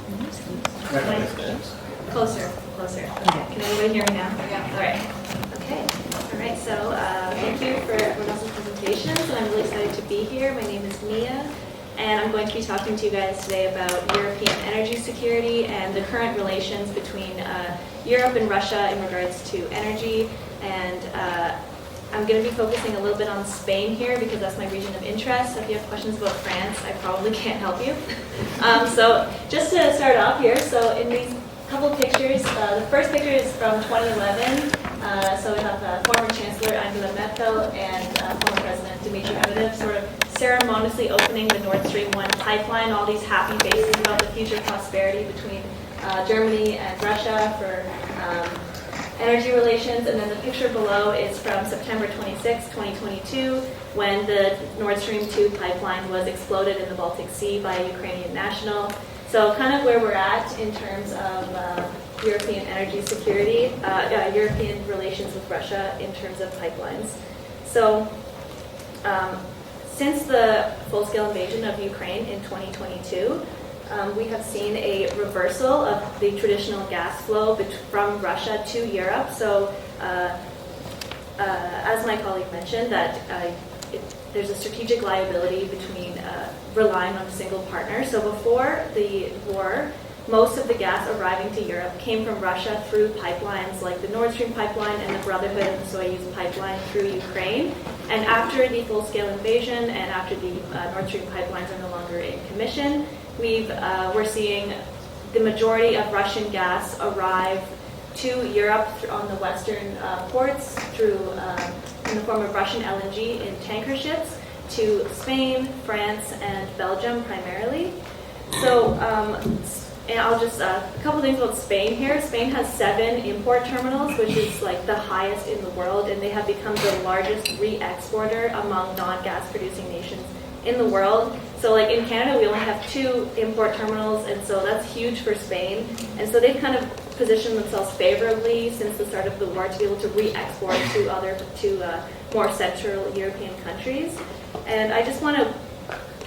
Closer. Okay. Can everybody hear me now? Yeah. All right. Okay. All right. So thank you for everyone else's presentations, and I'm really excited to be here. My name is Mia, and I'm going to be talking to you guys today about European energy security and the current relations between Europe and Russia in regards to energy. And I'm going to be focusing a little bit on Spain here because that's my region of interest. So if you have questions about France, I probably can't help you. So just to start off here, so in these couple pictures, the first picture is from 2011. So we have former Chancellor Angela Merkel and former President Dmitry Medvedev sort of ceremoniously opening the Nord Stream 1 pipeline, all these happy faces about the future prosperity between Germany and Russia for energy relations. And then the picture below is from September 26, 2022, when the Nord Stream 2 pipeline was exploded in the Baltic Sea by a Ukrainian national. So kind of where we're at in terms of European energy security, European relations with Russia in terms of pipelines. So since the full-scale invasion of Ukraine in 2022, we have seen a reversal of the traditional gas flow from Russia to Europe. So as my colleague mentioned, that there's a strategic liability between relying on a single partner. So before the war, most of the gas arriving to Europe came from Russia through pipelines like the Nord Stream pipeline and the Brotherhood and the Soyuz pipeline through Ukraine. And after the full-scale invasion and after the Nord Stream pipelines are no longer in commission, we're seeing the majority of Russian gas arrive to Europe on the western ports through in the form of Russian LNG in tanker ships to Spain, France, and Belgium primarily. So, and I'll just, a couple things about Spain here. Spain has 7 import terminals, which is like the highest in the world, and they have become the largest re-exporter among non-gas producing nations in the world. So like in Canada, we only have 2 import terminals, and so that's huge for Spain. And so they've kind of positioned themselves favorably since the start of the war to be able to re-export to more Central European countries. And I just want to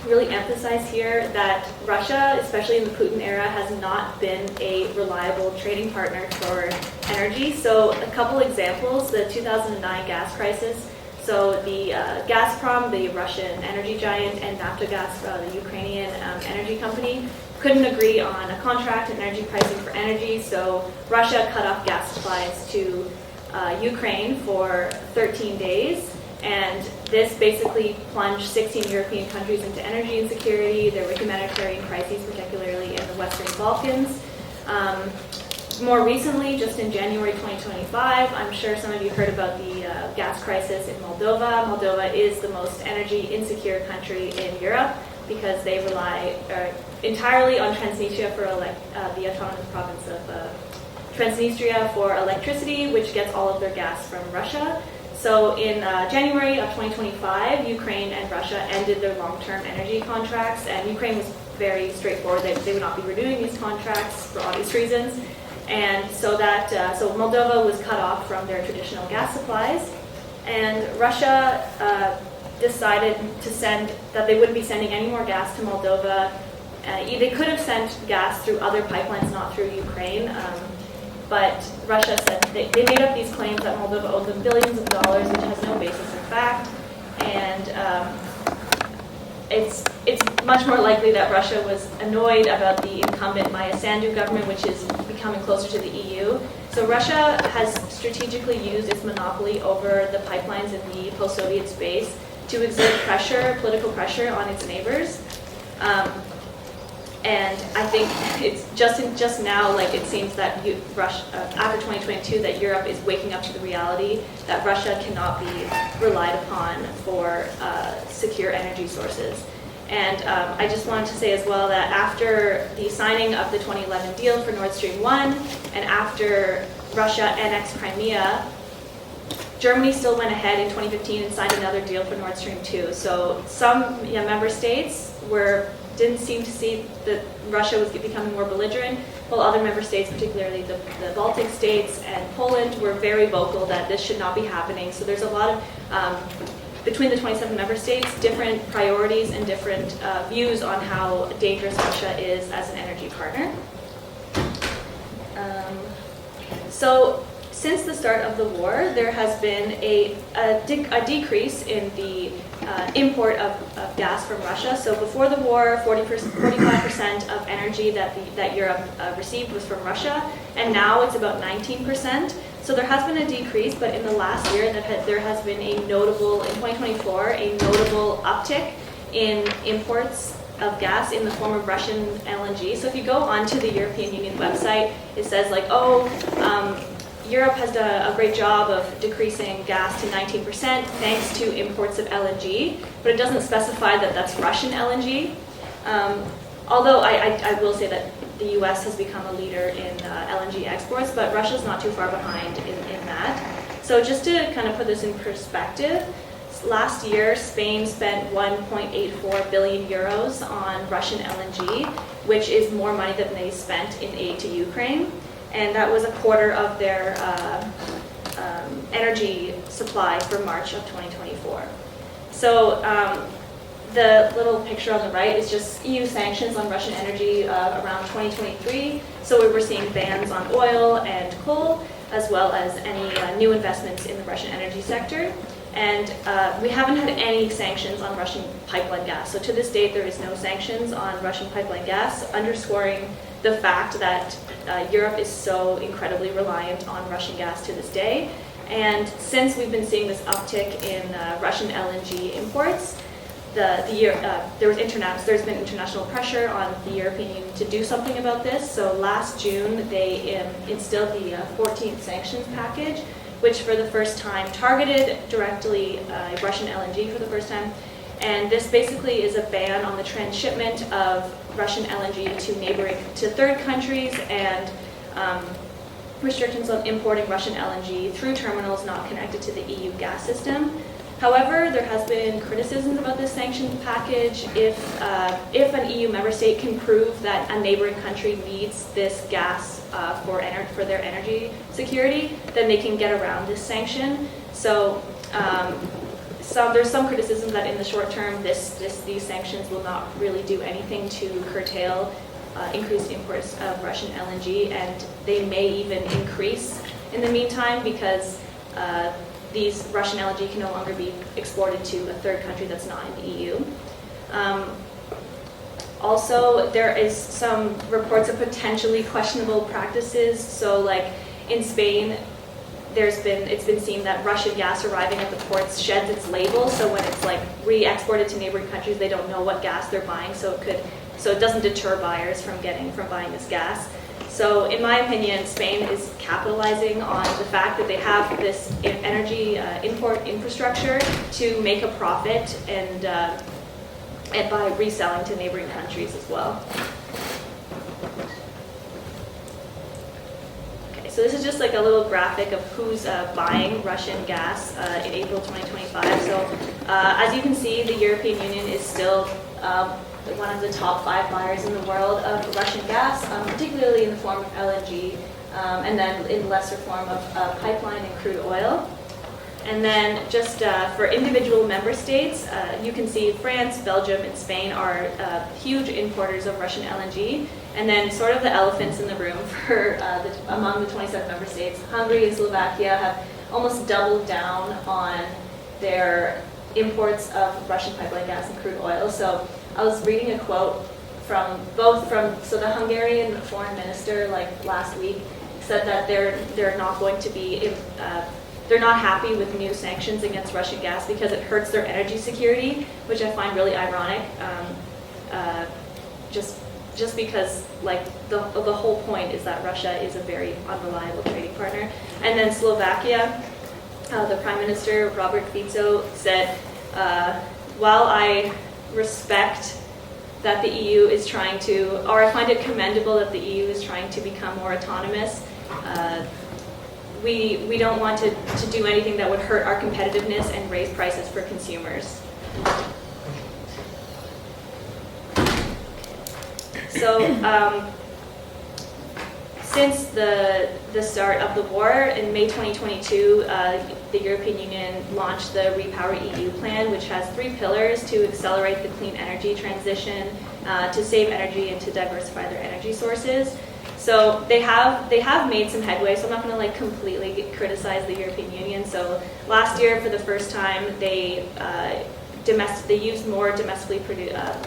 really emphasize here that Russia, especially in the Putin era, has not been a reliable trading partner for energy. So a couple examples, the 2009 gas crisis. So the Gazprom, the Russian energy giant, and Naftogaz, the Ukrainian energy company, couldn't agree on a contract and energy pricing for energy. So Russia cut off gas supplies to Ukraine for 13 days. And this basically plunged 16 European countries into energy insecurity. There were humanitarian crises, particularly in the Western Balkans. More recently, just in January 2025, I'm sure some of you heard about the gas crisis in Moldova. Moldova is the most energy insecure country in Europe because they rely entirely on Transnistria for the autonomous province of Transnistria for electricity, which gets all of their gas from Russia. So in January of 2025, Ukraine and Russia ended their long-term energy contracts, and Ukraine was very straightforward that they would not be renewing these contracts for obvious reasons. And so so Moldova was cut off from their traditional gas supplies, and Russia decided that they wouldn't be sending any more gas to Moldova. They could have sent gas through other pipelines, not through Ukraine. But Russia said they made up these claims that Moldova owed them billions of dollars, which has no basis in fact. And it's much more likely that Russia was annoyed about the incumbent Maya Sandu government, which is becoming closer to the EU. So Russia has strategically used its monopoly over the pipelines in the post-Soviet space to exert political pressure on its neighbors. And I think it's just now, like it seems that Russia, after 2022, that Europe is waking up to the reality that Russia cannot be relied upon for secure energy sources. And I just wanted to say as well that after the signing of the 2011 deal for Nord Stream 1, and after Russia annexed Crimea, Germany still went ahead in 2015 and signed another deal for Nord Stream 2. So some member states didn't seem to see that Russia was becoming more belligerent, while other member states, particularly the Baltic states and Poland, were very vocal that this should not be happening. So there's a lot of, between the 27 member states, different priorities and different views on how dangerous Russia is as an energy partner. So since the start of the war, there has been a decrease in the import of gas from Russia. So before the war, 45% of energy that Europe received was from Russia, and now it's about 19%. So there has been a decrease, but in the last year, there has been in 2024, a notable uptick in imports of gas in the form of Russian LNG. So if you go onto the European Union website, it says like, Europe has done a great job of decreasing gas to 19% thanks to imports of LNG, but it doesn't specify that that's Russian LNG. Although I will say that the US has become a leader in LNG exports, but Russia's not too far behind in that. So just to kind of put this in perspective, last year Spain spent 1.84 billion euros on Russian LNG, which is more money than they spent in aid to Ukraine. And that was a quarter of their energy supply for March of 2024. So the little picture on the right is just EU sanctions on Russian energy around 2023. So we were seeing bans on oil and coal, as well as any new investments in the Russian energy sector. And we haven't had any sanctions on Russian pipeline gas. So to this date, there is no sanctions on Russian pipeline gas, underscoring the fact that Europe is so incredibly reliant on Russian gas to this day. And since we've been seeing this uptick in Russian LNG imports, there's been international pressure on the European Union to do something about this. So last June, they instilled the 14th sanctions package, which for the first time targeted directly Russian LNG for the first time. And this basically is a ban on the transshipment of Russian LNG to third countries, and restrictions on importing Russian LNG through terminals not connected to the EU gas system. However, there has been criticisms about this sanctions package. If an EU member state can prove that a neighboring country needs this gas for their energy security, then they can get around this sanction. So there's some criticism that in the short term, these sanctions will not really do anything to curtail increased imports of Russian LNG, and they may even increase in the meantime because these Russian LNG can no longer be exported to a third country that's not in the EU. Also, there is some reports of potentially questionable practices. So like in Spain, it's been seen that Russian gas arriving at the ports sheds its label, so when it's like re-exported to neighboring countries, they don't know what gas they're buying, so it doesn't deter buyers from buying this gas. So in my opinion, Spain is capitalizing on the fact that they have this energy import infrastructure to make a profit and by reselling to neighboring countries as well. Okay, so this is just like a little graphic of who's buying Russian gas in April 2025. So as you can see, the European Union is still one of the top 5 buyers in the world of Russian gas, particularly in the form of LNG, and then in lesser form of pipeline and crude oil. And then just for individual member states, you can see France, Belgium, and Spain are huge importers of Russian LNG. And then sort of the elephants in the room among the 27 member states, Hungary and Slovakia have almost doubled down on their imports of Russian pipeline gas and crude oil. So I was reading a quote from the Hungarian foreign minister like last week said that they're not going to be they're not happy with new sanctions against Russian gas because it hurts their energy security, which I find really ironic. Just because like the whole point is that Russia is a very unreliable trading partner. And then Slovakia, the Prime Minister Robert Fico said, while I respect that the EU is trying to, or I find it commendable that the EU is trying to become more autonomous, we don't want to do anything that would hurt our competitiveness and raise prices for consumers. So since the start of the war in May 2022, the European Union launched the Repower EU plan, which has 3 pillars to accelerate the clean energy transition, to save energy, and to diversify their energy sources. So they have made some headway, so I'm not going to like completely criticize the European Union. So last year, for the first time, they used more domestically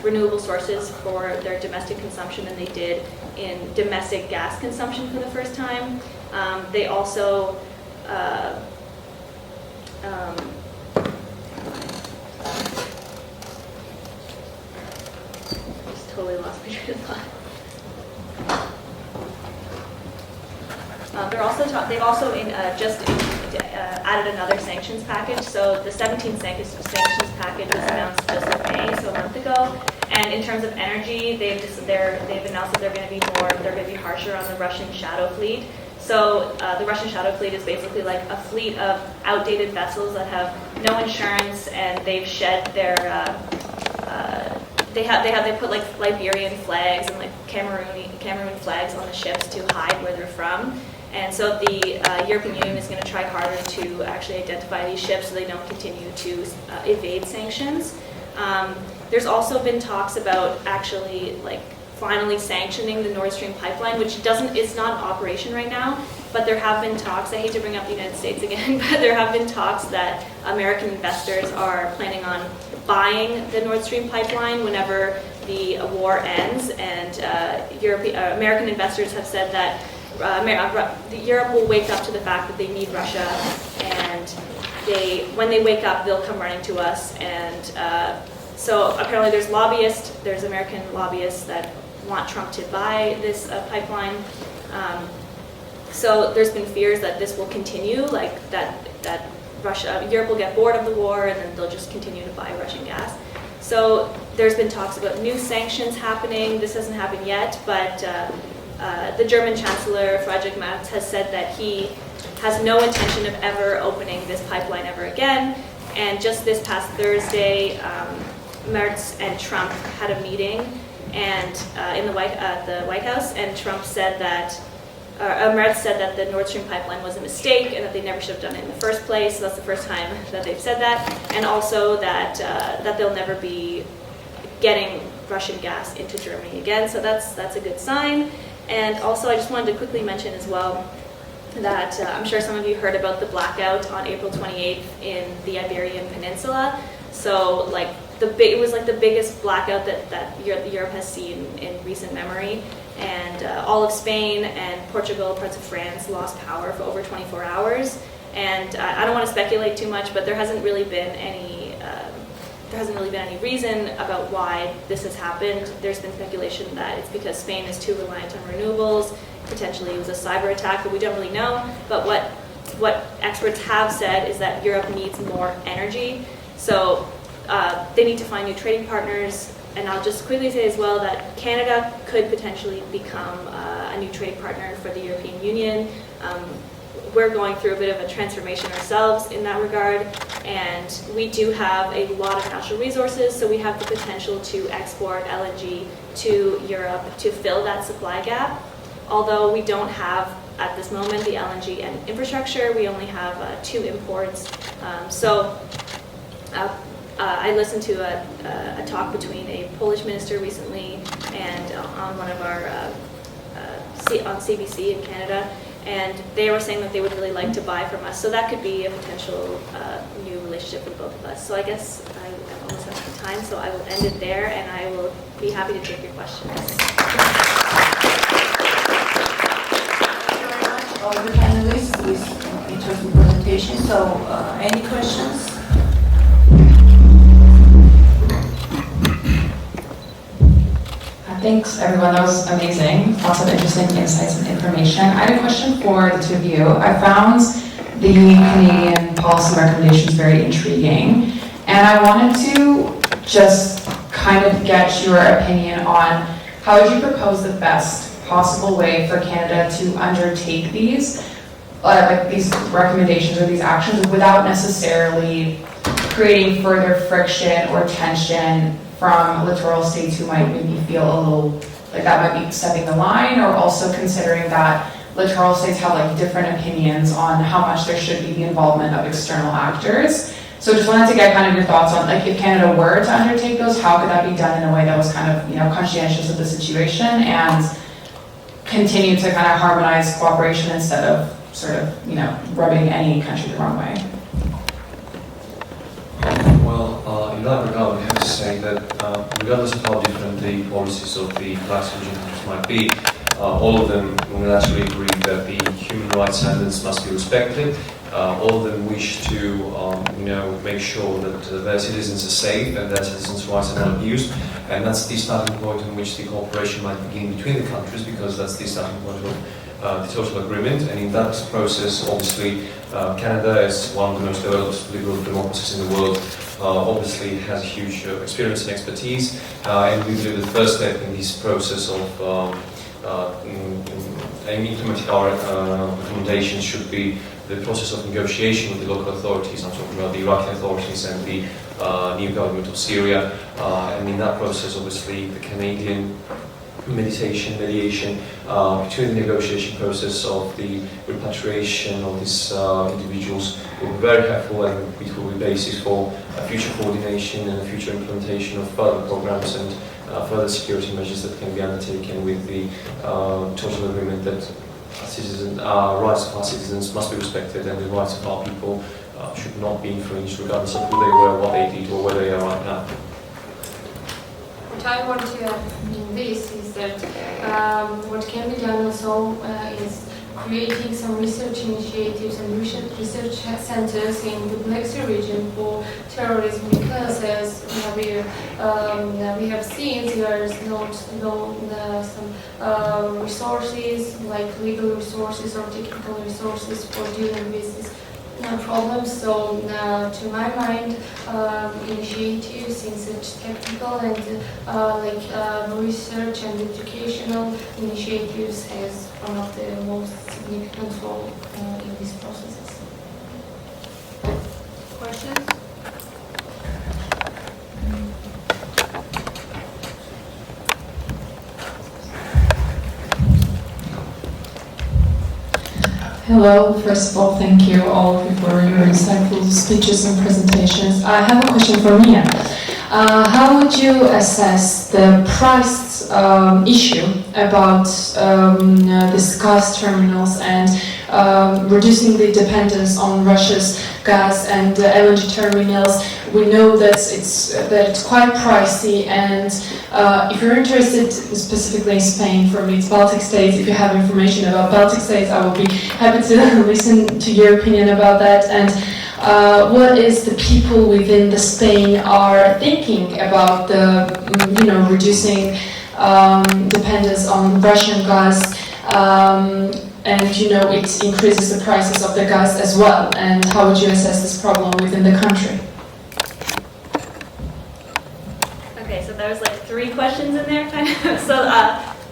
renewable sources for their domestic consumption than they did in domestic gas consumption for the first time. They also just totally lost my train of thought. They've also added another sanctions package. So the 17th sanctions package was announced just in May, so a month ago. And in terms of energy, they've announced that they're going to be harsher on the Russian shadow fleet. So the Russian shadow fleet is basically like a fleet of outdated vessels that have no insurance, and they've shed their they put like Liberian flags and like Cameroon flags on the ships to hide where they're from. And so the European Union is going to try harder to actually identify these ships so they don't continue to evade sanctions. There's also been talks about actually like finally sanctioning the Nord Stream pipeline, which is not in operation right now. but there have been talks, I hate to bring up the United States again, but there have been talks that American investors are planning on buying the Nord Stream pipeline whenever the war ends, and American investors have said that Europe will wake up to the fact that they need Russia, and when they wake up, they'll come running to us. And so apparently there's American lobbyists that want Trump to buy this pipeline. So there's been fears that this will continue, like that Europe will get bored of the war and then they'll just continue to buy Russian gas. So there's been talks about new sanctions happening. This hasn't happened yet, but the German Chancellor, Friedrich Merz, has said that he has no intention of ever opening this pipeline ever again. And just this past Thursday, Merz and Trump had a meeting and in the White House, and Trump said that Merz said that the Nord Stream pipeline was a mistake and that they never should have done it in the first place. So that's the first time that they've said that, and also that they'll never be getting Russian gas into Germany again. So that's a good sign. And also, I just wanted to quickly mention as well that I'm sure some of you heard about the blackout on April 28th in the Iberian Peninsula. So it was like the biggest blackout that Europe has seen in recent memory. And all of Spain and Portugal, parts of France lost power for over 24 hours. And I don't want to speculate too much, but there hasn't really been any reason about why this has happened. There's been speculation that it's because Spain is too reliant on renewables. Potentially it was a cyber attack, but we don't really know. But what experts have said is that Europe needs more energy. So they need to find new trading partners. And I'll just quickly say as well that Canada could potentially become a new trading partner for the European Union. We're going through a bit of a transformation ourselves in that regard, and we do have a lot of natural resources, so we have the potential to export LNG to Europe to fill that supply gap. Although we don't have, at this moment, the LNG and infrastructure, we only have 2 imports. I listened to a talk between a Polish minister recently and on one of our on CBC in Canada, and they were saying that they would really like to buy from us. So that could be a potential new relationship with both of us. So I guess I'm almost out of time, so I will end it there, and I will be happy to take your questions. Thank you very much, all the panelists, with interesting presentation. So any questions? Thanks, everyone. That was amazing. Lots of interesting insights and information. I had a question for the two of you. I found the Canadian policy recommendations very intriguing, and I wanted to just kind of get your opinion on how would you propose the best possible way for Canada to undertake these recommendations or these actions without necessarily creating further friction or tension from littoral states who might maybe feel a little like that might be stepping the line, or also considering that littoral states have different opinions on how much there should be the involvement of external actors. So just wanted to get kind of your thoughts on if Canada were to undertake those, how could that be done in a way that was kind of conscientious of the situation and continue to kind of harmonize cooperation instead of sort of rubbing any country the wrong way. Well, in that regard, we have to say that regardless of how different the policies of the class region countries might be, all of them will actually agree that the human rights standards must be respected. All of them wish to, make sure that their citizens are safe and their citizens' rights are not abused. And that's the starting point in which the cooperation might begin between the countries, because that's the starting point of the total agreement. And in that process, obviously, Canada, as one of the most developed liberal democracies in the world, obviously has a huge experience and expertise. And we believe the first step in this process of implementing our recommendations should be the process of negotiation with the local authorities. I'm talking about the Iraqi authorities and the new government of Syria. And in that process, obviously, the Canadian mediation between the negotiation process of the repatriation of these individuals will be very helpful, and it will be basis for future coordination and future implementation of further programs and further security measures that can be undertaken with the total agreement that rights of our citizens must be respected, and the rights of our people should not be infringed regardless of who they were, what they did, or where they are right now. What I want to add in this is that what can be done also is creating some research initiatives and research centers in the Black Sea region for terrorism, because as we have seen, there is some resources like legal resources or technical resources for dealing with this problems. So to my mind, initiatives in such technical and research and educational initiatives has one of the most significant role in these processes. Questions? Hello, first of all, thank you all of you for your insightful speeches and presentations. I have a question for Mia. How would you assess the price issue about these gas terminals and reducing the dependence on Russia's gas and LNG terminals? We know that it's quite pricey, and if you're interested specifically in Spain, from its Baltic states, if you have information about Baltic states, I will be happy to listen to your opinion about that. And what is the people within the Spain are thinking about the reducing dependence on Russian gas, and it increases the prices of the gas as well, and how would you assess this problem within the country? Okay, so there was like 3 questions in there, kind of. So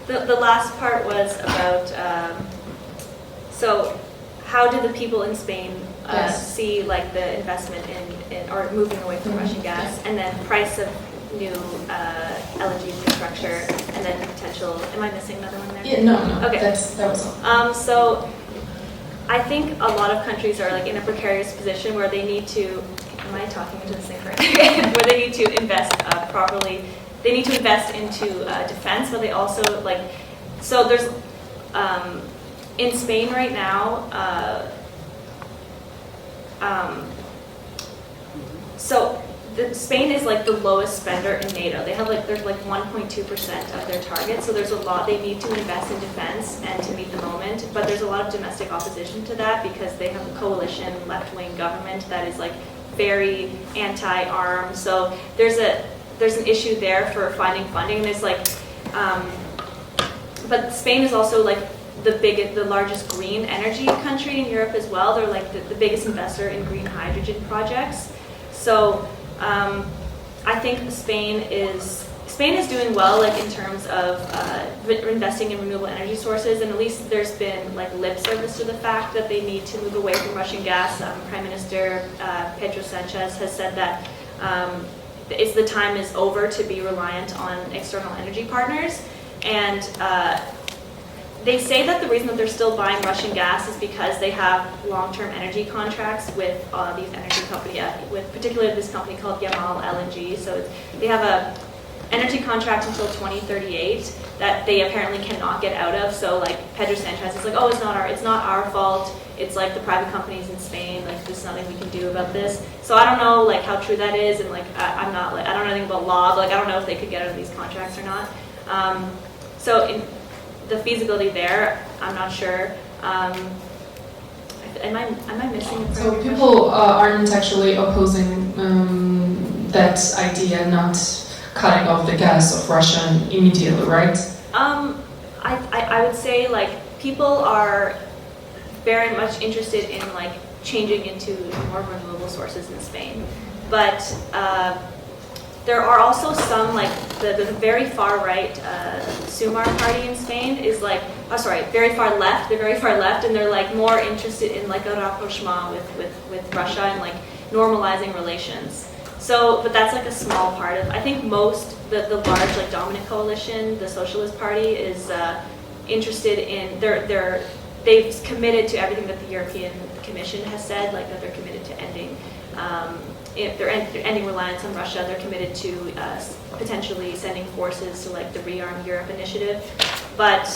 the last part was about, so how do the people in Spain see like the investment in or moving away from Russian gas, and then price of new LNG infrastructure, and then potential. Am I missing another one there? Yeah, no. Okay. That was all. So I think a lot of countries are like in a precarious position where they need to. Am I talking into this thing correctly? Where they need to invest properly. They need to invest into defense, but they also like. So there's in Spain right now. So Spain is like the lowest spender in NATO. They have there's 1.2% of their target. So there's a lot they need to invest in defense and to meet the moment. But there's a lot of domestic opposition to that because they have a coalition left-wing government that is like very anti-arms. So there's an issue there for finding funding. And there's but Spain is also like the largest green energy country in Europe as well. They're like the biggest investor in green hydrogen projects. So I think Spain is doing well, like in terms of investing in renewable energy sources, and at least there's been like lip service to the fact that they need to move away from Russian gas. Prime Minister Pedro Sanchez has said that the time is over to be reliant on external energy partners, and they say that the reason that they're still buying Russian gas is because they have long-term energy contracts with these energy companies, with particularly this company called Yamal LNG. So they have a energy contract until 2038 that they apparently cannot get out of. So like Pedro Sanchez is like, oh, it's not our fault. It's like the private companies in Spain. Like there's nothing we can do about this. So I don't know like how true that is, and like I don't know anything about law. But, like I don't know if they could get out of these contracts or not. So in the feasibility there, I'm not sure. Am I missing a So people aren't actually opposing that idea, not cutting off the gas of Russia immediately, right? I would say like people are very much interested in like changing into more renewable sources in Spain, but there are also some like the very far right Sumar party in Spain is like very far left. They're very far left, and they're like more interested in like a rapprochement with Russia and like normalizing relations. So, but that's like a small part of. I think most the large like dominant coalition, the Socialist Party, is interested in they've committed to everything that the European Commission has said, like that they're committed to ending. If they're ending reliance on Russia, they're committed to potentially sending forces to like the Rearm Europe initiative. But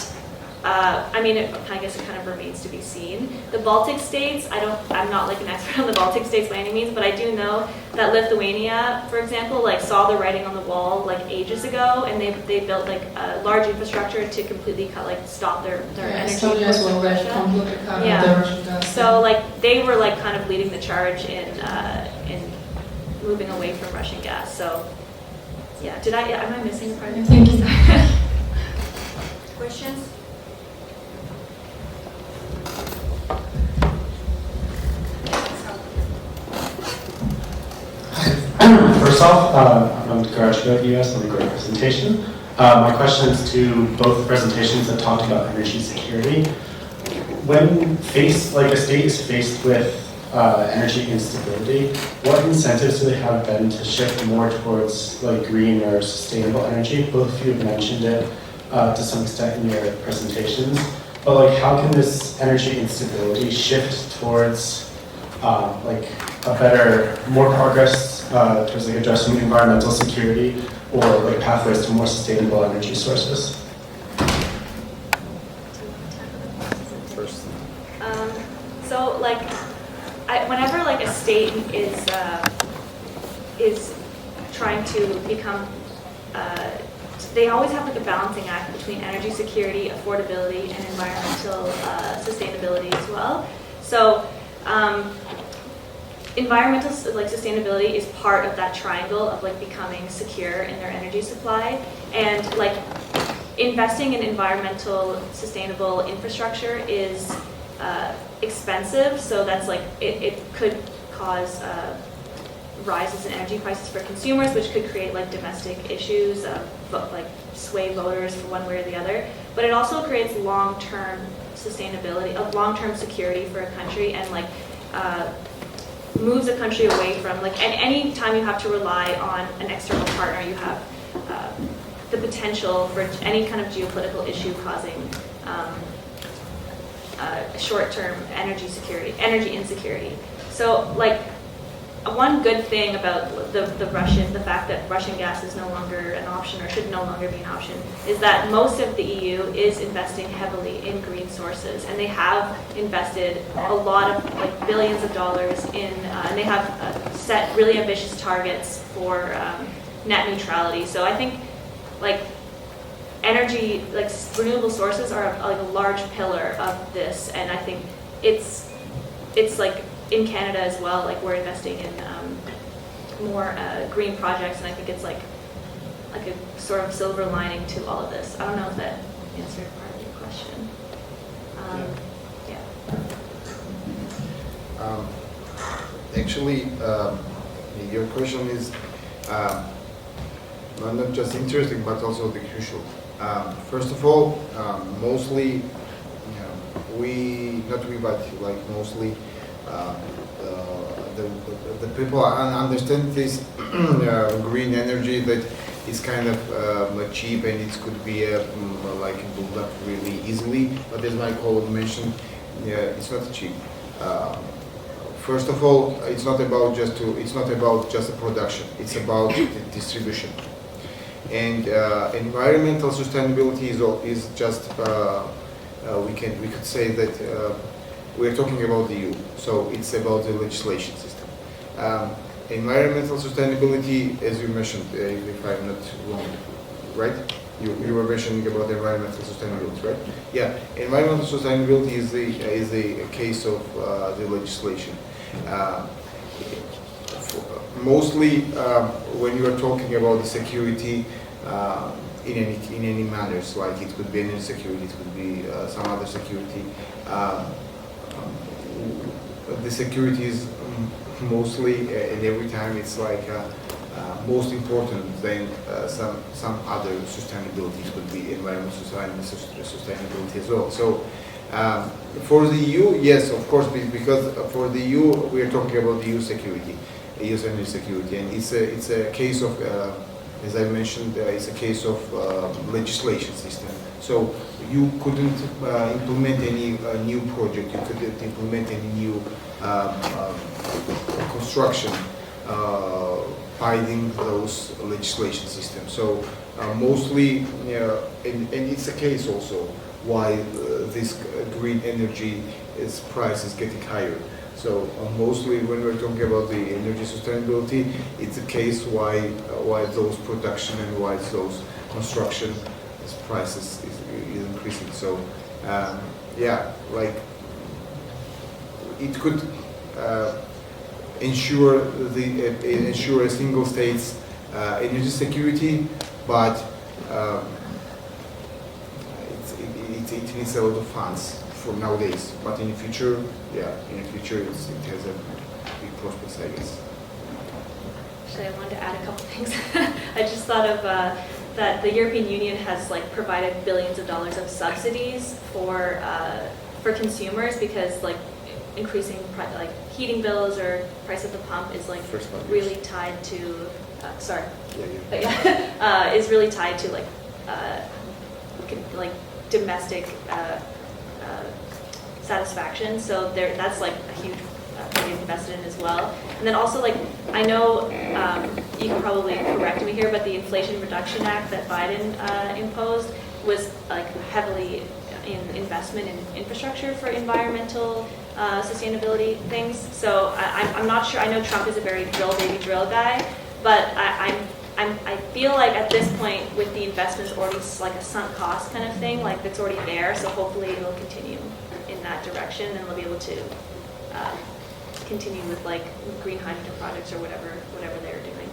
I mean, I guess it kind of remains to be seen. The Baltic states, I'm not like an expert on the Baltic states by any means, but I do know that Lithuania, for example, like saw the writing on the wall like ages ago, and they built like a large infrastructure to completely stop their energy Estonia imports from Russia. Yeah. So like they were like kind of leading the charge in moving away from Russian gas. So yeah, am I missing a part of Thank you. Questions? First off, I'm from Archipelago, US, on a great presentation. My question is to both the presentations that talked about energy security. When a state is faced with energy instability, what incentives do they have then to shift more towards like green or sustainable energy? Both of you have mentioned it to some extent in your presentations, but like how can this energy instability shift towards like a better, more progress towards like addressing environmental security or like pathways to more sustainable energy sources? First. So like, whenever like a state is trying to become, they always have like a balancing act between energy security, affordability, and environmental sustainability as well. So environmental like sustainability is part of that triangle of like becoming secure in their energy supply, and like investing in environmental sustainable infrastructure is expensive, so that's like it could cause rises in energy prices for consumers, which could create like domestic issues like sway voters for one way or the other. But it also creates long-term sustainability, long-term security for a country, and like moves a country away from like any time you have to rely on an external partner, you have the potential for any kind of geopolitical issue causing short-term energy insecurity. So like one good thing about the fact that Russian gas is no longer an option or should no longer be an option is that most of the EU is investing heavily in green sources, and they have invested a lot of like billions of dollars in, and they have set really ambitious targets for net neutrality. So I think like energy, like renewable sources are like a large pillar of this, and I think it's like in Canada as well, like we're investing in more green projects, and I think it's like a sort of silver lining to all of this. I don't know if that answered part of your question. Actually, your question is not just interesting, but also the crucial. First of all, mostly, mostly the people understand this green energy that is kind of cheap, and it could be like built up really easily. But as my colleague mentioned, it's not cheap. First of all, it's not about just the production. It's about the distribution. And environmental sustainability is just we could say that we're talking about the EU, so it's about the legislation system. Environmental sustainability, as you mentioned, if I'm not wrong, right? You were mentioning about environmental sustainability, right? Yeah, environmental sustainability is the case of the legislation. Mostly, when you are talking about the security in any manners, like it could be energy security, it could be some other security. The security is mostly, and every time it's like most important than some other sustainability. It could be environmental sustainability as well. So for the EU, yes, of course, because for the EU we are talking about the EU security, EU's energy security, and it's a case of, as I mentioned, it's a case of legislation system. So you couldn't implement any new project, you couldn't implement any new construction hiding those legislation systems. So mostly, and it's a case also why this green energy price is getting higher. So mostly when we're talking about the energy sustainability, it's a case why those production and why those construction prices is increasing. So yeah, like it could ensure a single state's energy security, but it needs a lot of funds from nowadays. But in the future, yeah, it has a big prospects, I guess. Actually, I wanted to add a couple things. I just thought of that the European Union has like provided billions of dollars of subsidies for consumers, because like increasing like heating bills or price at the pump is like really tied to is really tied to like domestic satisfaction. So that's like a huge thing invested in as well. And then also, like, I know you can probably correct me here, but the Inflation Reduction Act that Biden imposed was like heavily in investment in infrastructure for environmental sustainability things. So I'm not sure. I know Trump is a very drill baby drill guy, but I feel like at this point with the investments already like a sunk cost kind of thing, like that's already there. So hopefully it'll continue in that direction, and they'll be able to continue with like green hydrogen projects or whatever they're doing.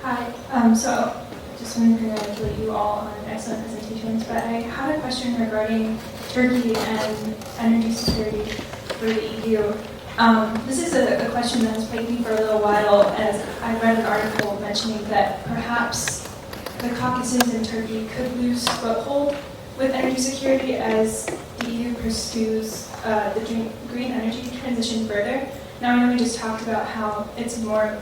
Hi. So just want to congratulate you all on excellent presentations, but I have a question regarding Turkey and energy security for the EU. This is a question that has plagued me for a little while, as I read an article mentioning that perhaps the Caucasus and Turkey could lose foothold with energy security as the EU pursues the green energy transition further. Now I know we just talked about how it's more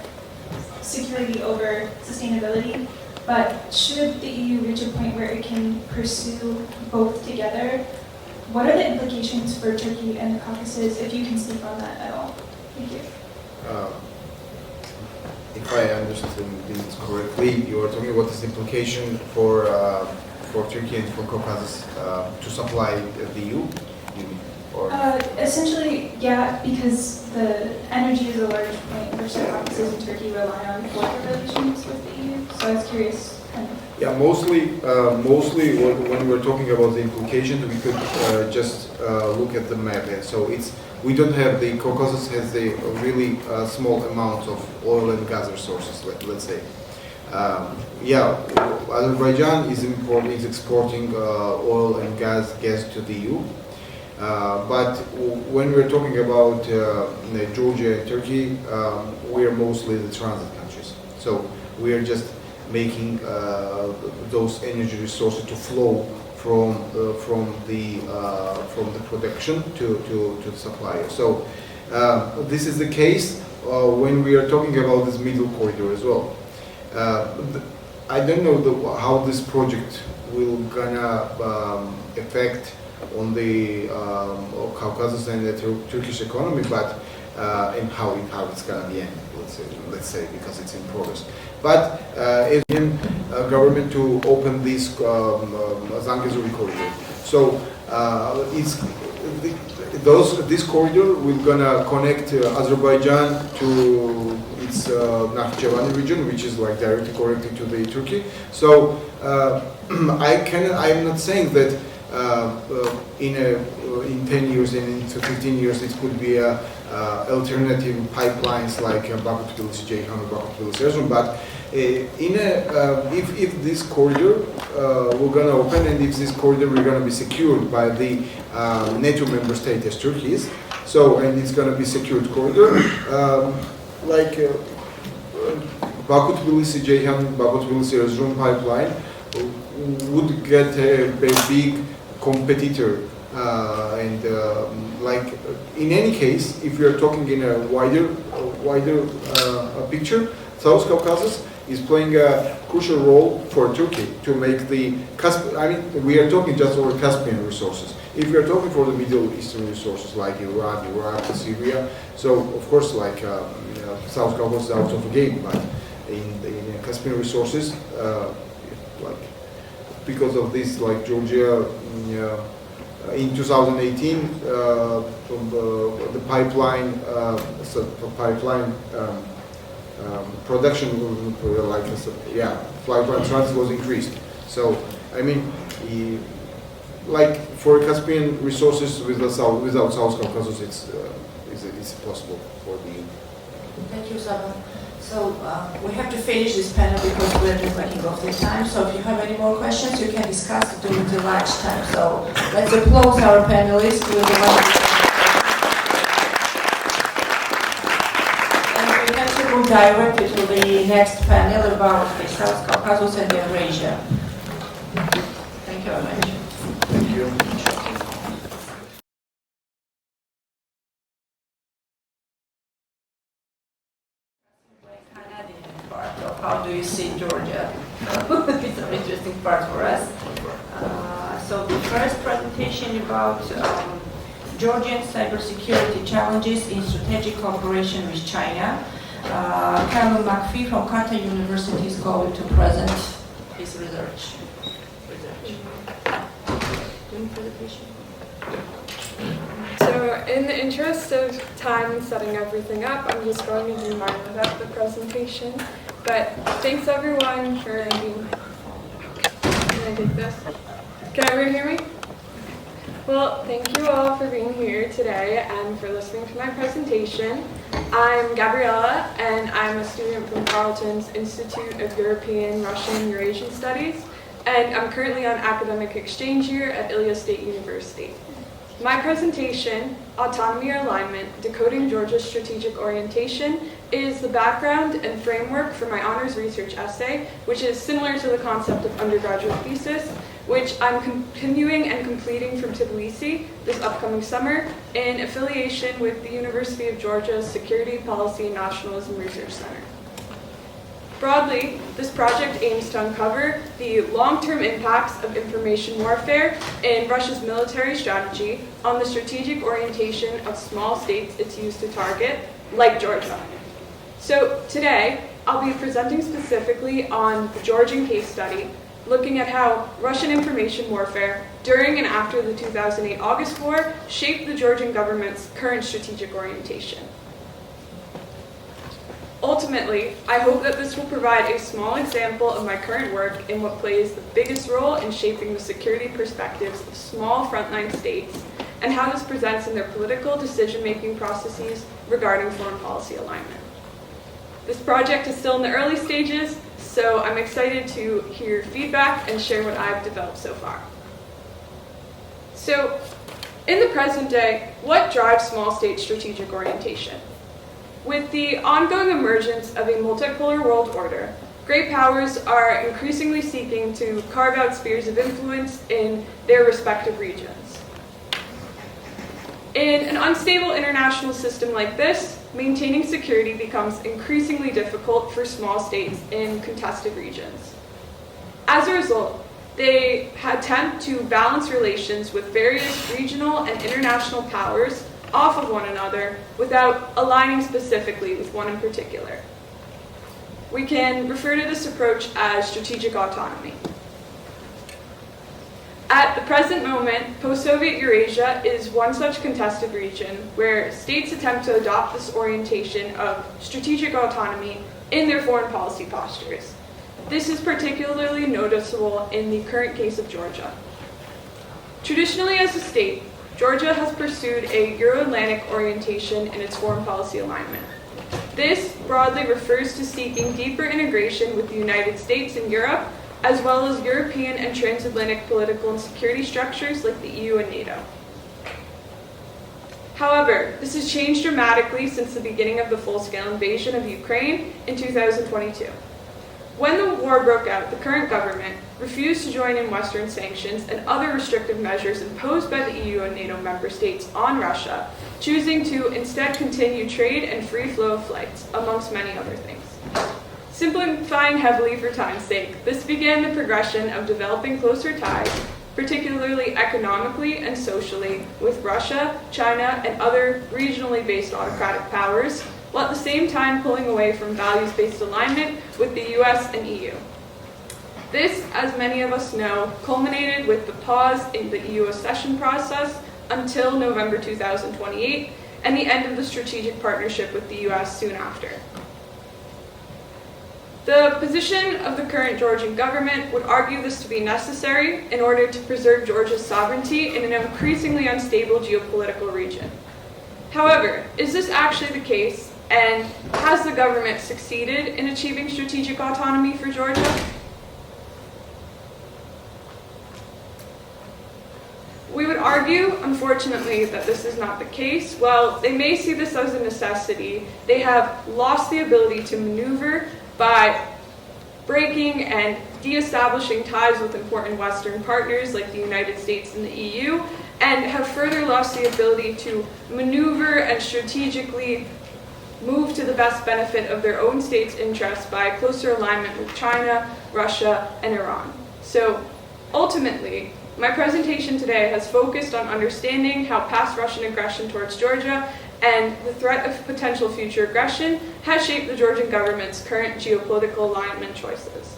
security over sustainability, but should the EU reach a point where it can pursue both together, what are the implications for Turkey and the Caucasus, if you can speak on that at all? Thank you. If I understand this correctly, you are talking about this implication for Turkey and for Caucasus to supply the EU? Essentially, yeah, because the energy is a large point which the Caucasus and Turkey rely on for their relations with the EU. So I was curious. Yeah, mostly when we're talking about the implications, we could just look at the map. And so we don't have the Caucasus has a really small amount of oil and gas resources. Let's say, yeah, Azerbaijan is exporting oil and gas to the EU. But when we're talking about Georgia and Turkey, we are mostly the transit countries. So we are just making those energy resources to flow from the production to the supplier. So this is the case when we are talking about this middle corridor as well. I don't know how this project will gonna affect on the Caucasus and the Turkish economy, but and how it's gonna be ended, let's say, because it's in progress. But Aegean government to open this Zangezuri corridor. So this corridor will gonna connect Azerbaijan to its Nakhchivan region, which is like directly connected to the Turkey. So I'm not saying that in 10 years and into 15 years it could be alternative pipelines like Baku-Tbilisi, Ceyhan, or Baku-Tbilisi, Erzurum. But if this corridor we're gonna open, and if this corridor we're gonna be secured by the NATO member state as Turkey is, so and it's gonna be secured corridor like Baku-Tbilisi, Ceyhan, Baku-Tbilisi, Erzurum pipeline would get a big competitor, and like in any case, if we are talking in a wider picture, South Caucasus is playing a crucial role for Turkey to make the we are talking just over Caspian resources. If we are talking for the Middle Eastern resources like Iran, Iraq, Syria, so of course like South Caucasus is out of the game, but in Caspian resources, like because of this, like Georgia, in 2018, from the pipeline, production, pipeline transit was increased. So, I mean, like for Caspian resources without South Caucasus, it's possible for the. Thank you, Salomon. So we have to finish this panel because we're just running off the time. So if you have any more questions, you can discuss it during the lunch time. So let's applaud our panelists with the lunch. And we have to move directly to the next panel about the South Caucasus and Eurasia. Thank you very much. Thank you. How do you see Georgia? It's an interesting part for us. So the first presentation about Georgian cybersecurity challenges in strategic cooperation with China. Carleton McPhee from Carleton University is going to present his research. So in the interest of time and setting everything up, I'm just going to do mine without the presentation. But thanks everyone for being. Can I take this? Can everyone hear me? Well, thank you all for being here today and for listening to my presentation. I'm Gabriella, and I'm a student from Carleton's Institute of European, Russian, and Eurasian Studies, and I'm currently on academic exchange year at Ilia State University. My presentation, Autonomy or Alignment, Decoding Georgia's Strategic Orientation, is the background and framework for my honors research essay, which is similar to the concept of undergraduate thesis, which I'm continuing and completing from Tbilisi this upcoming summer in affiliation with the University of Georgia's Security, Policy, and Nationalism Research Center. Broadly, this project aims to uncover the long-term impacts of information warfare in Russia's military strategy on the strategic orientation of small states it's used to target, like Georgia. So today, I'll be presenting specifically on the Georgian case study, looking at how Russian information warfare during and after the 2008 August War shaped the Georgian government's current strategic orientation. Ultimately, I hope that this will provide a small example of my current work in what plays the biggest role in shaping the security perspectives of small frontline states and how this presents in their political decision-making processes regarding foreign policy alignment. This project is still in the early stages, so I'm excited to hear feedback and share what I've developed so far. So, in the present day, what drives small state strategic orientation? With the ongoing emergence of a multipolar world order, great powers are increasingly seeking to carve out spheres of influence in their respective regions. In an unstable international system like this, maintaining security becomes increasingly difficult for small states in contested regions. As a result, they attempt to balance relations with various regional and international powers off of one another without aligning specifically with one in particular. We can refer to this approach as strategic autonomy. At the present moment, post-Soviet Eurasia is one such contested region where states attempt to adopt this orientation of strategic autonomy in their foreign policy postures. This is particularly noticeable in the current case of Georgia. Traditionally as a state, Georgia has pursued a Euro-Atlantic orientation in its foreign policy alignment. This broadly refers to seeking deeper integration with the United States and Europe, as well as European and transatlantic political and security structures like the EU and NATO. However, this has changed dramatically since the beginning of the full-scale invasion of Ukraine in 2022. When the war broke out, the current government refused to join in Western sanctions and other restrictive measures imposed by the EU and NATO member states on Russia, choosing to instead continue trade and free flow of flights, amongst many other things. Simplifying heavily for time's sake, this began the progression of developing closer ties, particularly economically and socially, with Russia, China, and other regionally based autocratic powers, while at the same time pulling away from values-based alignment with the US and EU. This, as many of us know, culminated with the pause in the EU accession process until November 2028 and the end of the strategic partnership with the US soon after. The position of the current Georgian government would argue this to be necessary in order to preserve Georgia's sovereignty in an increasingly unstable geopolitical region. However, is this actually the case, and has the government succeeded in achieving strategic autonomy for Georgia? We would argue, unfortunately, that this is not the case. While they may see this as a necessity, they have lost the ability to maneuver by breaking and de-establishing ties with important Western partners like the United States and the EU, and have further lost the ability to maneuver and strategically move to the best benefit of their own state's interests by closer alignment with China, Russia, and Iran. So, ultimately, my presentation today has focused on understanding how past Russian aggression towards Georgia and the threat of potential future aggression has shaped the Georgian government's current geopolitical alignment choices.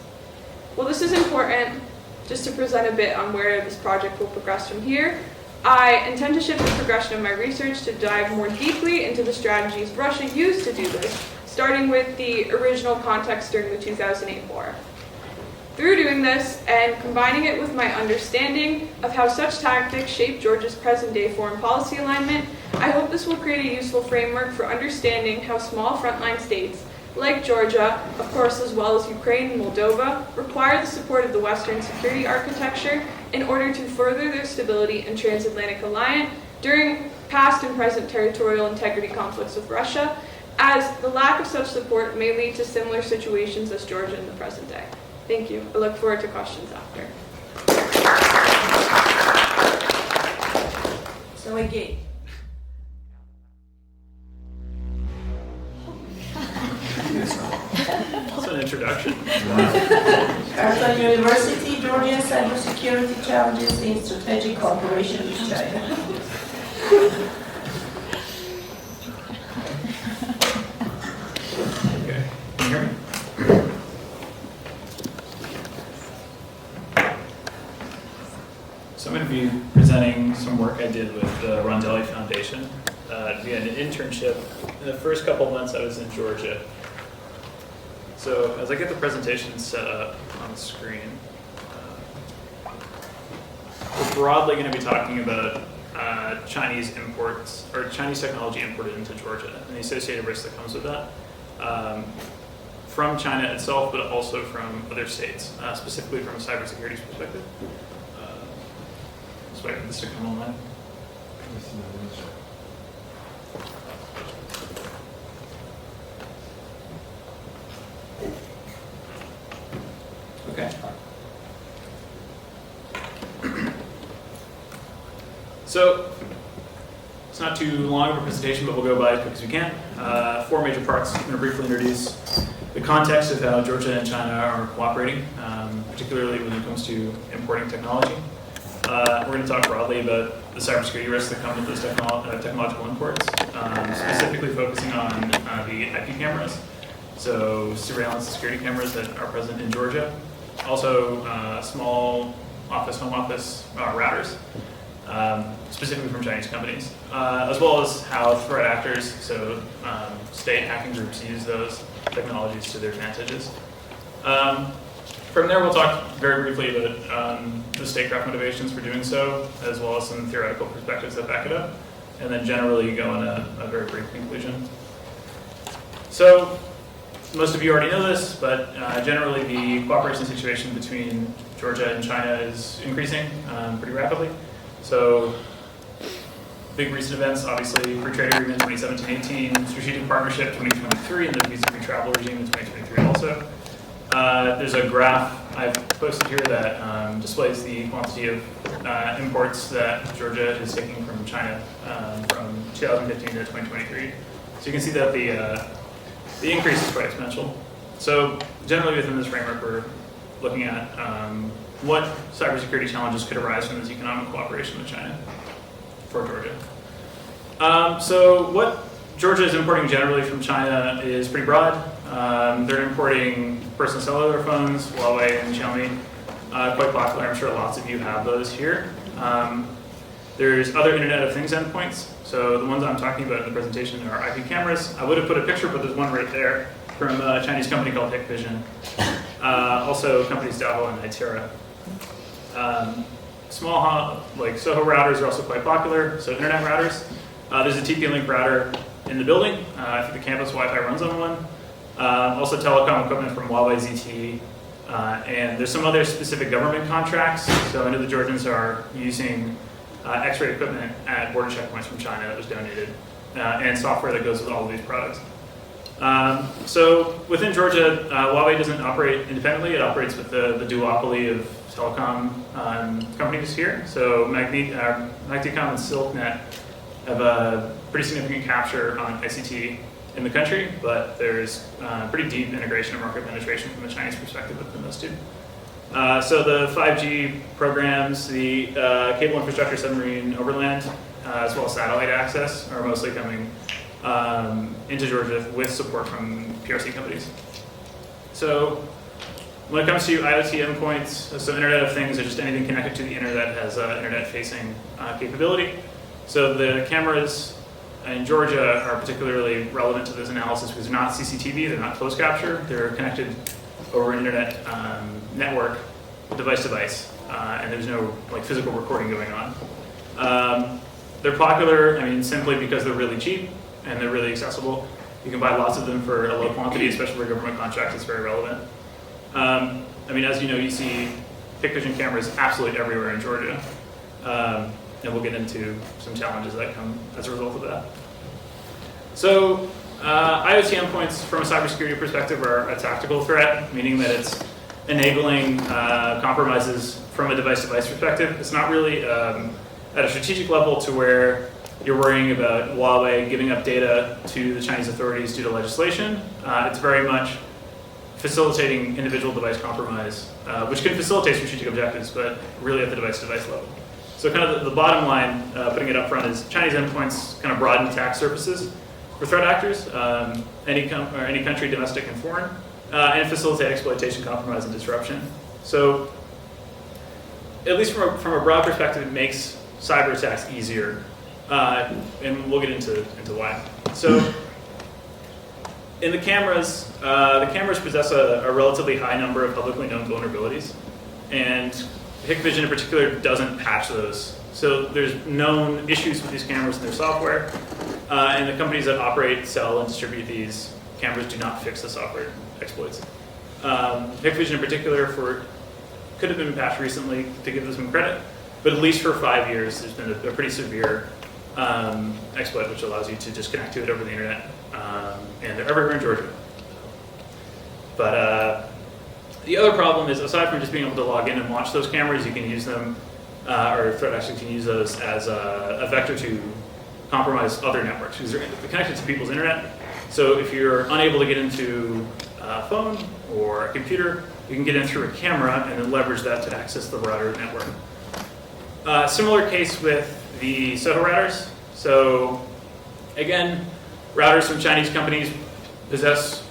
Well, this is important just to present a bit on where this project will progress from here. I intend to shift the progression of my research to dive more deeply into the strategies Russia used to do this, starting with the original context during the 2008 war. Through doing this and combining it with my understanding of how such tactics shape Georgia's present-day foreign policy alignment, I hope this will create a useful framework for understanding how small frontline states, like Georgia, of course as well as Ukraine and Moldova, require the support of the Western security architecture in order to further their stability and transatlantic alliance during past and present territorial integrity conflicts with Russia, as the lack of such support may lead to similar situations as Georgia in the present day. Thank you. I look forward to questions after. So again, That's an introduction. Carleton University, Georgian cybersecurity challenges in strategic cooperation with China. Okay. Can you hear me? So I'm going to be presenting some work I did with the Rondelli Foundation. We had an internship. In the first couple of months I was in Georgia. So as I get the presentation set up on the screen, we're broadly going to be talking about Chinese imports, or Chinese technology imported into Georgia, and the associated risk that comes with that. From China itself, but also from other states, specifically from a cybersecurity perspective. Just wait for this to come online. Okay. So, it's not too long of a presentation, but we'll go by as quick as we can. 4 major parts. I'm going to briefly introduce the context of how Georgia and China are cooperating, particularly when it comes to importing technology. We're going to talk broadly about the cybersecurity risks that come with those technological imports, specifically focusing on the IP cameras, so surveillance and security cameras that are present in Georgia. Also, small office, home office routers, specifically from Chinese companies, as well as how threat actors, so state hacking groups, use those technologies to their advantages. From there, we'll talk very briefly about the statecraft motivations for doing so, as well as some theoretical perspectives that back it up, and then generally go in a very brief conclusion. So, most of you already know this, but generally the cooperation situation between Georgia and China is increasing pretty rapidly. So, big recent events, obviously, Free Trade Agreement 2017-18, Strategic Partnership 2023, and the visa-free travel regime in 2023 also. There's a graph I've posted here that displays the quantity of imports that Georgia is taking from China from 2015 to 2023. So you can see that the increase is quite exponential. So generally within this framework, we're looking at what cybersecurity challenges could arise from this economic cooperation with China for Georgia. So what Georgia is importing generally from China is pretty broad. They're importing personal cellular phones, Huawei and Xiaomi, quite popular. I'm sure lots of you have those here. There's other Internet of Things endpoints. So the ones I'm talking about in the presentation are IP cameras. I would have put a picture, but there's one right there from a Chinese company called Hikvision. Also companies Dahua and Itera. Small, like Soho routers are also quite popular, so internet routers. There's a TP-Link router in the building. I think the campus Wi-Fi runs on one. Also telecom equipment from Huawei ZTE. And there's some other specific government contracts. So I know the Georgians are using X-ray equipment at border checkpoints from China that was donated, and software that goes with all of these products. So within Georgia, Huawei doesn't operate independently. It operates with the duopoly of telecom companies here. So Magnicom and SilkNet have a pretty significant capture on ICT in the country, but there's pretty deep integration and market penetration from a Chinese perspective within those two. So the 5G programs, the cable infrastructure, submarine overland, as well as satellite access are mostly coming into Georgia with support from PRC companies. So when it comes to IoT endpoints, so Internet of Things are just anything connected to the internet that has internet-facing capability. So the cameras in Georgia are particularly relevant to this analysis because they're not CCTV, they're not closed capture, they're connected over an internet network, device to device, and there's no like physical recording going on. They're popular, I mean, simply because they're really cheap and they're really accessible. You can buy lots of them for a low quantity, especially for government contracts. It's very relevant. I mean, as you know, you see Hikvision cameras absolutely everywhere in Georgia, and we'll get into some challenges that come as a result of that. So IoT endpoints from a cybersecurity perspective are a tactical threat, meaning that it's enabling compromises from a device-to-device perspective. It's not really at a strategic level to where you're worrying about Huawei giving up data to the Chinese authorities due to legislation. It's very much facilitating individual device compromise, which can facilitate strategic objectives, but really at the device-to-device level. So kind of the bottom line, putting it up front, is Chinese endpoints kind of broaden attack surfaces for threat actors, any country, domestic and foreign, and facilitate exploitation, compromise, and disruption. So at least from a broad perspective, it makes cyber attacks easier, and we'll get into why. So in the cameras possess a relatively high number of publicly known vulnerabilities, and Hikvision in particular doesn't patch those. So there's known issues with these cameras and their software, and the companies that operate, sell, and distribute these cameras do not fix the software exploits. Hikvision in particular could have been patched recently, to give them some credit, but at least for 5 years there's been a pretty severe exploit which allows you to just connect to it over the internet, and they're everywhere in Georgia. But the other problem is, aside from just being able to log in and watch those cameras, you can use them, or threat actors can use those as a vector to compromise other networks, because they're connected to people's internet. So if you're unable to get into a phone or a computer, you can get in through a camera and then leverage that to access the broader network. Similar case with the Soho routers. So again, routers from Chinese companies possess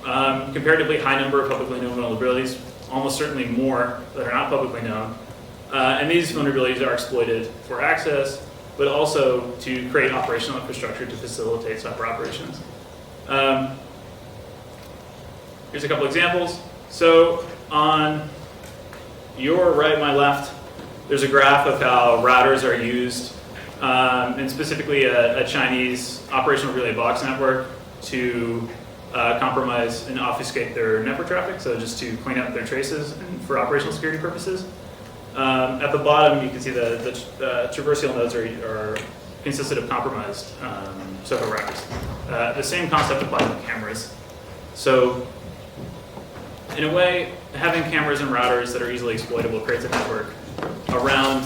comparatively high number of publicly known vulnerabilities, almost certainly more that are not publicly known. And these vulnerabilities are exploited for access, but also to create operational infrastructure to facilitate cyber operations. Here's a couple examples. So on your right, my left, there's a graph of how routers are used, and specifically a Chinese operational relay box network to compromise and obfuscate their network traffic, so just to clean up their traces and for operational security purposes. At the bottom, you can see the traversial nodes consisted of compromised Soho routers. The same concept applies to cameras. So in a way, having cameras and routers that are easily exploitable creates a network around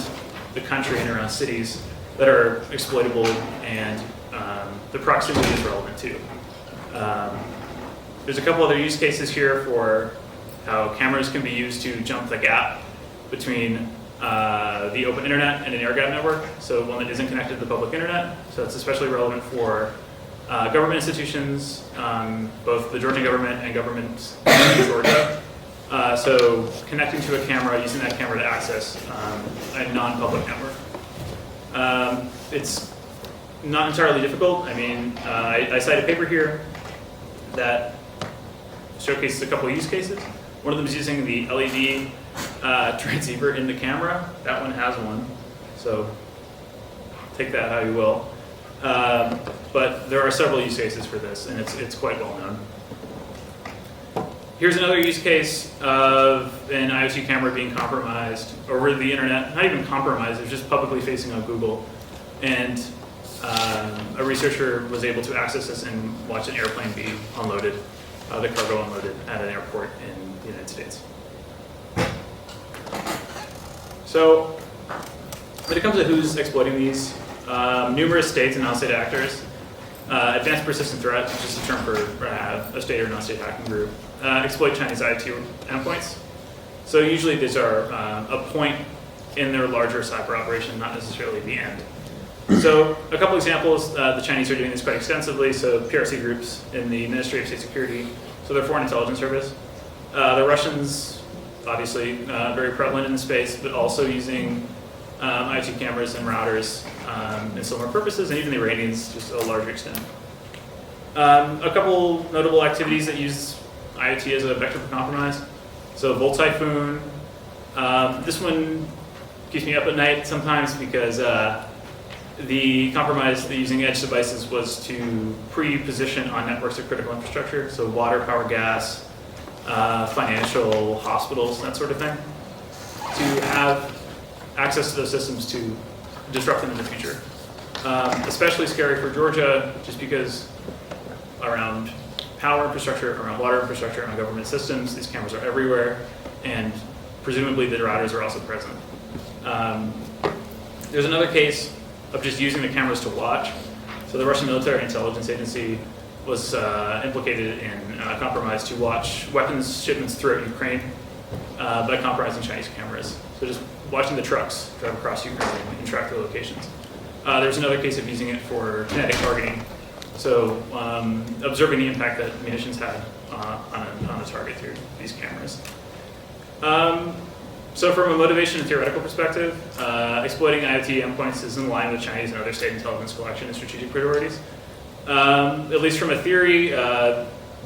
the country and around cities that are exploitable, and the proximity is relevant too. There's a couple other use cases here for how cameras can be used to jump the gap between the open internet and an air gap network, so one that isn't connected to the public internet. So it's especially relevant for government institutions, both the Georgian government and governments in Georgia. So connecting to a camera, using that camera to access a non-public network. It's not entirely difficult. I mean, I cite a paper here that showcases a couple of use cases. One of them is using the LED transceiver in the camera. That one has one, so take that how you will. But there are several use cases for this, and it's quite well known. Here's another use case of an IoT camera being compromised over the internet. Not even compromised, it was just publicly facing on Google. And a researcher was able to access this and watch an airplane be unloaded, the cargo unloaded at an airport in the United States. So when it comes to who's exploiting these, numerous states and non-state actors, advanced persistent threat, which is a term for a state or non-state hacking group, exploit Chinese IoT endpoints. So usually these are a point in their larger cyber operation, not necessarily the end. So a couple examples, the Chinese are doing this quite extensively. So PRC groups in the Ministry of State Security, so their Foreign Intelligence Service. The Russians, obviously very prevalent in the space, but also using IoT cameras and routers in similar purposes, and even the Iranians, just to a larger extent. A couple notable activities that use IoT as a vector for compromise. So Volt Typhoon. This one keeps me up at night sometimes because the compromise using edge devices was to pre-position on networks of critical infrastructure, so water, power, gas, financial, hospitals, that sort of thing, to have access to those systems to disrupt them in the future. Especially scary for Georgia, just because around power infrastructure, around water infrastructure, around government systems, these cameras are everywhere, and presumably the routers are also present. There's another case of just using the cameras to watch. So the Russian Military Intelligence Agency was implicated in a compromise to watch weapons shipments throughout Ukraine by compromising Chinese cameras. So just watching the trucks drive across Ukraine and track their locations. There's another case of using it for kinetic targeting. So observing the impact that munitions had on the target through these cameras. So from a motivation and theoretical perspective, exploiting IoT endpoints is in line with Chinese and other state intelligence collection and strategic priorities. At least from a theory,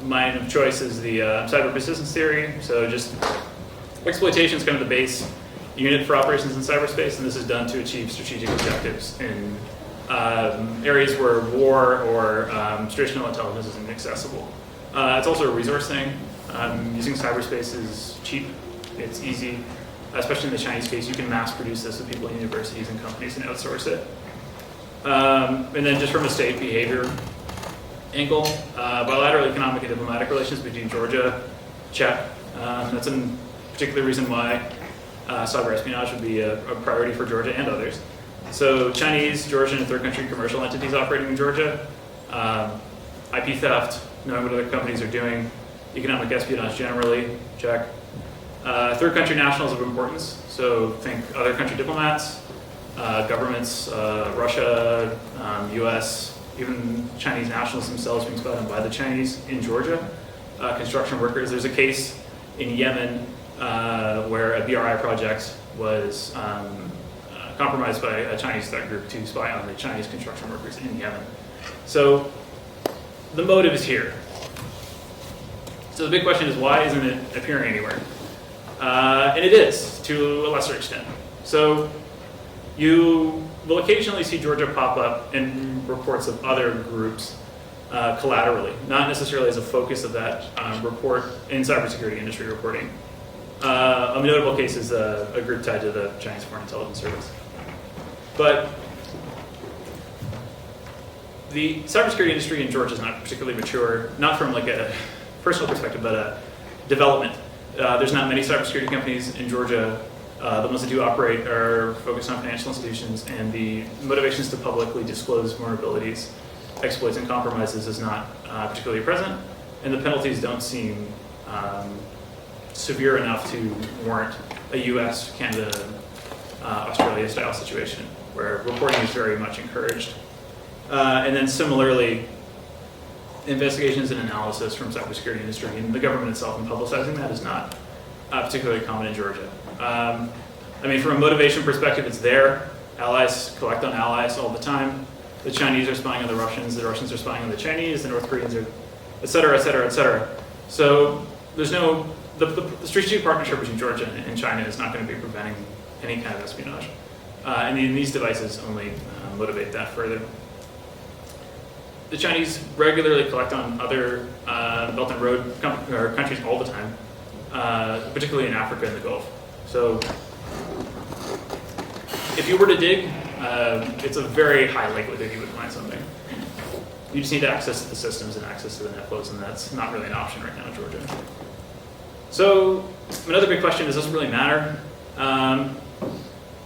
mine of choice is the cyber persistence theory. So just exploitation is kind of the base unit for operations in cyberspace, and this is done to achieve strategic objectives in areas where war or traditional intelligence isn't accessible. It's also a resource thing. Using cyberspace is cheap, it's easy. Especially in the Chinese case, you can mass produce this with people in universities and companies and outsource it. And then just from a state behavior angle, bilateral economic and diplomatic relations between Georgia, Czech. That's a particular reason why cyber espionage would be a priority for Georgia and others. So Chinese, Georgian, and third country commercial entities operating in Georgia, IP theft, knowing what other companies are doing, economic espionage generally, Czech. Third country nationals of importance, so think other country diplomats, governments, Russia, US, even Chinese nationals themselves being spied on by the Chinese in Georgia. Construction workers, there's a case in Yemen where a BRI project was compromised by a Chinese threat group to spy on the Chinese construction workers in Yemen. So the motive is here. So the big question is, why isn't it appearing anywhere? And it is, to a lesser extent. So you will occasionally see Georgia pop up in reports of other groups collaterally, not necessarily as a focus of that report in cybersecurity industry reporting. A notable case is a group tied to the Chinese Foreign Intelligence Service. But the cybersecurity industry in Georgia is not particularly mature, not from like a personal perspective, but a development. There's not many cybersecurity companies in Georgia. The ones that do operate are focused on financial institutions, and the motivations to publicly disclose vulnerabilities, exploits, and compromises is not particularly present, and the penalties don't seem severe enough to warrant a US, Canada, Australia style situation where reporting is very much encouraged. And then similarly, investigations and analysis from cybersecurity industry, and the government itself in publicizing that is not particularly common in Georgia. I mean, from a motivation perspective, it's there. Allies collect on allies all the time. The Chinese are spying on the Russians are spying on the Chinese, the North Koreans are, et cetera, et cetera, et cetera. So there's no, the strategic partnership between Georgia and China is not going to be preventing any kind of espionage. And these devices only motivate that further. The Chinese regularly collect on other Belt and Road countries all the time, particularly in Africa and the Gulf. So if you were to dig, it's a very high likelihood you would find something. You just need access to the systems and access to the net flows, and that's not really an option right now in Georgia. So another big question is, does it really matter?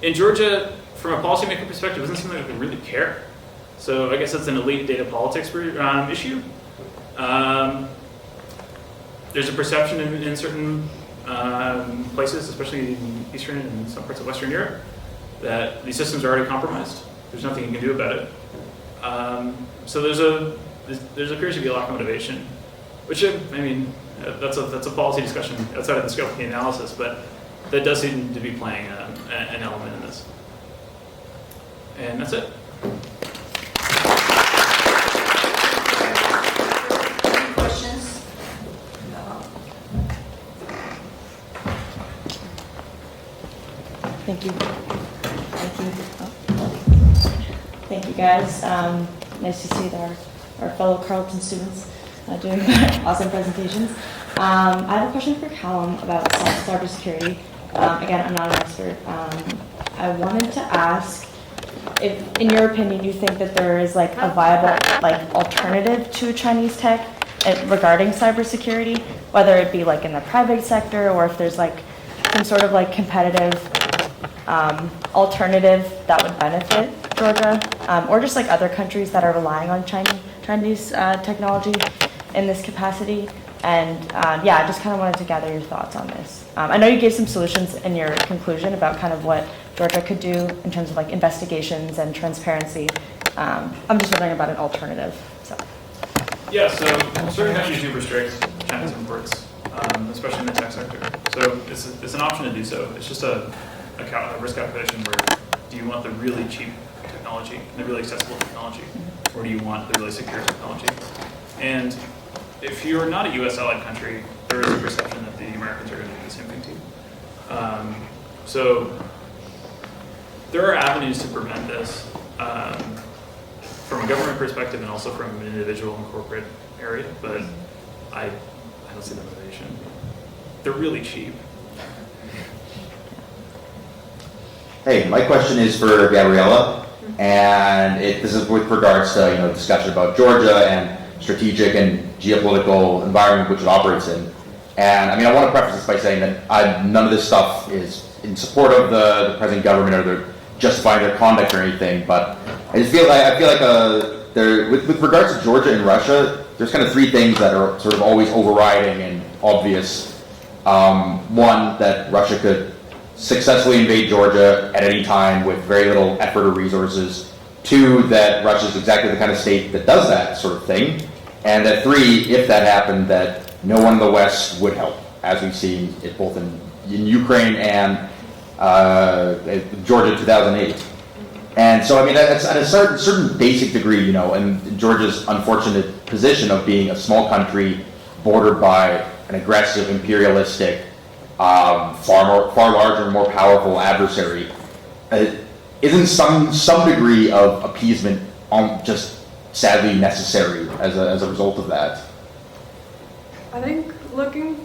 In Georgia, from a policymaker perspective, it doesn't seem like we really care. So I guess that's an elite data politics issue. There's a perception in certain places, especially in Eastern and some parts of Western Europe, that these systems are already compromised. There's nothing you can do about it. So there appears to be a lack of motivation, which I mean that's a policy discussion outside of the scope of the analysis, but that does seem to be playing an element in this. And that's it. Questions? Thank you. Thank you, guys. Nice to see our fellow Carleton students doing awesome presentations. I have a question for Callum about cybersecurity. Again, I'm not an expert. I wanted to ask if, in your opinion, you think that there is like a viable alternative to Chinese tech regarding cybersecurity, whether it be like in the private sector or if there's like some sort of like competitive alternative that would benefit Georgia, or just like other countries that are relying on Chinese technology in this capacity. And yeah, I just kind of wanted to gather your thoughts on this. I know you gave some solutions in your conclusion about kind of what Georgia could do in terms of like investigations and transparency. I'm just wondering about an alternative. So. Yeah, so certain countries do restrict China's imports, especially in the tech sector. So it's an option to do so. It's just a risk calculation where do you want the really cheap technology, the really accessible technology, or do you want the really secure technology? And if you're not a US allied country, there is a perception that the Americans are going to do the same thing too. So there are avenues to prevent this from a government perspective and also from an individual and corporate area, but I don't see the motivation. They're really cheap. Hey, my question is for Gabriella, and this is with regards to discussion about Georgia and strategic and geopolitical environment which it operates in. And I mean, I want to preface this by saying that none of this stuff is in support of the present government or they're justifying their conduct or anything. But I just feel like with regards to Georgia and Russia, there's kind of three things that are sort of always overriding and obvious. One, that Russia could successfully invade Georgia at any time with very little effort or resources. Two, that Russia is exactly the kind of state that does that sort of thing. And that three, if that happened, that no one in the West would help, as we've seen it both in Ukraine and Georgia 2008. And so, I mean, that's at a certain basic degree, and Georgia's unfortunate position of being a small country bordered by an aggressive, imperialistic, far larger and more powerful adversary, isn't some degree of appeasement just sadly necessary as a result of that? I think looking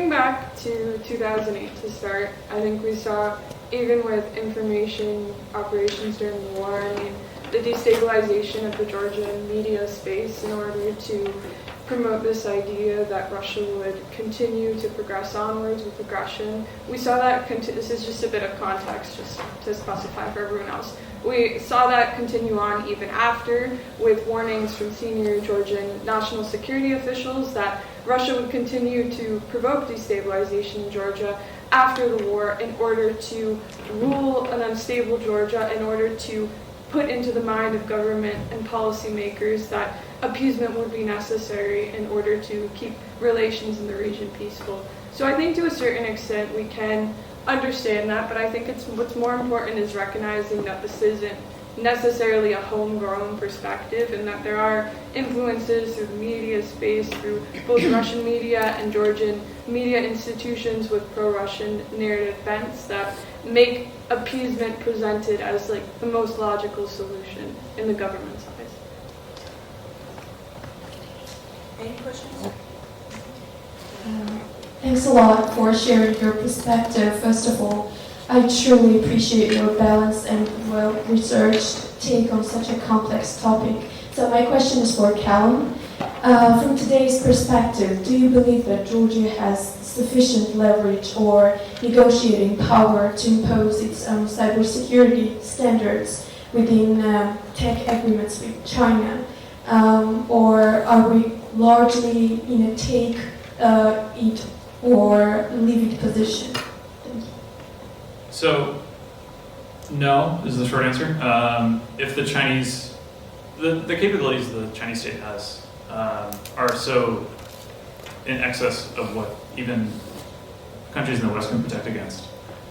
back to 2008 to start, I think we saw, even with information operations during the war, the destabilization of the Georgian media space in order to promote this idea that Russia would continue to progress onwards with aggression. We saw that, this is just a bit of context just to specify for everyone else. We saw that continue on even after, with warnings from senior Georgian national security officials that Russia would continue to provoke destabilization in Georgia after the war in order to rule an unstable Georgia, in order to put into the mind of government and policymakers that appeasement would be necessary in order to keep relations in the region peaceful. So I think to a certain extent we can understand that, but I think what's more important is recognizing that this isn't necessarily a homegrown perspective, and that there are influences through the media space, through both Russian media and Georgian media institutions with pro-Russian narrative bents that make appeasement presented as like the most logical solution in the government's eyes. Any questions? Thanks a lot for sharing your perspective. First of all, I truly appreciate your balanced and well-researched take on such a complex topic. So my question is for Callum. From today's perspective, do you believe that Georgia has sufficient leverage or negotiating power to impose its own cybersecurity standards within tech agreements with China? Or are we largely in a take it or leave it position? So, no is the short answer. If the Chinese, the capabilities the Chinese state has are so in excess of what even countries in the West can protect against,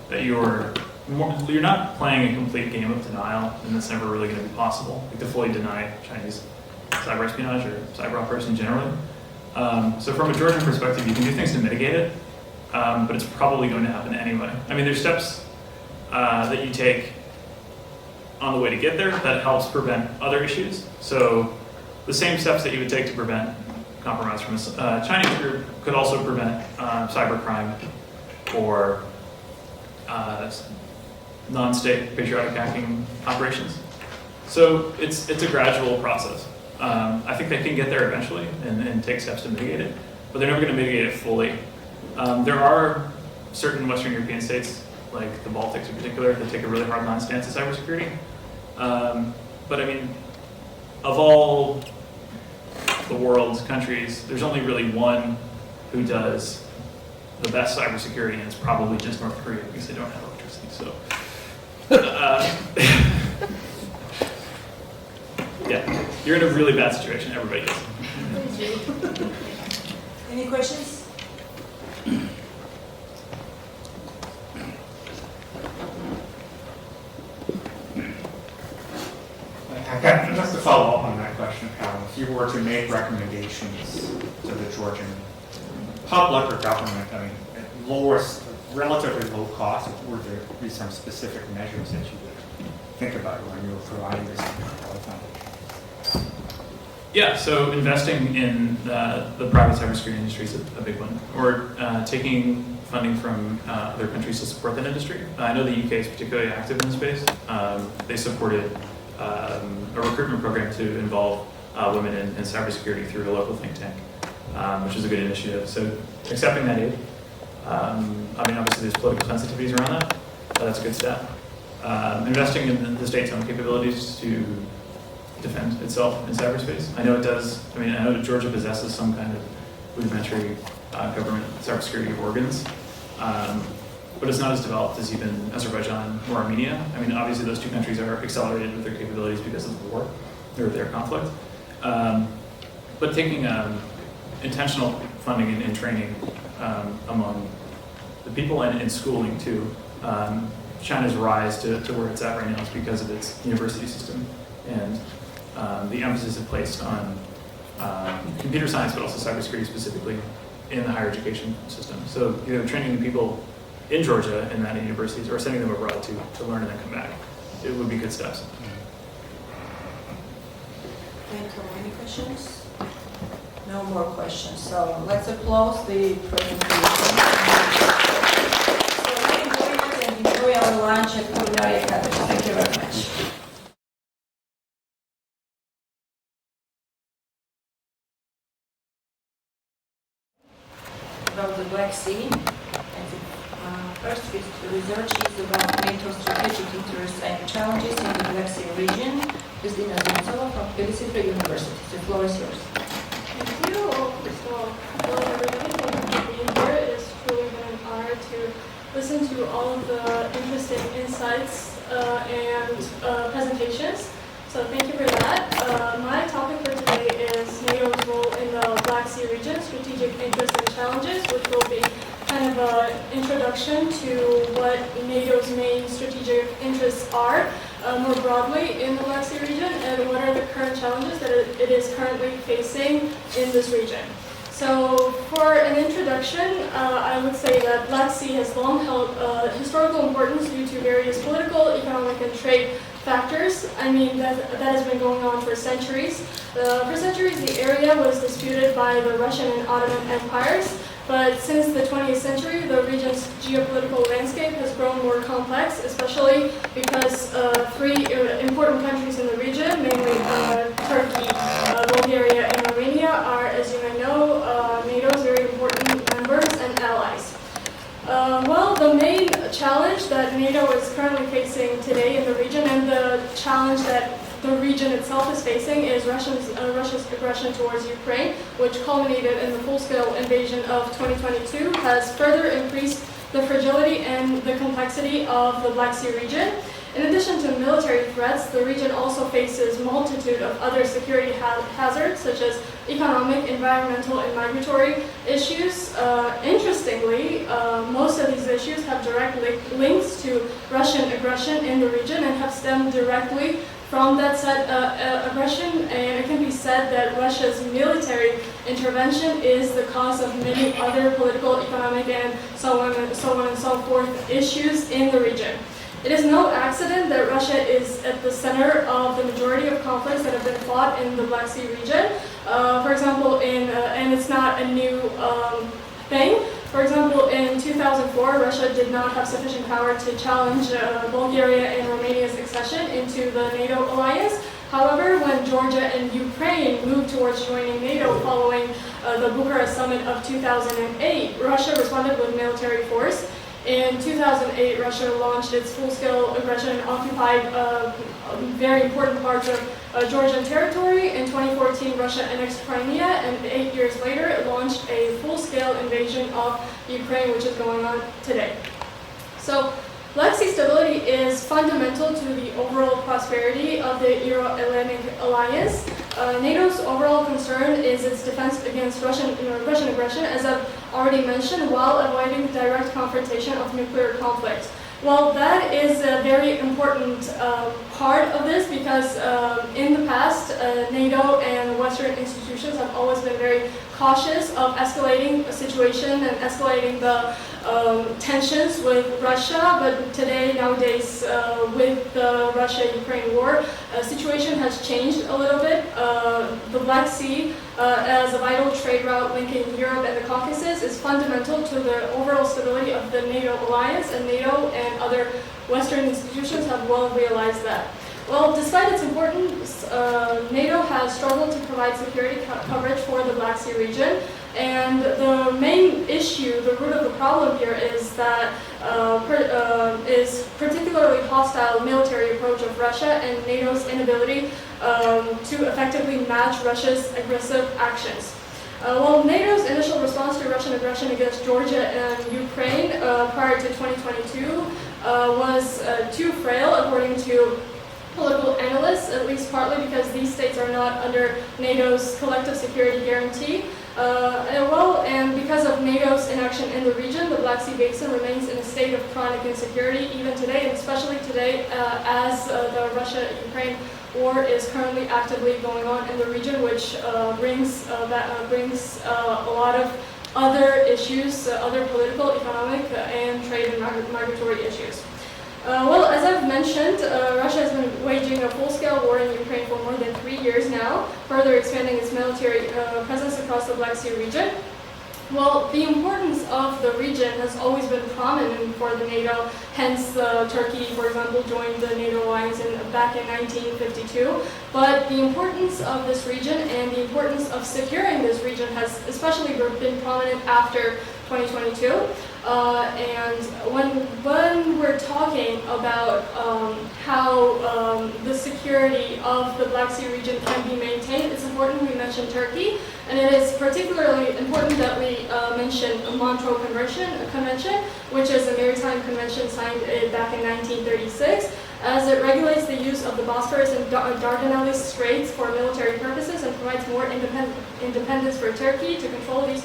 that you're not playing a complete game of denial, and that's never really going to be possible, like to fully deny Chinese cyber espionage or cyber operations generally. So from a Georgian perspective, you can do things to mitigate it, but it's probably going to happen anyway. I mean, there's steps that you take on the way to get there that helps prevent other issues. So the same steps that you would take to prevent compromise from a Chinese group could also prevent cybercrime or non-state patriotic hacking operations. So it's a gradual process. I think they can get there eventually and take steps to mitigate it, but they're never going to mitigate it fully. There are certain Western European states, like the Baltics in particular, that take a really hard line stance to cybersecurity. But I mean, of all the world's countries, there's only really one who does the best cybersecurity, and it's probably just North Korea because they don't have electricity. So, yeah, you're in a really bad situation. Everybody is. Any questions? Just to follow up on that question, Carol, if you were to make recommendations to the Georgian public or government, I mean, at lowest, relatively low cost, would there be some specific measures that you would think about when you were providing this foundation? Yeah, so investing in the private cybersecurity industry is a big one, or taking funding from other countries to support that industry. I know the UK is particularly active in the space. They supported a recruitment program to involve women in cybersecurity through a local think tank, which is a good initiative. So accepting that aid, I mean, obviously there's political sensitivities around that, but that's a good step. Investing in the state's own capabilities to defend itself in cyberspace. I know it does, I mean, I know that Georgia possesses some kind of rudimentary government cybersecurity organs, but it's not as developed as even Azerbaijan or Armenia. I mean, obviously those two countries are accelerated with their capabilities because of the war, or their conflict. But taking intentional funding and training among the people and in schooling too. China's rise to where it's at right now is because of its university system and the emphasis it placed on computer science, but also cybersecurity specifically in the higher education system. So, training the people in Georgia and at universities, or sending them abroad to learn and then come back, it would be good steps. Thank you. Any questions? No more questions. So let's applause the presentation. So we enjoy it and enjoy our lunch at Culinary Academy. Thank you very much. About the Black Sea. First research is about NATO strategic interests and challenges in the Black Sea region. Kristina Zemtsova from Tbilisi Free University. The floor is yours. Thank you. First of all, hello everybody. Thank you for being here. It has truly been an honor to listen to all of the interesting insights and presentations. So thank you for that. My topic for today is NATO's role in the Black Sea region, strategic interests and challenges, which will be kind of an introduction to what NATO's main strategic interests are more broadly in the Black Sea region, and what are the current challenges that it is currently facing in this region. So for an introduction, I would say that Black Sea has long held historical importance due to various political, economic, and trade factors. I mean, that has been going on for centuries. For centuries, the area was disputed by the Russian and Ottoman empires, but since the 20th century, the region's geopolitical landscape has grown more complex, especially because three important countries in the region, mainly Turkey, Bulgaria, and Romania, are, as you may know, NATO's very important members and allies. Well, the main challenge that NATO is currently facing today in the region, and the challenge that the region itself is facing, is Russia's aggression towards Ukraine, which culminated in the full-scale invasion of 2022, has further increased the fragility and the complexity of the Black Sea region. In addition to military threats, the region also faces a multitude of other security hazards, such as economic, environmental, and migratory issues. Interestingly, most of these issues have direct links to Russian aggression in the region and have stemmed directly from that said aggression, and it can be said that Russia's military intervention is the cause of many other political, economic, and so on and so forth issues in the region. It is no accident that Russia is at the center of the majority of conflicts that have been fought in the Black Sea region. For example, and it's not a new thing. For example, in 2004, Russia did not have sufficient power to challenge Bulgaria and Romania's accession into the NATO alliance. However, when Georgia and Ukraine moved towards joining NATO following the Bucharest summit of 2008, Russia responded with military force. In 2008, Russia launched its full-scale aggression and occupied very important parts of Georgian territory. In 2014, Russia annexed Crimea, and 8 years later, it launched a full-scale invasion of Ukraine, which is going on today. So, Black Sea stability is fundamental to the overall prosperity of the Euro-Atlantic alliance. NATO's overall concern is its defense against Russian aggression, as I've already mentioned, while avoiding direct confrontation of nuclear conflict. Well, that is a very important part of this, because in the past, NATO and Western institutions have always been very cautious of escalating a situation and escalating the tensions with Russia, but nowadays, with the Russia-Ukraine war, the situation has changed a little bit. The Black Sea, as a vital trade route linking Europe and the Caucasus, is fundamental to the overall stability of the NATO alliance, and NATO and other Western institutions have well realized that. Well, despite its importance, NATO has struggled to provide security coverage for the Black Sea region, and the main issue, the root of the problem here, is that is particularly hostile military approach of Russia and NATO's inability to effectively match Russia's aggressive actions. Well, NATO's initial response to Russian aggression against Georgia and Ukraine prior to 2022 was too frail, according to political analysts, at least partly because these states are not under NATO's collective security guarantee. And because of NATO's inaction in the region, the Black Sea Basin remains in a state of chronic insecurity even today, and especially today as the Russia-Ukraine war is currently actively going on in the region, which brings a lot of other issues, other political, economic, and trade and migratory issues. Well, as I've mentioned, Russia has been waging a full-scale war in Ukraine for more than 3 years now, further expanding its military presence across the Black Sea region. Well, the importance of the region has always been prominent for the NATO, hence Turkey, for example, joined the NATO alliance back in 1952. But the importance of this region and the importance of securing this region has especially been prominent after 2022. And when we're talking about how the security of the Black Sea region can be maintained, it's important we mention Turkey, and it is particularly important that we mention the Montreux Convention, which is a maritime convention signed back in 1936. as it regulates the use of the Bosphorus and Dardanelles Straits for military purposes and provides more independence for Turkey to control these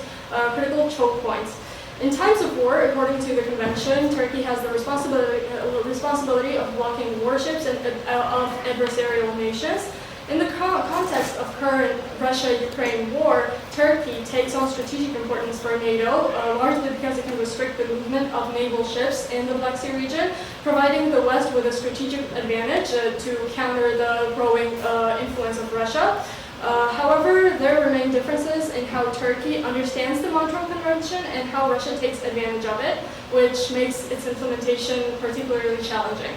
critical choke points. In times of war, according to the convention, Turkey has the responsibility of blocking warships of adversarial nations. In the context of current Russia-Ukraine war, Turkey takes on strategic importance for NATO, largely because it can restrict the movement of naval ships in the Black Sea region, providing the West with a strategic advantage to counter the growing influence of Russia. However, there remain differences in how Turkey understands the Montreux Convention and how Russia takes advantage of it, which makes its implementation particularly challenging.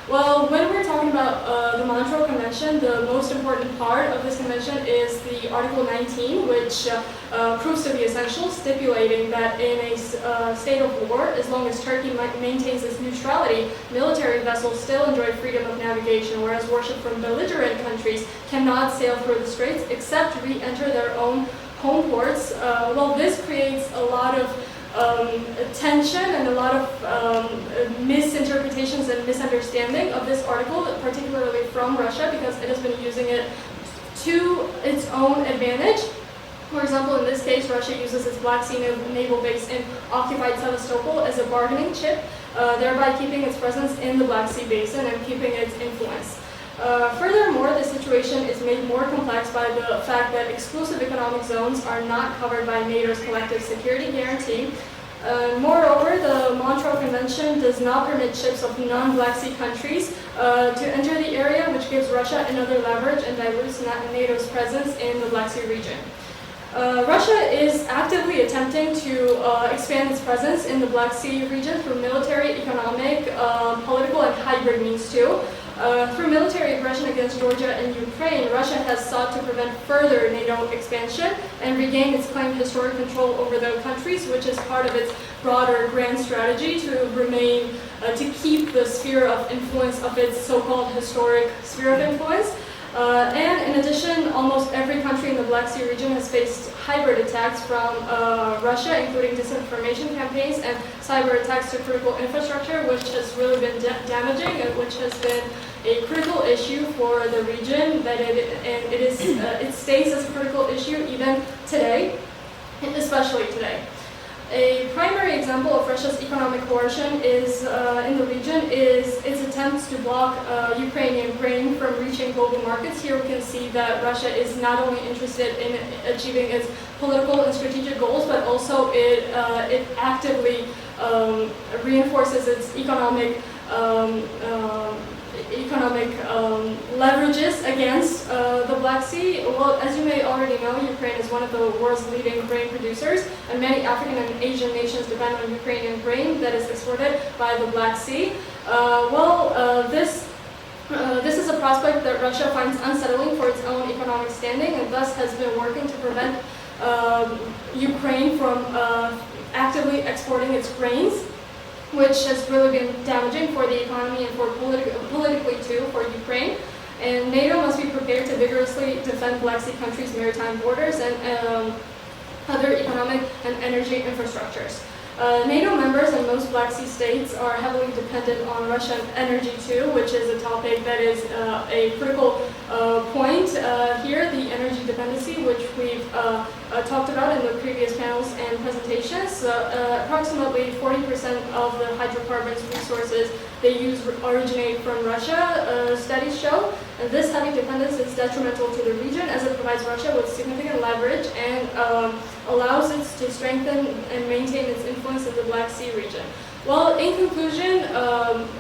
Well, when we're talking about the Montreux Convention, the most important part of this convention is the Article 19, which proves to be essential, stipulating that in a state of war, as long as Turkey maintains its neutrality, military vessels still enjoy freedom of navigation, whereas warships from belligerent countries cannot sail through the straits except re-enter their own home ports. Well, this creates a lot of tension and a lot of misinterpretations and misunderstanding of this article, particularly from Russia, because it has been using it to its own advantage. For example, in this case, Russia uses its Black Sea naval base in occupied Sevastopol as a bargaining chip, thereby keeping its presence in the Black Sea basin and keeping its influence. Furthermore, the situation is made more complex by the fact that exclusive economic zones are not covered by NATO's collective security guarantee. Moreover, the Montreux Convention does not permit ships of non-Black Sea countries to enter the area, which gives Russia another leverage and dilutes NATO's presence in the Black Sea region. Russia is actively attempting to expand its presence in the Black Sea region through military, economic, political, and hybrid means too. Through military aggression against Georgia and Ukraine, Russia has sought to prevent further NATO expansion and regain its claimed historic control over the countries, which is part of its broader grand strategy to keep the sphere of influence of its so-called historic sphere of influence. And in addition, almost every country in the Black Sea region has faced hybrid attacks from Russia, including disinformation campaigns and cyber attacks to critical infrastructure, which has really been damaging and which has been a critical issue for the region. It stays as a critical issue even today, and especially today. A primary example of Russia's economic coercion in the region is its attempts to block Ukrainian grain from reaching global markets. Here we can see that Russia is not only interested in achieving its political and strategic goals, but also it actively reinforces its economic leverages against the Black Sea. Well, as you may already know, Ukraine is one of the world's leading grain producers, and many African and Asian nations depend on Ukrainian grain that is exported by the Black Sea. This is a prospect that Russia finds unsettling for its own economic standing, and thus has been working to prevent Ukraine from actively exporting its grains, which has really been damaging for the economy and for politically too for Ukraine. And NATO must be prepared to vigorously defend Black Sea countries' maritime borders and other economic and energy infrastructures. NATO members and most Black Sea states are heavily dependent on Russian energy too, which is a topic that is a critical point here, the energy dependency, which we've talked about in the previous panels and presentations. Approximately 40% of the hydrocarbons resources they use originate from Russia, studies show. And this heavy dependence is detrimental to the region as it provides Russia with significant leverage and allows it to strengthen and maintain its influence in the Black Sea region. Well, in conclusion,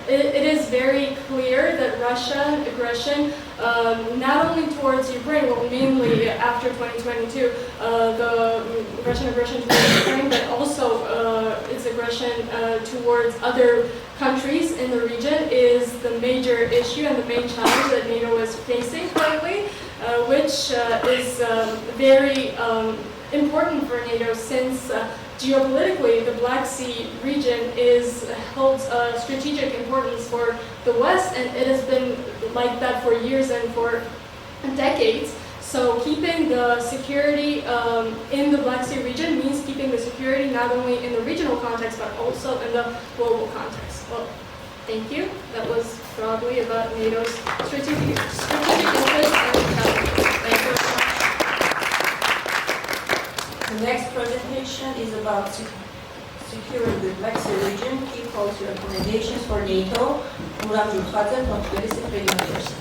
it is very clear that Russian aggression, not only towards Ukraine, but mainly after 2022, the Russian aggression towards Ukraine, but also its aggression towards other countries in the region is the major issue and the main challenge that NATO is facing currently, which is very important for NATO since geopolitically, the Black Sea region holds strategic importance for the West, and it has been like that for years and for decades. So keeping the security in the Black Sea region means keeping the security not only in the regional context, but also in the global context. Well, thank you. That was broadly about NATO's strategic interests and challenges. Thank you very much. The next presentation is about securing the Black Sea region, key policy recommendations for NATO. Murat Jurkhadze from Tbilisi Free University.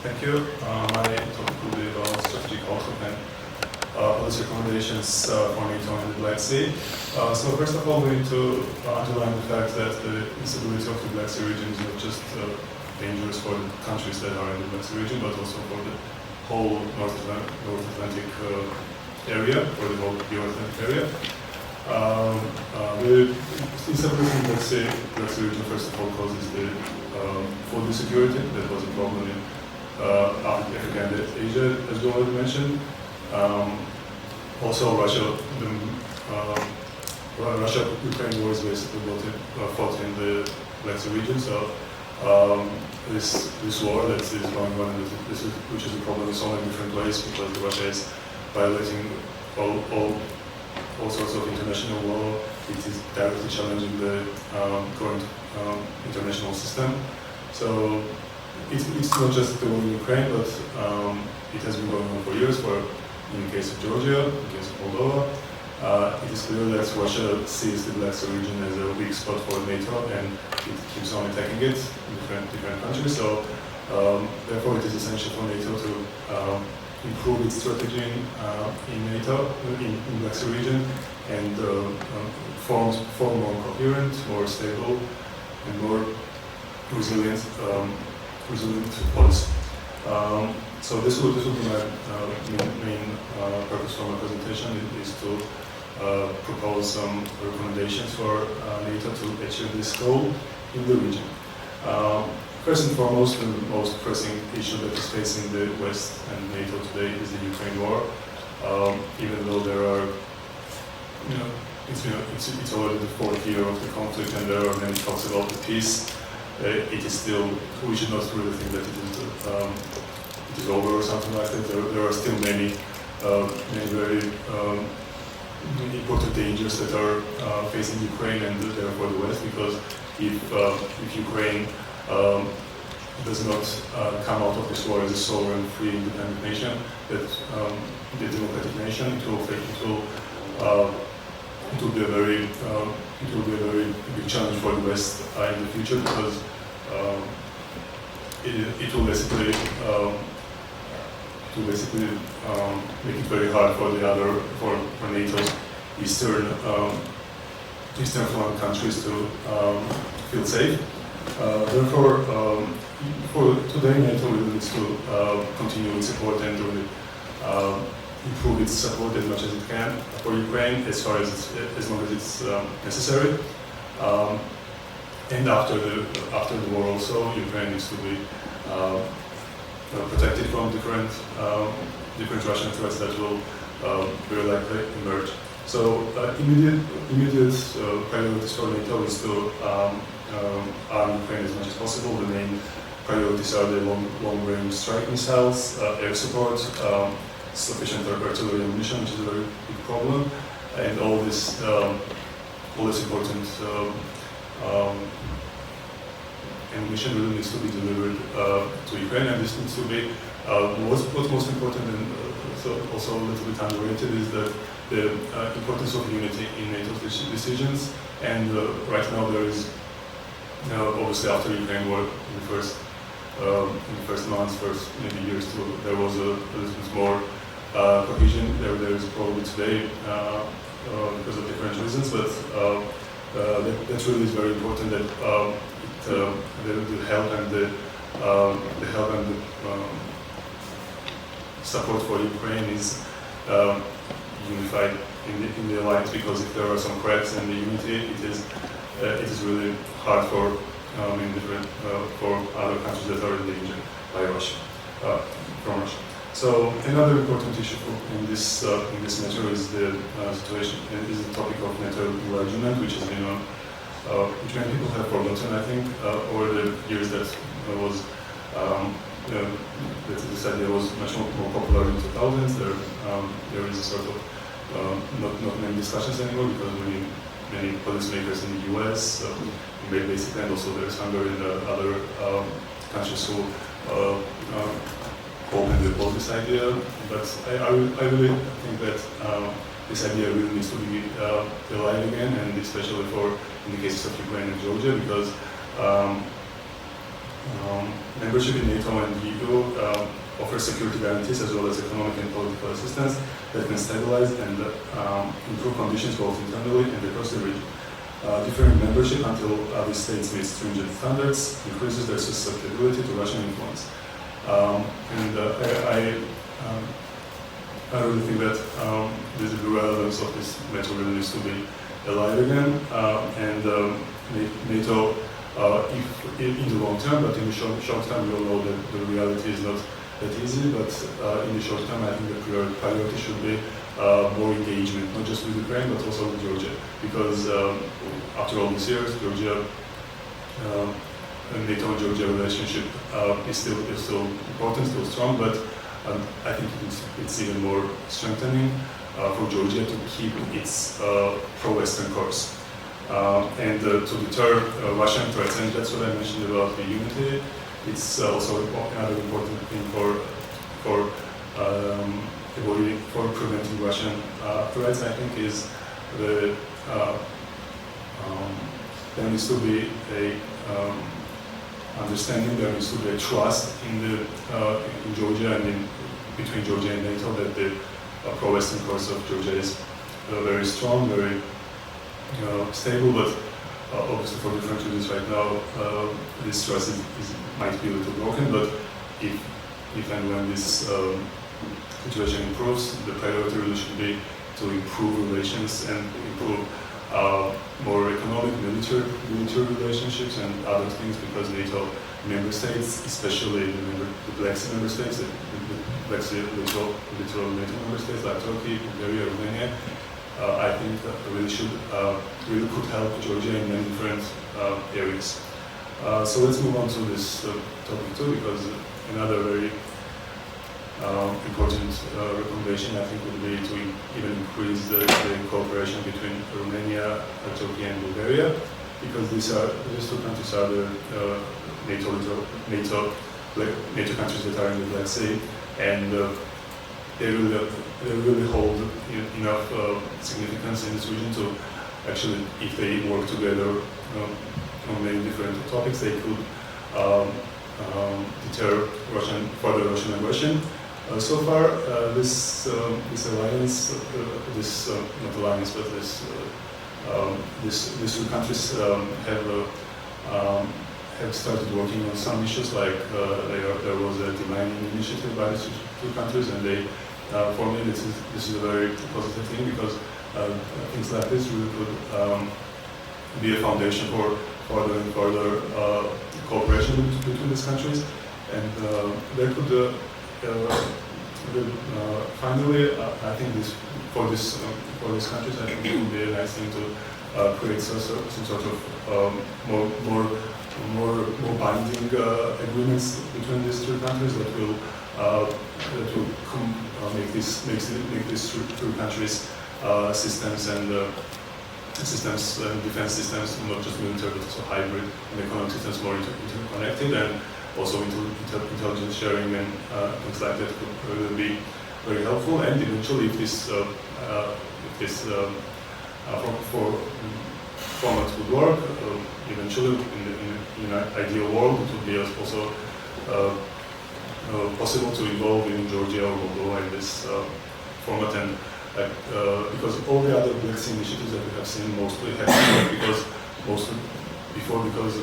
Thank you. My topic will be about strategic outlook and policy recommendations for NATO in the Black Sea. So first of all, we need to underline the fact that the instability of the Black Sea region is not just dangerous for the countries that are in the Black Sea region, but also for the whole North Atlantic area, or the whole Euro-Atlantic area. The instability in the Black Sea region, first of all, causes the food insecurity. That was a problem in Africa and Asia, as you already mentioned. Also, Russia-Ukraine war is basically fought in the Black Sea region. So this war that is going on, which is a problem in so many different ways, because Russia is violating all sorts of international law. It is directly challenging the current international system. So it's not just the war in Ukraine, but it has been going on for years. In the case of Georgia, in the case of Moldova, it is clear that Russia sees the Black Sea region as a weak spot for NATO, and it keeps on attacking it in different countries. So therefore, it is essential for NATO to improve its strategy in NATO, in Black Sea region, and form more coherent, more stable, and more resilient policy. So this will be my main purpose for my presentation, is to propose some recommendations for NATO to achieve this goal in the region. First and foremost, the most pressing issue that is facing the West and NATO today is the Ukraine war. Even though there are, it's already the fourth year of the conflict, and there are many talks about the peace. It is still, we should not really think that it is over or something like that. There are still many very important dangers that are facing Ukraine and therefore the West, because if Ukraine does not come out of this war as a sovereign, free, independent nation, that the democratic nation, it will be a very big challenge for the West in the future, because it will basically make it very hard for NATO's eastern flank countries to feel safe. Therefore, for today, NATO really needs to continue its support and really improve its support as much as it can for Ukraine, as long as it's necessary. And after the war, also Ukraine needs to be protected from different Russian threats that will very likely emerge. So immediate priorities for NATO is to arm Ukraine as much as possible. The main priorities are the long-range strike missiles, air support, sufficient artillery ammunition, which is a very big problem, and all this important ammunition really needs to be delivered to Ukraine, and this needs to be what's most important, and also a little bit underrated, is that the importance of unity in NATO's decisions. And right now there is, obviously after the Ukraine war, in the first months, maybe years, there was a little bit more cohesion. There is probably today because of different reasons, but that really is very important, that the help and the support for Ukraine is unified in the alliance, because if there are some cracks in the unity, it is really hard for for other countries that are in danger by Russia, from Russia. So another important issue in this matter is the situation, is the topic of NATO enlargement, which has been which many people have forgotten, I think, over the years that was that this idea was much more popular in the 2000s. There is a sort of not many discussions anymore, because many policymakers in the US, basically, and also there's Hungary and other countries who openly oppose this idea. But I really think that this idea really needs to be alive again, and especially in the cases of Ukraine and Georgia, because membership in NATO and the EU offers security guarantees as well as economic and political assistance that can stabilize and improve conditions both internally and across the region. Deferring membership until these states meet stringent standards increases their susceptibility to Russian influence. I really think that the relevance of this matter really needs to be alive again, and NATO, if in the long term, but in the short term, we all know that the reality is not that easy, but in the short term, I think the priority should be more engagement, not just with Ukraine, but also with Georgia, because after all these years, Georgia, NATO and Georgia relationship is still important, still strong, but I think it's even more strengthening for Georgia to keep its pro-Western course. And to deter Russian threats, and that's what I mentioned about the unity. It's also another important thing for preventing Russian threats. I think is the there needs to be a understanding, there needs to be a trust in Georgia and between Georgia and NATO that the pro-Western course of Georgia is very strong, very stable, but obviously for different reasons right now this trust might be a little broken, but if and when this situation improves, the priority really should be to improve relations and improve more economic, military relationships and other things, because NATO member states, especially the Black Sea member states, the Black Sea literal NATO member states like Turkey, Bulgaria, Romania, I think that really could help Georgia in many different areas. So let's move on to this topic too, because another very important recommendation I think would be to even increase the cooperation between Romania, Turkey and Bulgaria, because these two countries are the NATO countries that are in the Black Sea, and they really hold enough significance in this region to actually, if they work together on many different topics, they could deter further Russian aggression. So far, this alliance, not alliance, but these two countries have started working on some issues, like there was a demining initiative by these two countries, and for me this is a very positive thing, because things like this really could be a foundation for further cooperation between these countries, and there could finally, I think for these countries, I think it would be a nice thing to create some sort of more binding agreements between these two countries that will make these two countries systems and defense systems, not just military but also hybrid, and economic systems more interconnected, and also intelligence sharing and things like that could really be very helpful. And eventually, if this format would work, eventually in an ideal world, it would be also possible to involve in Georgia or Moldova in this format, and because all the other Black Sea initiatives that we have seen mostly have because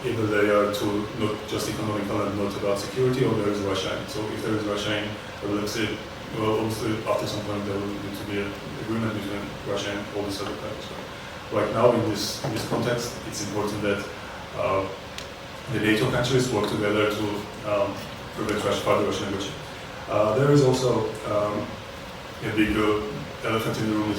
either they are not just economical and not about security, or there is Russia. So if there is Russia in the Black Sea, well, obviously after some point there will need to be an agreement between Russia and all these other countries. Right now, in this context, it's important that the NATO countries work together to prevent further Russian aggression. There is also a big elephant in the room, is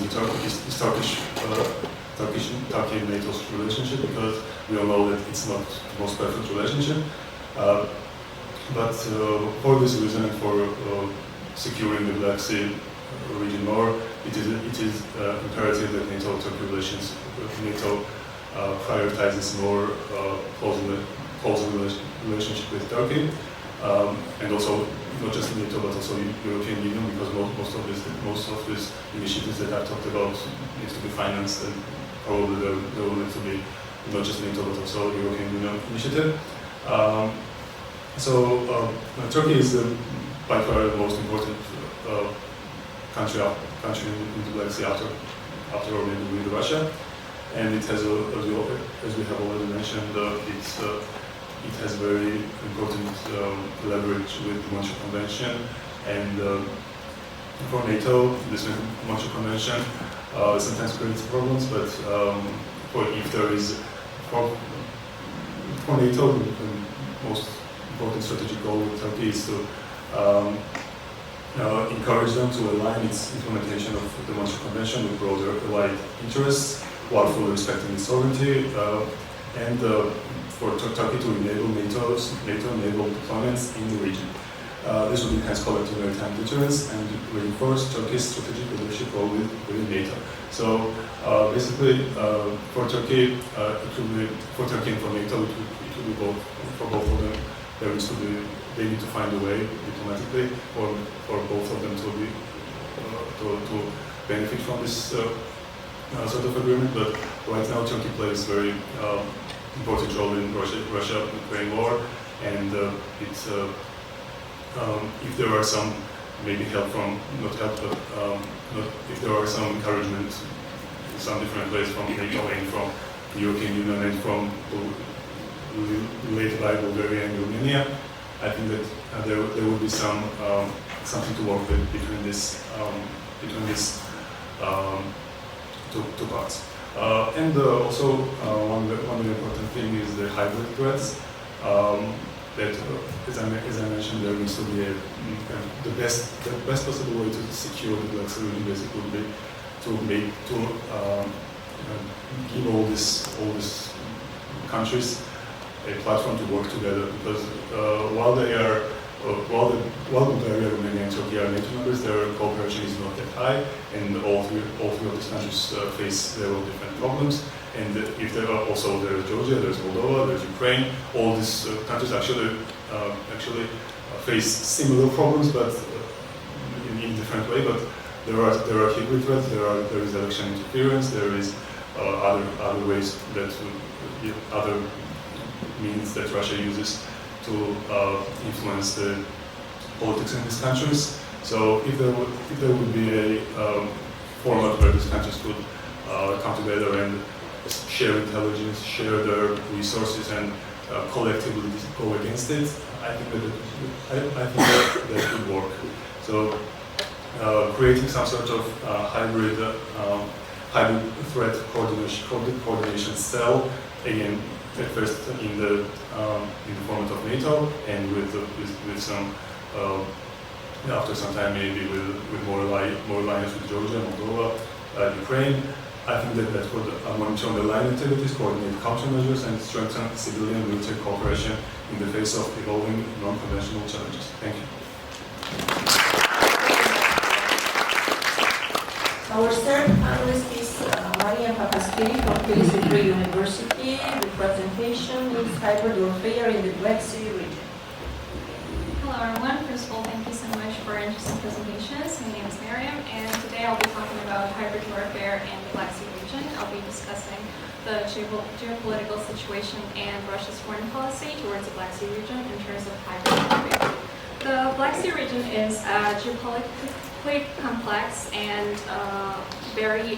Turkey and NATO's relationship, because we all know that it's not the most perfect relationship. But for this reason, and for securing the Black Sea region more, it is imperative that NATO-Turkey relations, NATO prioritizes more close relationship with Turkey, and also not just NATO but also European Union, because most of these initiatives that I've talked about need to be financed, and probably there will need to be not just NATO but also European Union initiative. Turkey is by far the most important country in the Black Sea after or maybe with Russia, and it has, as we have already mentioned, it has very important leverage with the Montreal Convention, and for NATO, this Montreal Convention sometimes creates problems, but if there is for NATO, the most important strategic goal with Turkey is to encourage them to align its implementation of the Montreal Convention with broader allied interests, while fully respecting its sovereignty, and for Turkey to enable NATO-enabled deployments in the region. This would enhance collective maritime deterrence and reinforce Turkey's strategic leadership role within NATO. So basically, for Turkey, for Turkey and for NATO, it will be both. For both of them, they need to find a way diplomatically for both of them to benefit from this sort of agreement. But right now, Turkey plays very important role in Russia-Ukraine war, and if there are some maybe help from, not help, but if there are some encouragement in some different ways from NATO and from the European Union and from later by Bulgaria and Romania, I think that there will be something to work with between these two parts. And also one very important thing is the hybrid threats. That, as I mentioned, there needs to be the best possible way to secure the Black Sea region basically would be to give all these countries a platform to work together, because while Bulgaria, Romania, and Turkey are NATO members, their cooperation is not that high, and all three of these countries face their own different problems. And if there are also there's Georgia, there's Moldova, there's Ukraine, all these countries actually face similar problems, but in a different way. But there are hybrid threats. There is election interference. There is other ways that other means that Russia uses to influence the politics in these countries. So if there would be a format where these countries could come together and share intelligence, share their resources, and collectively go against it, I think that could work. So creating some sort of hybrid threat coordination cell, again, at first in the format of NATO, and with some after some time maybe with more alliance with Georgia, Moldova, Ukraine. I think that could monitor underlying activities, coordinate countermeasures, and strengthen civilian and military cooperation in the face of evolving non-conventional challenges. Thank you. Our third panelist is Maria Papaskiri from Tbilisi Free University. The presentation is hybrid warfare in the Black Sea region. Hello everyone. First of all, thank you so much for interesting presentations. My name is Miriam, and today I'll be talking about hybrid warfare in the Black Sea region. I'll be discussing the geopolitical situation and Russia's foreign policy towards the Black Sea region in terms of hybrid warfare. The Black Sea region is a geopolitically complex and very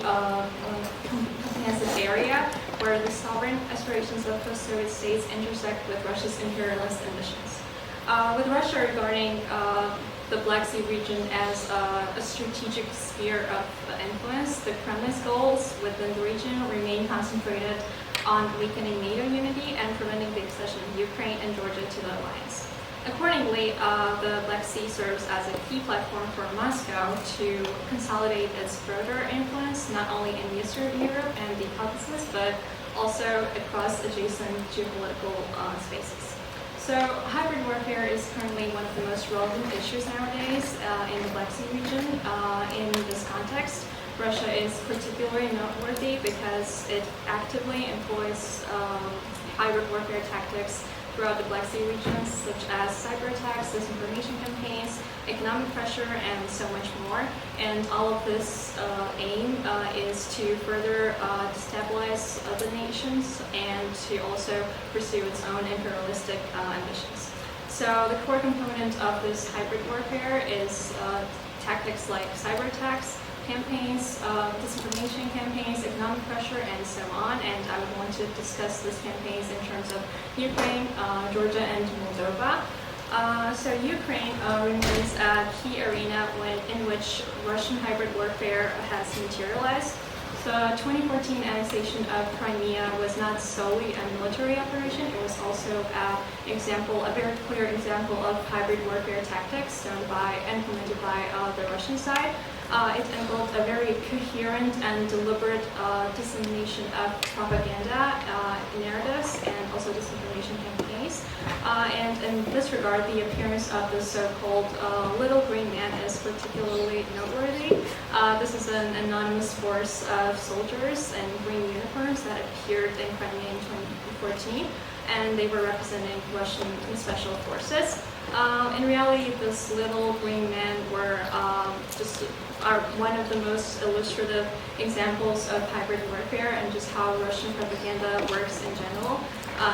comprehensive area where the sovereign aspirations of post-Soviet states intersect with Russia's imperialist ambitions. With Russia regarding the Black Sea region as a strategic sphere of influence, the Kremlin's goals within the region remain concentrated on weakening NATO unity and preventing the accession of Ukraine and Georgia to the alliance. Accordingly, the Black Sea serves as a key platform for Moscow to consolidate its broader influence, not only in Eastern Europe and the Caucasus, but also across adjacent geopolitical spaces. So hybrid warfare is currently one of the most relevant issues nowadays in the Black Sea region. In context, Russia is particularly noteworthy because it actively employs hybrid warfare tactics throughout the Black Sea regions, such as cyber attacks, disinformation campaigns, economic pressure, and so much more. And all of this aim is to further destabilize other nations and to also pursue its own imperialistic ambitions. So the core component of this hybrid warfare is tactics like cyber attacks, campaigns, disinformation campaigns, economic pressure, and so on. And I would want to discuss these campaigns in terms of Ukraine, Georgia, and Moldova. So Ukraine remains a key arena in which Russian hybrid warfare has materialized. The 2014 annexation of Crimea was not solely a military operation, it was also a very clear example of hybrid warfare tactics implemented by the Russian side. It involved a very coherent and deliberate dissemination of propaganda narratives and also disinformation campaigns. And in this regard, the appearance of the so-called Little Green Man is particularly noteworthy. This is an anonymous force of soldiers in green uniforms that appeared in Crimea in 2014, and they were representing Russian special forces. In reality, this Little Green Men are one of the most illustrative examples of hybrid warfare and just how Russian propaganda works in general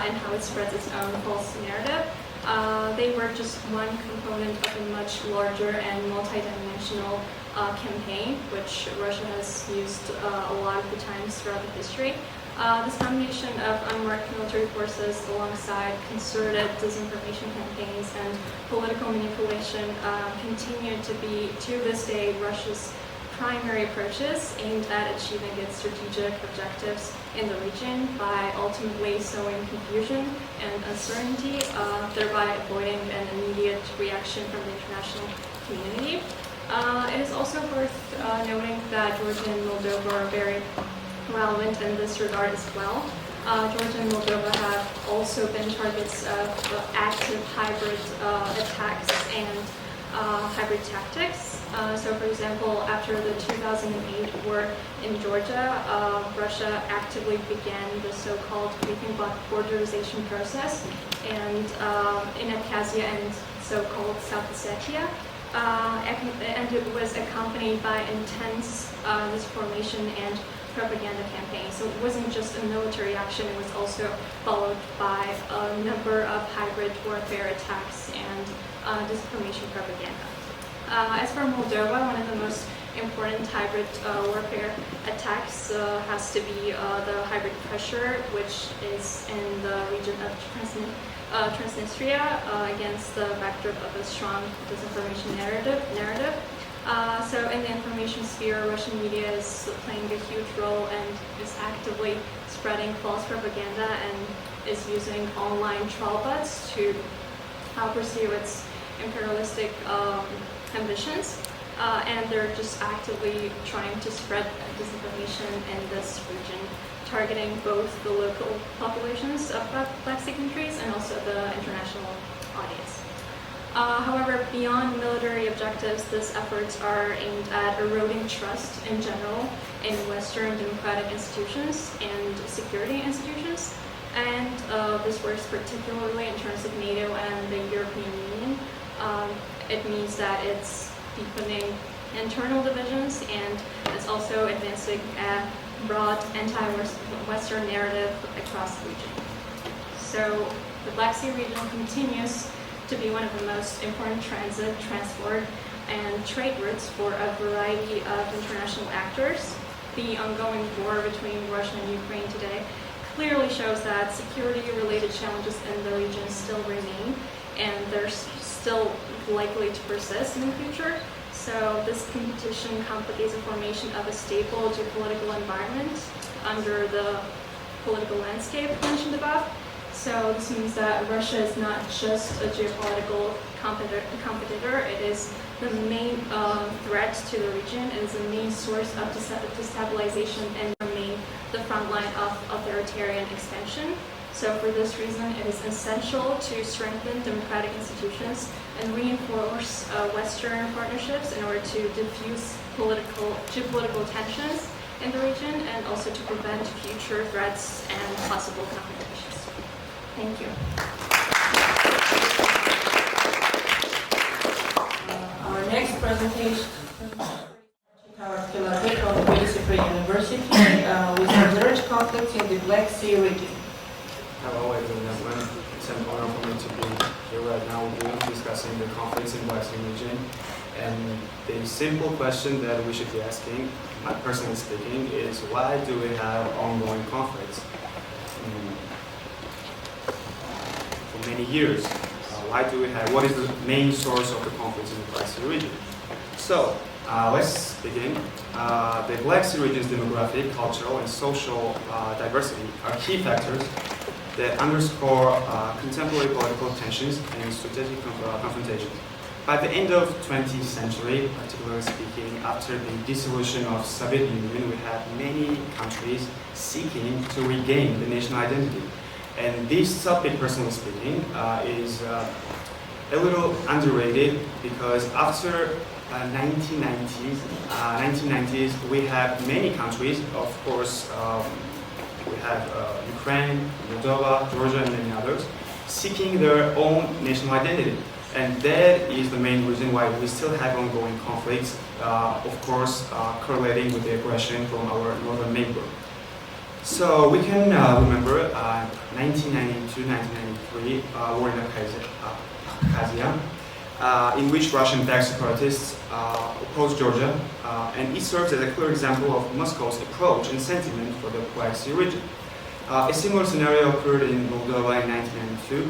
and how it spreads its own false narrative. They were just one component of a much larger and multidimensional campaign, which Russia has used a lot of the times throughout the history. This combination of unmarked military forces alongside concerted disinformation campaigns and political manipulation continue to be, to this day, Russia's primary approaches aimed at achieving its strategic objectives in the region by ultimately sowing confusion and uncertainty, thereby avoiding an immediate reaction from the international community. It is also worth noting that Georgia and Moldova are very relevant in this regard as well. Georgia and Moldova have also been targets of active hybrid attacks and hybrid tactics. So for example, after the 2008 war in Georgia, Russia actively began the so-called borderization process, and in Abkhazia and so-called South Ossetia. And it was accompanied by intense disinformation and propaganda campaigns. So it wasn't just a military action, it was also followed by a number of hybrid warfare attacks and disinformation propaganda. As for Moldova, one of the most important hybrid warfare attacks has to be the hybrid pressure, which is in the region of Transnistria against the backdrop of a strong disinformation narrative. So in the information sphere, Russian media is playing a huge role and is actively spreading false propaganda and is using online troll bots to pursue its imperialistic ambitions. And they're just actively trying to spread disinformation in this region, targeting both the local populations of Black Sea countries and also the international audience. However, beyond military objectives, these efforts are aimed at eroding trust in general in Western democratic institutions and security institutions. And this works particularly in terms of NATO and the European Union. It means that it's deepening internal divisions and it's also advancing a broad anti-Western narrative across the region. So the Black Sea region continues to be one of the most important transit, transport, and trade routes for a variety of international actors. The ongoing war between Russia and Ukraine today clearly shows that security-related challenges in the region still remain, and they're still likely to persist in the future. So this competition complicates the formation of a stable geopolitical environment under the political landscape mentioned above. So this means that Russia is not just a geopolitical competitor, it is the main threat to the region, it is the main source of destabilization and remain the front line of authoritarian expansion. So for this reason, it is essential to strengthen democratic institutions and reinforce Western partnerships in order to diffuse geopolitical tensions in the region and also to prevent future threats and possible confrontations. Thank you. Our next presentation Archipelago from Tbilisi Free University with research conflicts in the Black Sea region. Hello everyone, it's an honor for me to be here right now with you discussing the conflicts in the Black Sea region. And the simple question that we should be asking, personally speaking, is why do we have ongoing conflicts for many years? What is the main source of the conflicts in the Black Sea region? So, let's begin. The Black Sea region's demographic, cultural, and social diversity are key factors that underscore contemporary political tensions and strategic confrontations. By the end of 20th century, particularly speaking, after the dissolution of Soviet Union, we had many countries seeking to regain the national identity. And this topic, personally speaking, is a little underrated because after 1990s, we have many countries, of course, we have Ukraine, Moldova, Georgia, and many others, seeking their own national identity. And that is the main reason why we still have ongoing conflicts, of course, correlating with the aggression from our northern neighbor. So we can remember 1992, 1993 war in Abkhazia, in which Russian-backed separatists opposed Georgia, and it serves as a clear example of Moscow's approach and sentiment for the Black Sea region. A similar scenario occurred in Moldova in 1992,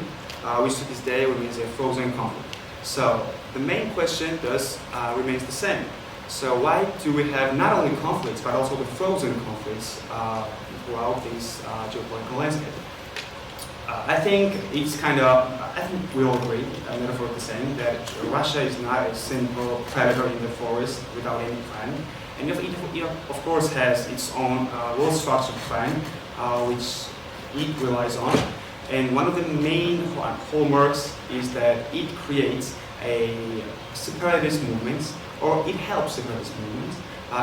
which to this day remains a frozen conflict. So the main question thus remains the same. So why do we have not only conflicts but also the frozen conflicts throughout this geopolitical landscape? I think we all agree, metaphorically saying, that Russia is not a simple predator in the forest without any plan. And it of course has its own well-structured plan, which it relies on. And one of the main hallmarks is that it creates a separatist movement, or it helps separatist movements,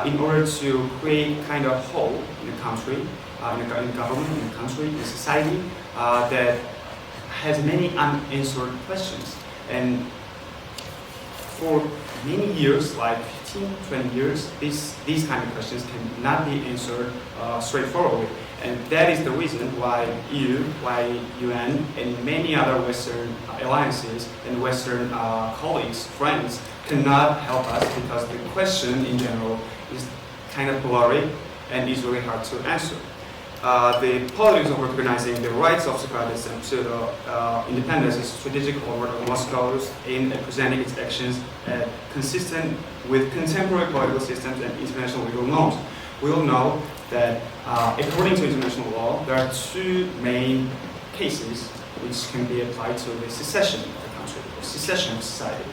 in order to create kind of hole in the country, in the government, in the country, in society, that has many unanswered questions. And for many years, like 15, 20 years, these kind of questions cannot be answered straightforwardly. And that is the reason why EU, why UN, and many other Western alliances and Western colleagues, friends, cannot help us because the question in general is kind of blurry and is really hard to answer. The politics of recognizing the rights of separatists and pseudo-independence is strategic hallmark of Moscow's aim at presenting its actions consistent with contemporary political systems and international legal norms. We all know that according to international law, there are two main cases which can be applied to the secession of the country, or secession of society.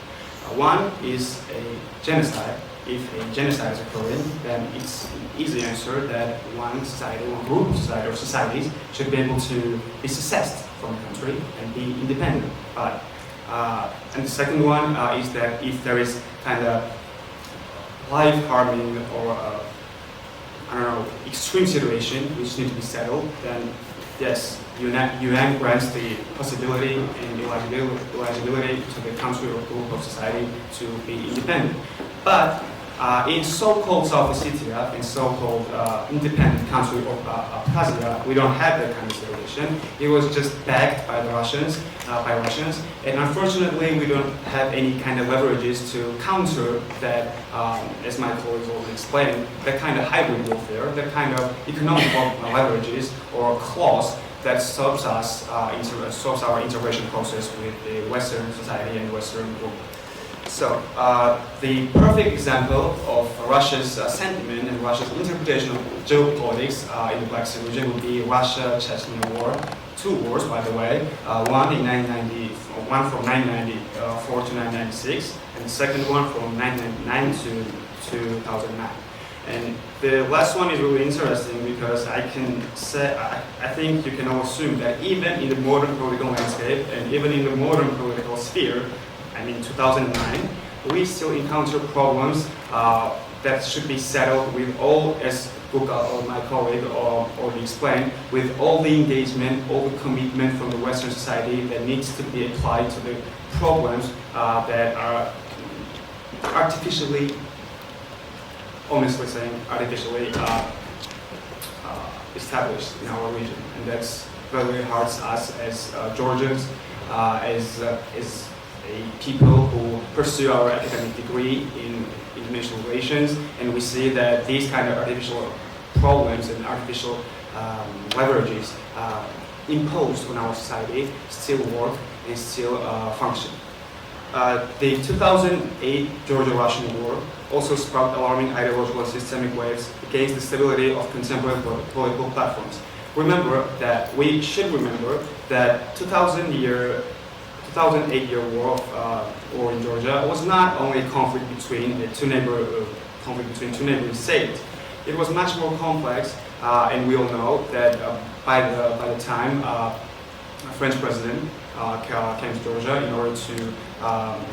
One is a genocide. If a genocide is occurring, then it's an easy answer that one society, one group of society or societies should be able to be secessed from the country and be independent. And the second one is that if there is kind of life-harming or extreme situation which need to be settled, then yes, UN grants the possibility and eligibility to the country or group of society to be independent. But in so-called South Ossetia, in so-called independent country of Abkhazia, we don't have that kind of situation. It was just backed by the Russians, and unfortunately, we don't have any kind of leverages to counter that, as my colleagues will explain, that kind of hybrid warfare, that kind of economic leverages or clause that stops us, stops our integration process with the Western society and Western group. So, the perfect example of Russia's sentiment and Russia's interpretation of geopolitics in the Black Sea region would be Russia-Chechnya War. Two wars, by the way. One from 1994 to 1996, and the second one from 1999 to 2009. And the last one is really interesting because I can say, I think you can all assume that even in the modern political landscape and even in the modern political sphere, I mean 2009, we still encounter problems that should be settled with all, as Buka or my colleague already explained, with all the engagement, all the commitment from the Western society that needs to be applied to the problems that are artificially, honestly saying, artificially established in our region. And that's very hard to us as Georgians, as a people who pursue our academic degree in international relations, and we see that these kind of artificial problems and artificial leverages imposed on our society still work and still function. The 2008 Georgia-Russian War also sparked alarming ideological and systemic waves against the stability of contemporary political platforms. We should remember that 2008 war in Georgia was not only a conflict between two neighboring states. It was much more complex, and we all know that by the time French president came to Georgia in order to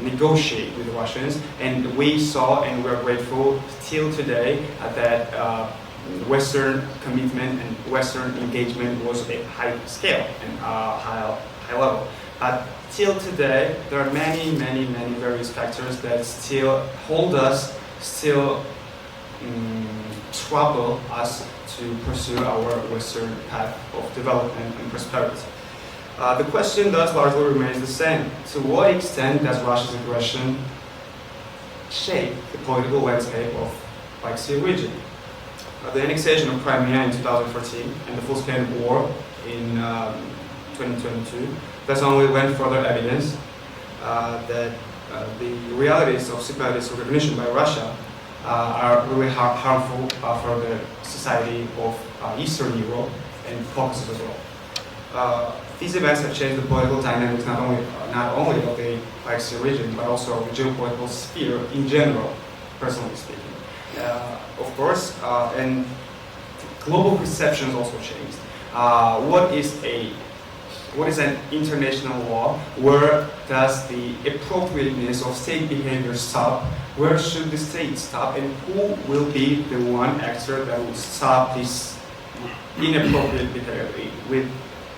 negotiate with the Russians, and we saw and we're grateful till today that Western commitment and Western engagement was at a high scale and high level. Till today, there are many various factors that still hold us, still trouble us to pursue our Western path of development and prosperity. The question thus largely remains the same. To what extent does Russia's aggression shape the political landscape of Black Sea region? The annexation of Crimea in 2014 and the full-scale war in 2022 thus only lend further evidence that the realities of separatist recognition by Russia are really harmful for the society of Eastern Europe and Caucasus as well. These events have changed the political dynamics not only of the Black Sea region, but also of the geopolitical sphere in general, personally speaking. Of course, and global perceptions also changed. What is an international law? Where does the appropriateness of state behavior stop? Where should the state stop? And who will be the one actor that will stop this inappropriate behavior?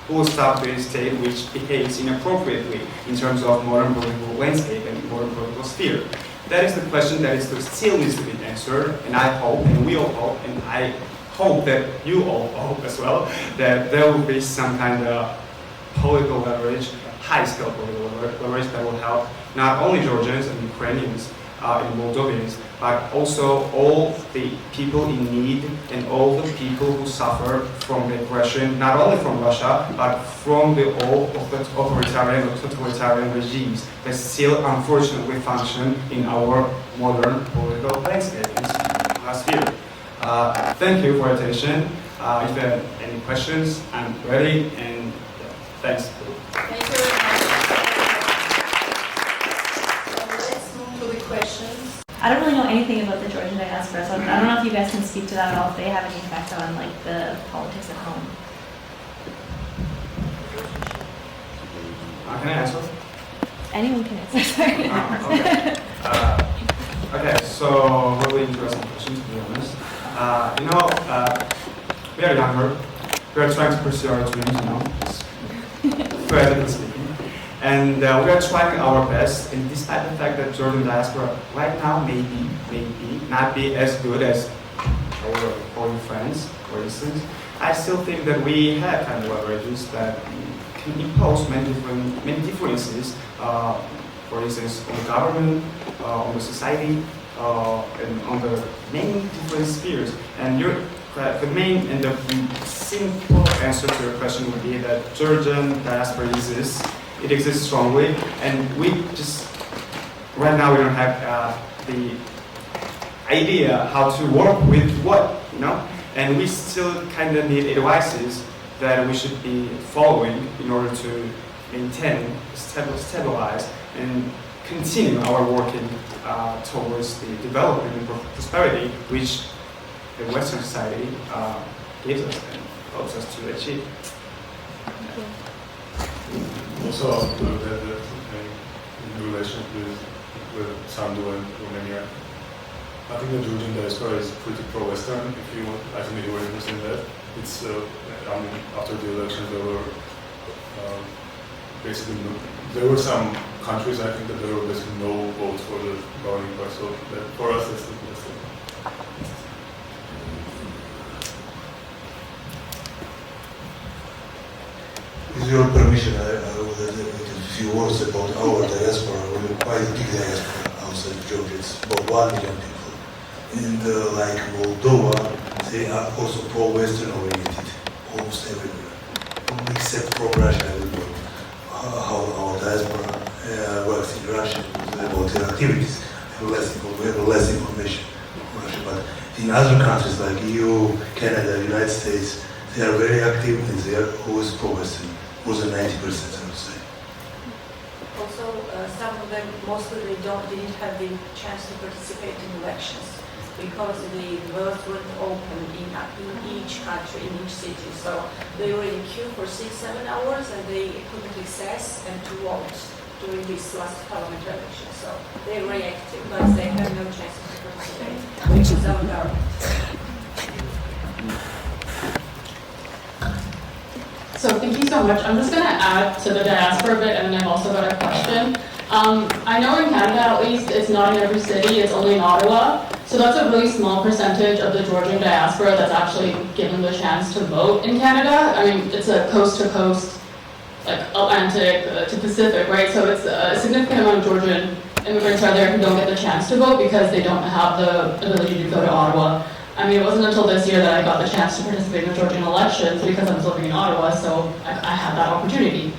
Who will stop the state which behaves inappropriately in terms of modern political landscape and modern political sphere? That is the question that still needs to be answered, and I hope, and we all hope, and I hope that you all hope as well, that there will be some kind of political leverage, high-scale political leverage that will help not only Georgians and Ukrainians and Moldovians, but also all the people in need and all the people who suffer from the aggression, not only from Russia, but from all of the authoritarian or totalitarian regimes that still unfortunately function in our modern political landscape sphere. Thank you for your attention. If you have any questions, I'm ready, and thanks. Thank you very much. So let's move to the questions. I don't really know anything about the Georgian diaspora, so I don't know if you guys can speak to that at all, if they have any effect on like the politics at home. Can I answer? Anyone can answer, sorry. Okay, so really interesting question, to be honest. We are younger. We are trying to pursue our dreams, practically speaking. And we are trying our best, and despite the fact that Georgian diaspora right now maybe not be as good as our foreign friends, for instance, I still think that we have kind of leverages that can impose many differences, for instance, on the government, on the society, and on the many different spheres. And the main and the simple answer to your question would be that Georgian diaspora exists. It exists strongly, and we just right now we don't have the idea how to work with what, and we still kind of need advices that we should be following in order to maintain, stabilize, and continue our working towards the development and prosperity, which the Western society gives us and helps us to achieve. Also, in relation with Sandu and Romania, I think the Georgian diaspora is pretty pro-Western. If you, I think you were interested in that. It's, I mean, after the elections, there were basically there were some countries. I think that there were basically no votes for the governing party. So that, for us, that's the thing. With your permission, I will make a few words about our diaspora. We're quite a big diaspora outside Georgia. It's about 1 million people. And like Moldova, they are also pro-Western oriented, almost everywhere, except from Russia. I don't know how our diaspora works in Russia about their activities. We have less information from Russia, but in other countries like EU, Canada, United States, they are very active and they are always pro-Western, more than 90%, I would say. Also, some of them, mostly they didn't have the chance to participate in elections because the votes weren't open in each country, in each city. So they were in queue for 6-7 hours and they couldn't access and to vote during this last parliamentary election. So they're very active, but they have no chance to participate, which is our government. So thank you so much. I'm just going to add to the diaspora bit, and then I've also got a question. I know in Canada, at least, it's not in every city, it's only in Ottawa. So that's a really small percentage of the Georgian diaspora that's actually given the chance to vote in Canada. I mean, it's a coast-to-coast, like Atlantic to Pacific, right? So it's a significant amount of Georgian immigrants are there who don't get the chance to vote because they don't have the ability to go to Ottawa. I mean, it wasn't until this year that I got the chance to participate in the Georgian elections because I was living in Ottawa, so I had that opportunity.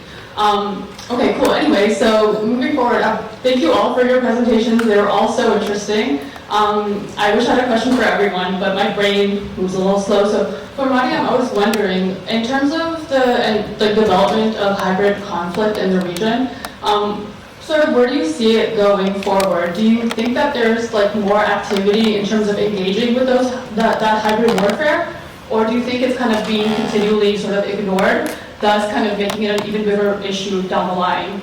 Okay, cool. Anyway, so moving forward, thank you all for your presentations. They were all so interesting. I wish I had a question for everyone, but my brain moves a little slow. So for Mariam, I was wondering, in terms of the development of hybrid conflict in the region, sort of where do you see it going forward? Do you think that there's like more activity in terms of engaging with that hybrid warfare? Or do you think it's kind of being continually sort of ignored, thus kind of making it an even bigger issue down the line?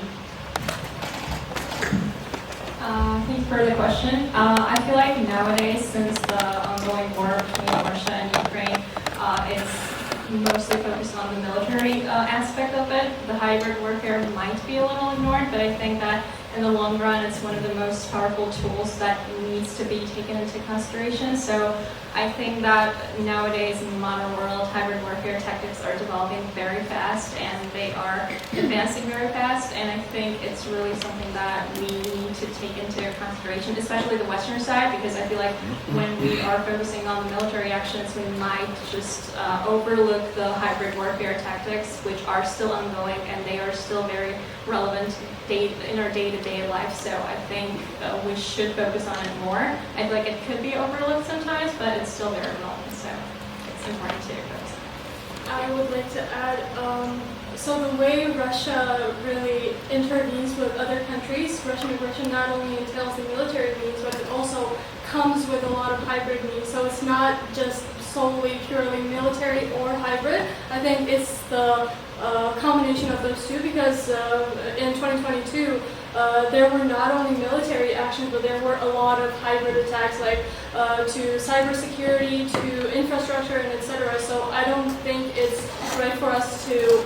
Thank you for the question. I feel like nowadays, since the ongoing war between Russia and Ukraine, it's mostly focused on the military aspect of it. The hybrid warfare might be a little ignored, but I think that in the long run, it's one of the most powerful tools that needs to be taken into consideration. So I think that nowadays in the modern world, hybrid warfare tactics are developing very fast and they are advancing very fast. And I think it's really something that we need to take into consideration, especially the Western side, because I feel like when we are focusing on the military actions, we might just overlook the hybrid warfare tactics, which are still ongoing and they are still very relevant in our day-to-day life. So I think we should focus on it more. I feel like it could be overlooked sometimes, but it's still very relevant, so it's important to focus on. I would like to add, so the way Russia really intervenes with other countries, Russian aggression not only entails the military means, but it also comes with a lot of hybrid means. So it's not just solely purely military or hybrid. I think it's the combination of those two, because in 2022 there were not only military actions, but there were a lot of hybrid attacks, like to cybersecurity, to infrastructure, and etc. So I don't think it's right for us to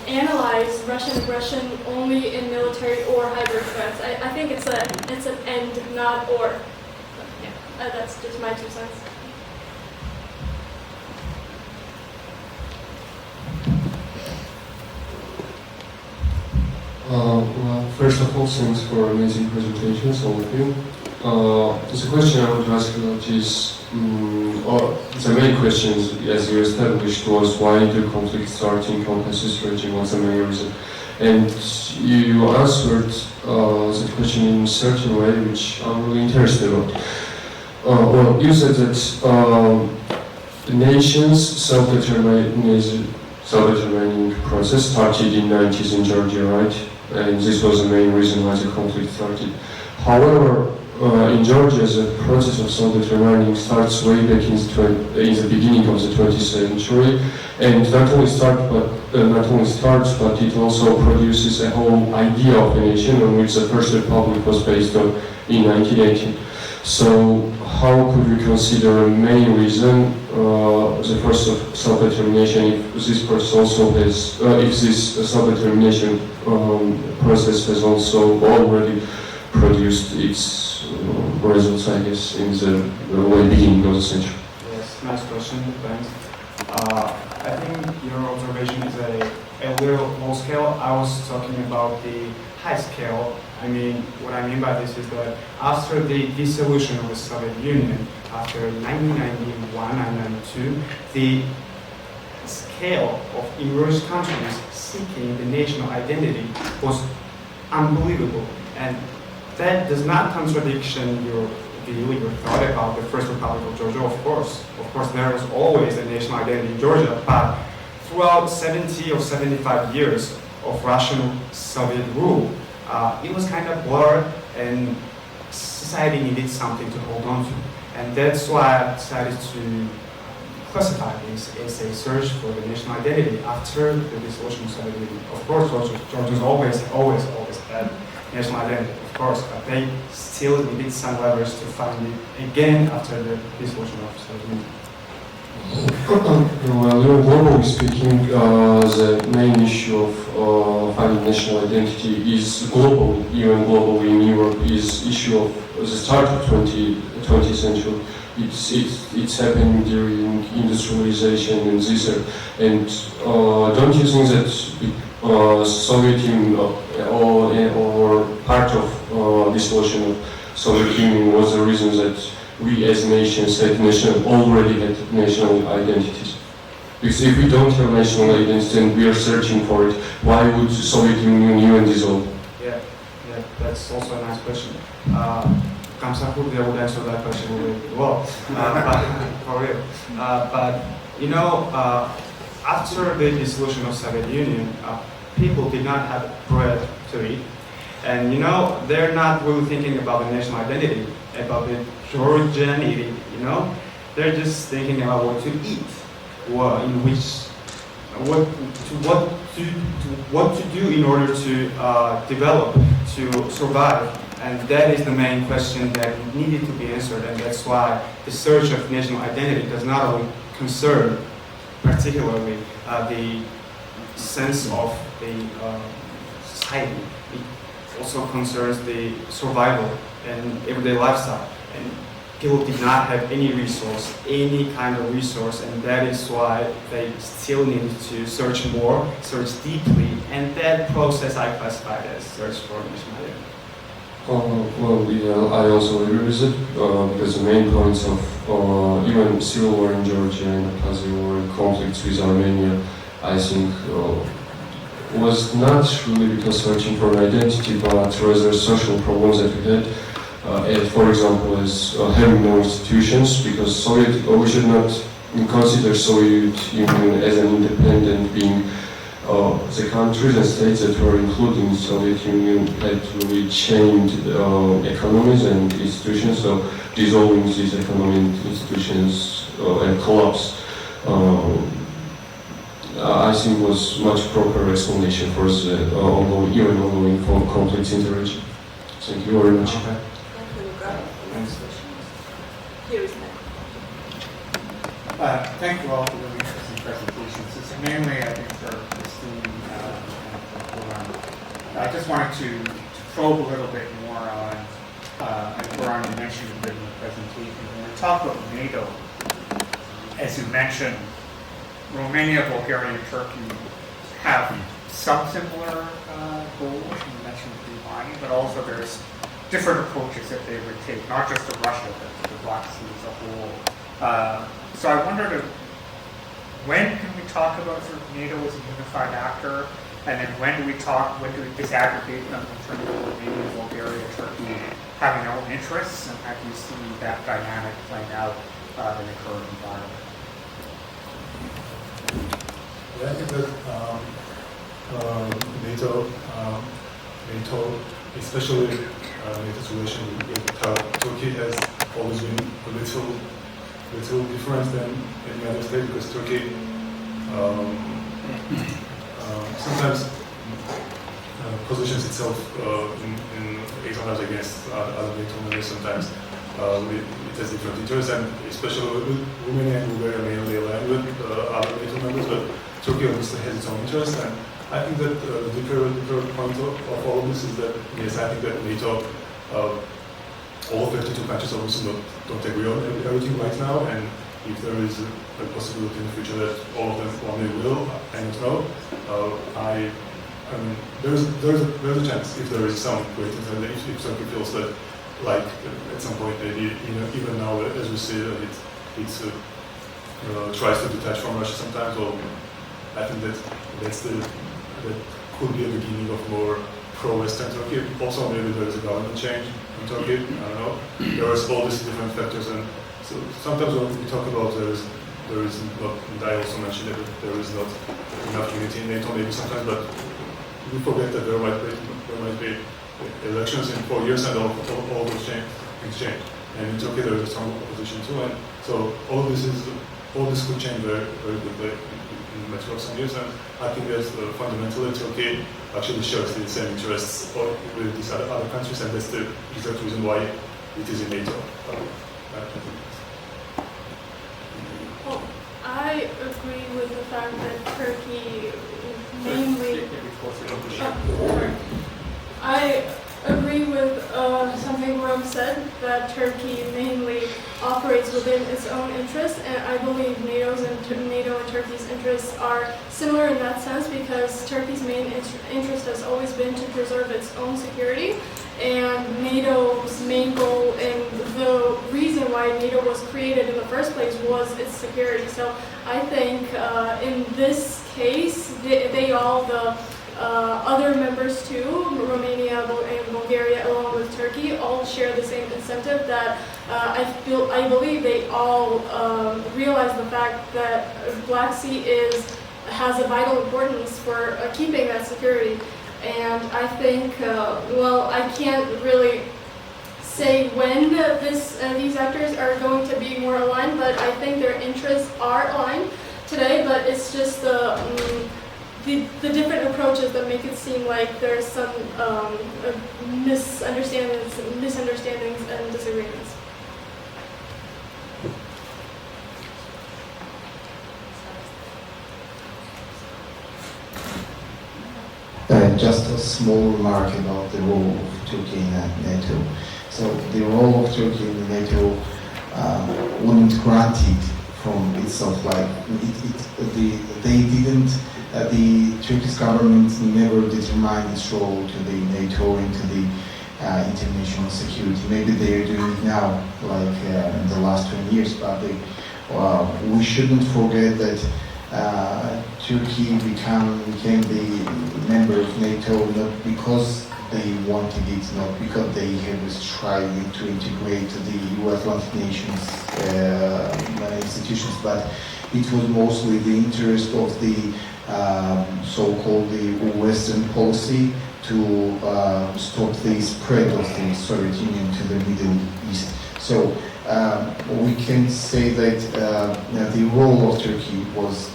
analyze Russian aggression only in military or hybrid threats. I think it's an and, not or. Yeah, that's just my 2 cents. Well, first of all, thanks for amazing presentations, all of you. There's a question I want to ask about is, the main question, as you established, was why the conflict started in Caucasus region, what's the main reason? And you answered that question in a certain way, which I'm really interested about. Well, you said that the nation's self-determining process started in the 90s in Georgia, right? And this was the main reason why the conflict started. However, in Georgia, the process of self-determining starts way back in the beginning of the 20th century, and not only starts, but it also produces a whole idea of a nation on which the First Republic was based on in 1918. So, how could we consider a main reason the process of self-determination if this process also has, if this self-determination process has also already produced its results, I guess, in the way beginning of the century? Yes, nice question, thanks. I think your observation is a little low scale. I was talking about the high scale. I mean, what I mean by this is that after the dissolution of the Soviet Union, after 1991 and 1992, the scale of emerged countries seeking the national identity was unbelievable. And that does not contradiction your thought about the First Republic of Georgia. Of course, there was always a national identity in Georgia, but throughout 70 or 75 years of Russian Soviet rule, it was kind of blurred, and society needed something to hold on to. And that's why I decided to classify this as a search for the national identity after the dissolution of Soviet Union. Of course, Georgians always had national identity, of course, but they still needed some leverage to find it again after the dissolution of Soviet Union. Well, globally speaking, the main issue of finding national identity is global, even globally in Europe, is issue of the start of 20th century. It's happening during industrialization and this, and don't you think that Soviet Union or part of dissolution of Soviet Union was the reason that we as nations already had national identities? Because if we don't have national identity and we are searching for it, why would the Soviet Union even dissolve? Yeah, that's also a nice question. Kamsapur, I would answer that question really well, but for real. But you know, after the dissolution of Soviet Union, people did not have bread to eat, and you know, they're not really thinking about the national identity, about the Georgian eating. You know, they're just thinking about what to eat, what to do in order to develop, to survive. And that is the main question that needed to be answered, and that's why the search of national identity does not only concern particularly the sense of the society, it also concerns the survival and everyday lifestyle. And people did not have any resource, any kind of resource, and that is why they still need to search more, search deeply, and that process I classified as search for national identity. Well, yeah, I also agree with it, because the main points of even civil war in Georgia and the Abkhazia war and conflicts with Armenia, I think, was not really because searching for an identity, but rather social problems that we had. For example, as having no institutions, because we should not consider Soviet Union as an independent being. The countries and states that were included in the Soviet Union had really changed economies and institutions, so dissolving these economic institutions and collapse, I think was much proper explanation for the ongoing conflicts in the region. Thank you very much. Thank you, Luca. Here is next. Thank you all for the interesting presentations. It's mainly, I think, for Christine and Goran. I just wanted to probe a little bit more on, and Goran, you mentioned a bit in the presentation, when we talk about NATO, as you mentioned, Romania, Bulgaria, and Turkey have some similar goals, you mentioned combining, but also there's different approaches that they would take, not just to Russia, but to the Black Sea as a whole. So I wondered, when can we talk about sort of NATO as a unified actor, and then when do we disaggregate them in terms of Romania, Bulgaria, Turkey having their own interests, and how do you see that dynamic playing out in the current environment? Yeah, I think that NATO, especially NATO relation with Turkey has always been a little different than any other state, because Turkey sometimes positions itself sometimes against other NATO members, sometimes it has different interests, and especially with Romania and Bulgaria mainly aligned with other NATO members, but Turkey obviously has its own interests. And I think that the deeper point of all of this is that, yes, I think that NATO, all 52 countries obviously don't agree on everything right now, and if there is a possibility in the future that all of them one day will, I don't know. I mean, there's a chance if there is some great intent, if Turkey feels that, like at some point maybe even now as we see that it tries to detach from Russia sometimes. Well, I think that could be a beginning of more pro-Western Turkey. Also, maybe there is a government change in Turkey. I don't know. There are all these different factors, and so sometimes when we talk about there is not. And I also mentioned that there is not enough unity in NATO maybe sometimes, but we forget that there might be elections in 4 years and all those things change. And in Turkey there is a strong opposition too, and so all this could change very, very quickly in a matter of some years. And I think that fundamentally Turkey actually shares the same interests with these other countries, and that's the exact reason why it is in NATO. Well, I agree with the fact that Turkey mainly. I agree with something Rome said, that Turkey mainly operates within its own interests, and I believe NATO and Turkey's interests are similar in that sense, because Turkey's main interest has always been to preserve its own security, and NATO's main goal and the reason why NATO was created in the first place was its security. So I think in this case, they all, the other members too, Romania and Bulgaria along with Turkey, all share the same incentive that I believe they all realize the fact that Black Sea has a vital importance for keeping that security. And I think, well, I can't really say when these actors are going to be more aligned, but I think their interests are aligned today, but it's just the different approaches that make it seem like there's some misunderstandings and disagreements. Just a small remark about the role of Turkey in NATO. So the role of Turkey in NATO wouldn't grant it from itself. Like the Turkish government never determined its role to the NATO and to the international security. Maybe they are doing it now, like in the last 20 years. But we shouldn't forget that Turkey became the member of NATO not because they wanted it, not because they have strived to integrate the Atlantic nations institutions, but it was mostly the interest of the so-called the Western policy to stop the spread of the Soviet Union to the Middle East. So we can say that the role of Turkey was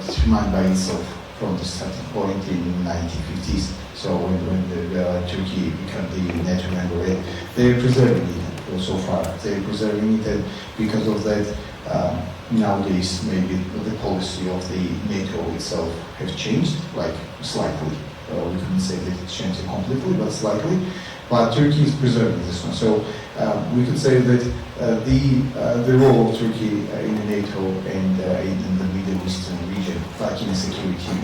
determined by itself from the starting point in the 1950s. So when Turkey became the NATO member, they're preserving it so far. They're preserving it, and because of that, nowadays maybe the policy of the NATO itself has changed, like slightly. We couldn't say that it's changed completely, but slightly. But Turkey is preserving this one. So we could say that the role of Turkey in NATO and in the Middle Eastern region, like in the security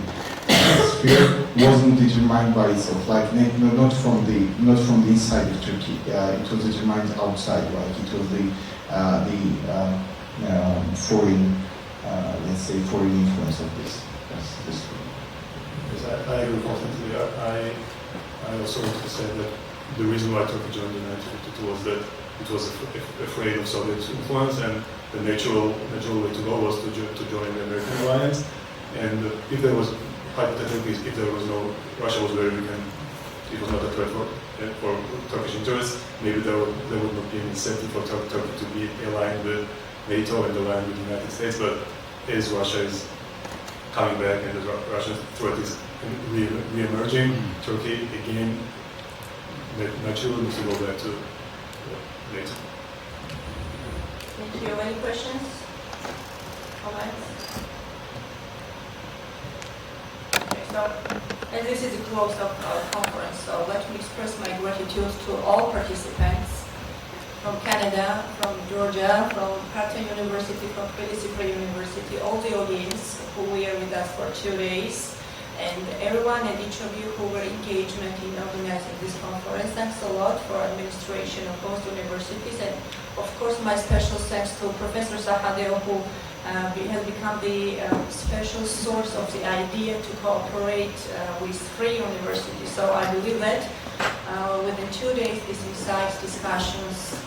sphere, wasn't determined by itself. Like not from the inside of Turkey. It was determined outside. Like it was the foreign, let's say, foreign influence of this. Yes, I agree completely. I also want to say that the reason why Turkey joined in 1952 was that it was afraid of Soviet influence, and the natural way to go was to join the American alliance. And if there was, hypothetically, if there was no, Russia was very weak and it was not a threat for Turkish interests, maybe there would not be an incentive for Turkey to be aligned with NATO and aligned with the United States. But as Russia is coming back and the Russian threat is re-emerging, Turkey again naturally needs to go back to NATO. Thank you. Any questions? Comments? Okay, so as this is a closed-up conference, so let me express my gratitude to all participants from Canada, from Georgia, from Carleton University, from Tbilisi Free University, all the audience who were with us for 2 days, and everyone and each of you who were engaged in organizing this conference. Thanks a lot for administration of both universities, and of course my special thanks to Professor Sahadeo, who has become the special source of the idea to cooperate with free universities. So I believe that within 2 days, these insights, discussions,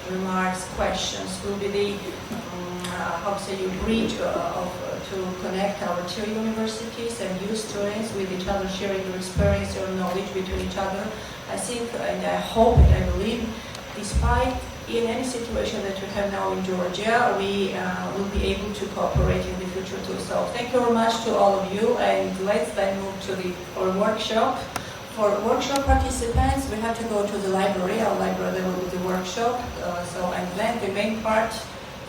remarks, questions will be the bridge to connect our 2 universities and you students with each other, sharing your experience, your knowledge between each other. I think and I hope and I believe, despite in any situation that we have now in Georgia, we will be able to cooperate in the future too. So thank you very much to all of you, and let's then move to our workshop. For workshop participants, we have to go to the library. Our library, there will be the workshop. And then the main part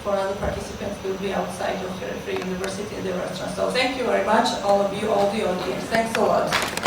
for other participants will be outside of Free University in the restaurant. So thank you very much, all of you, all the audience. Thanks a lot.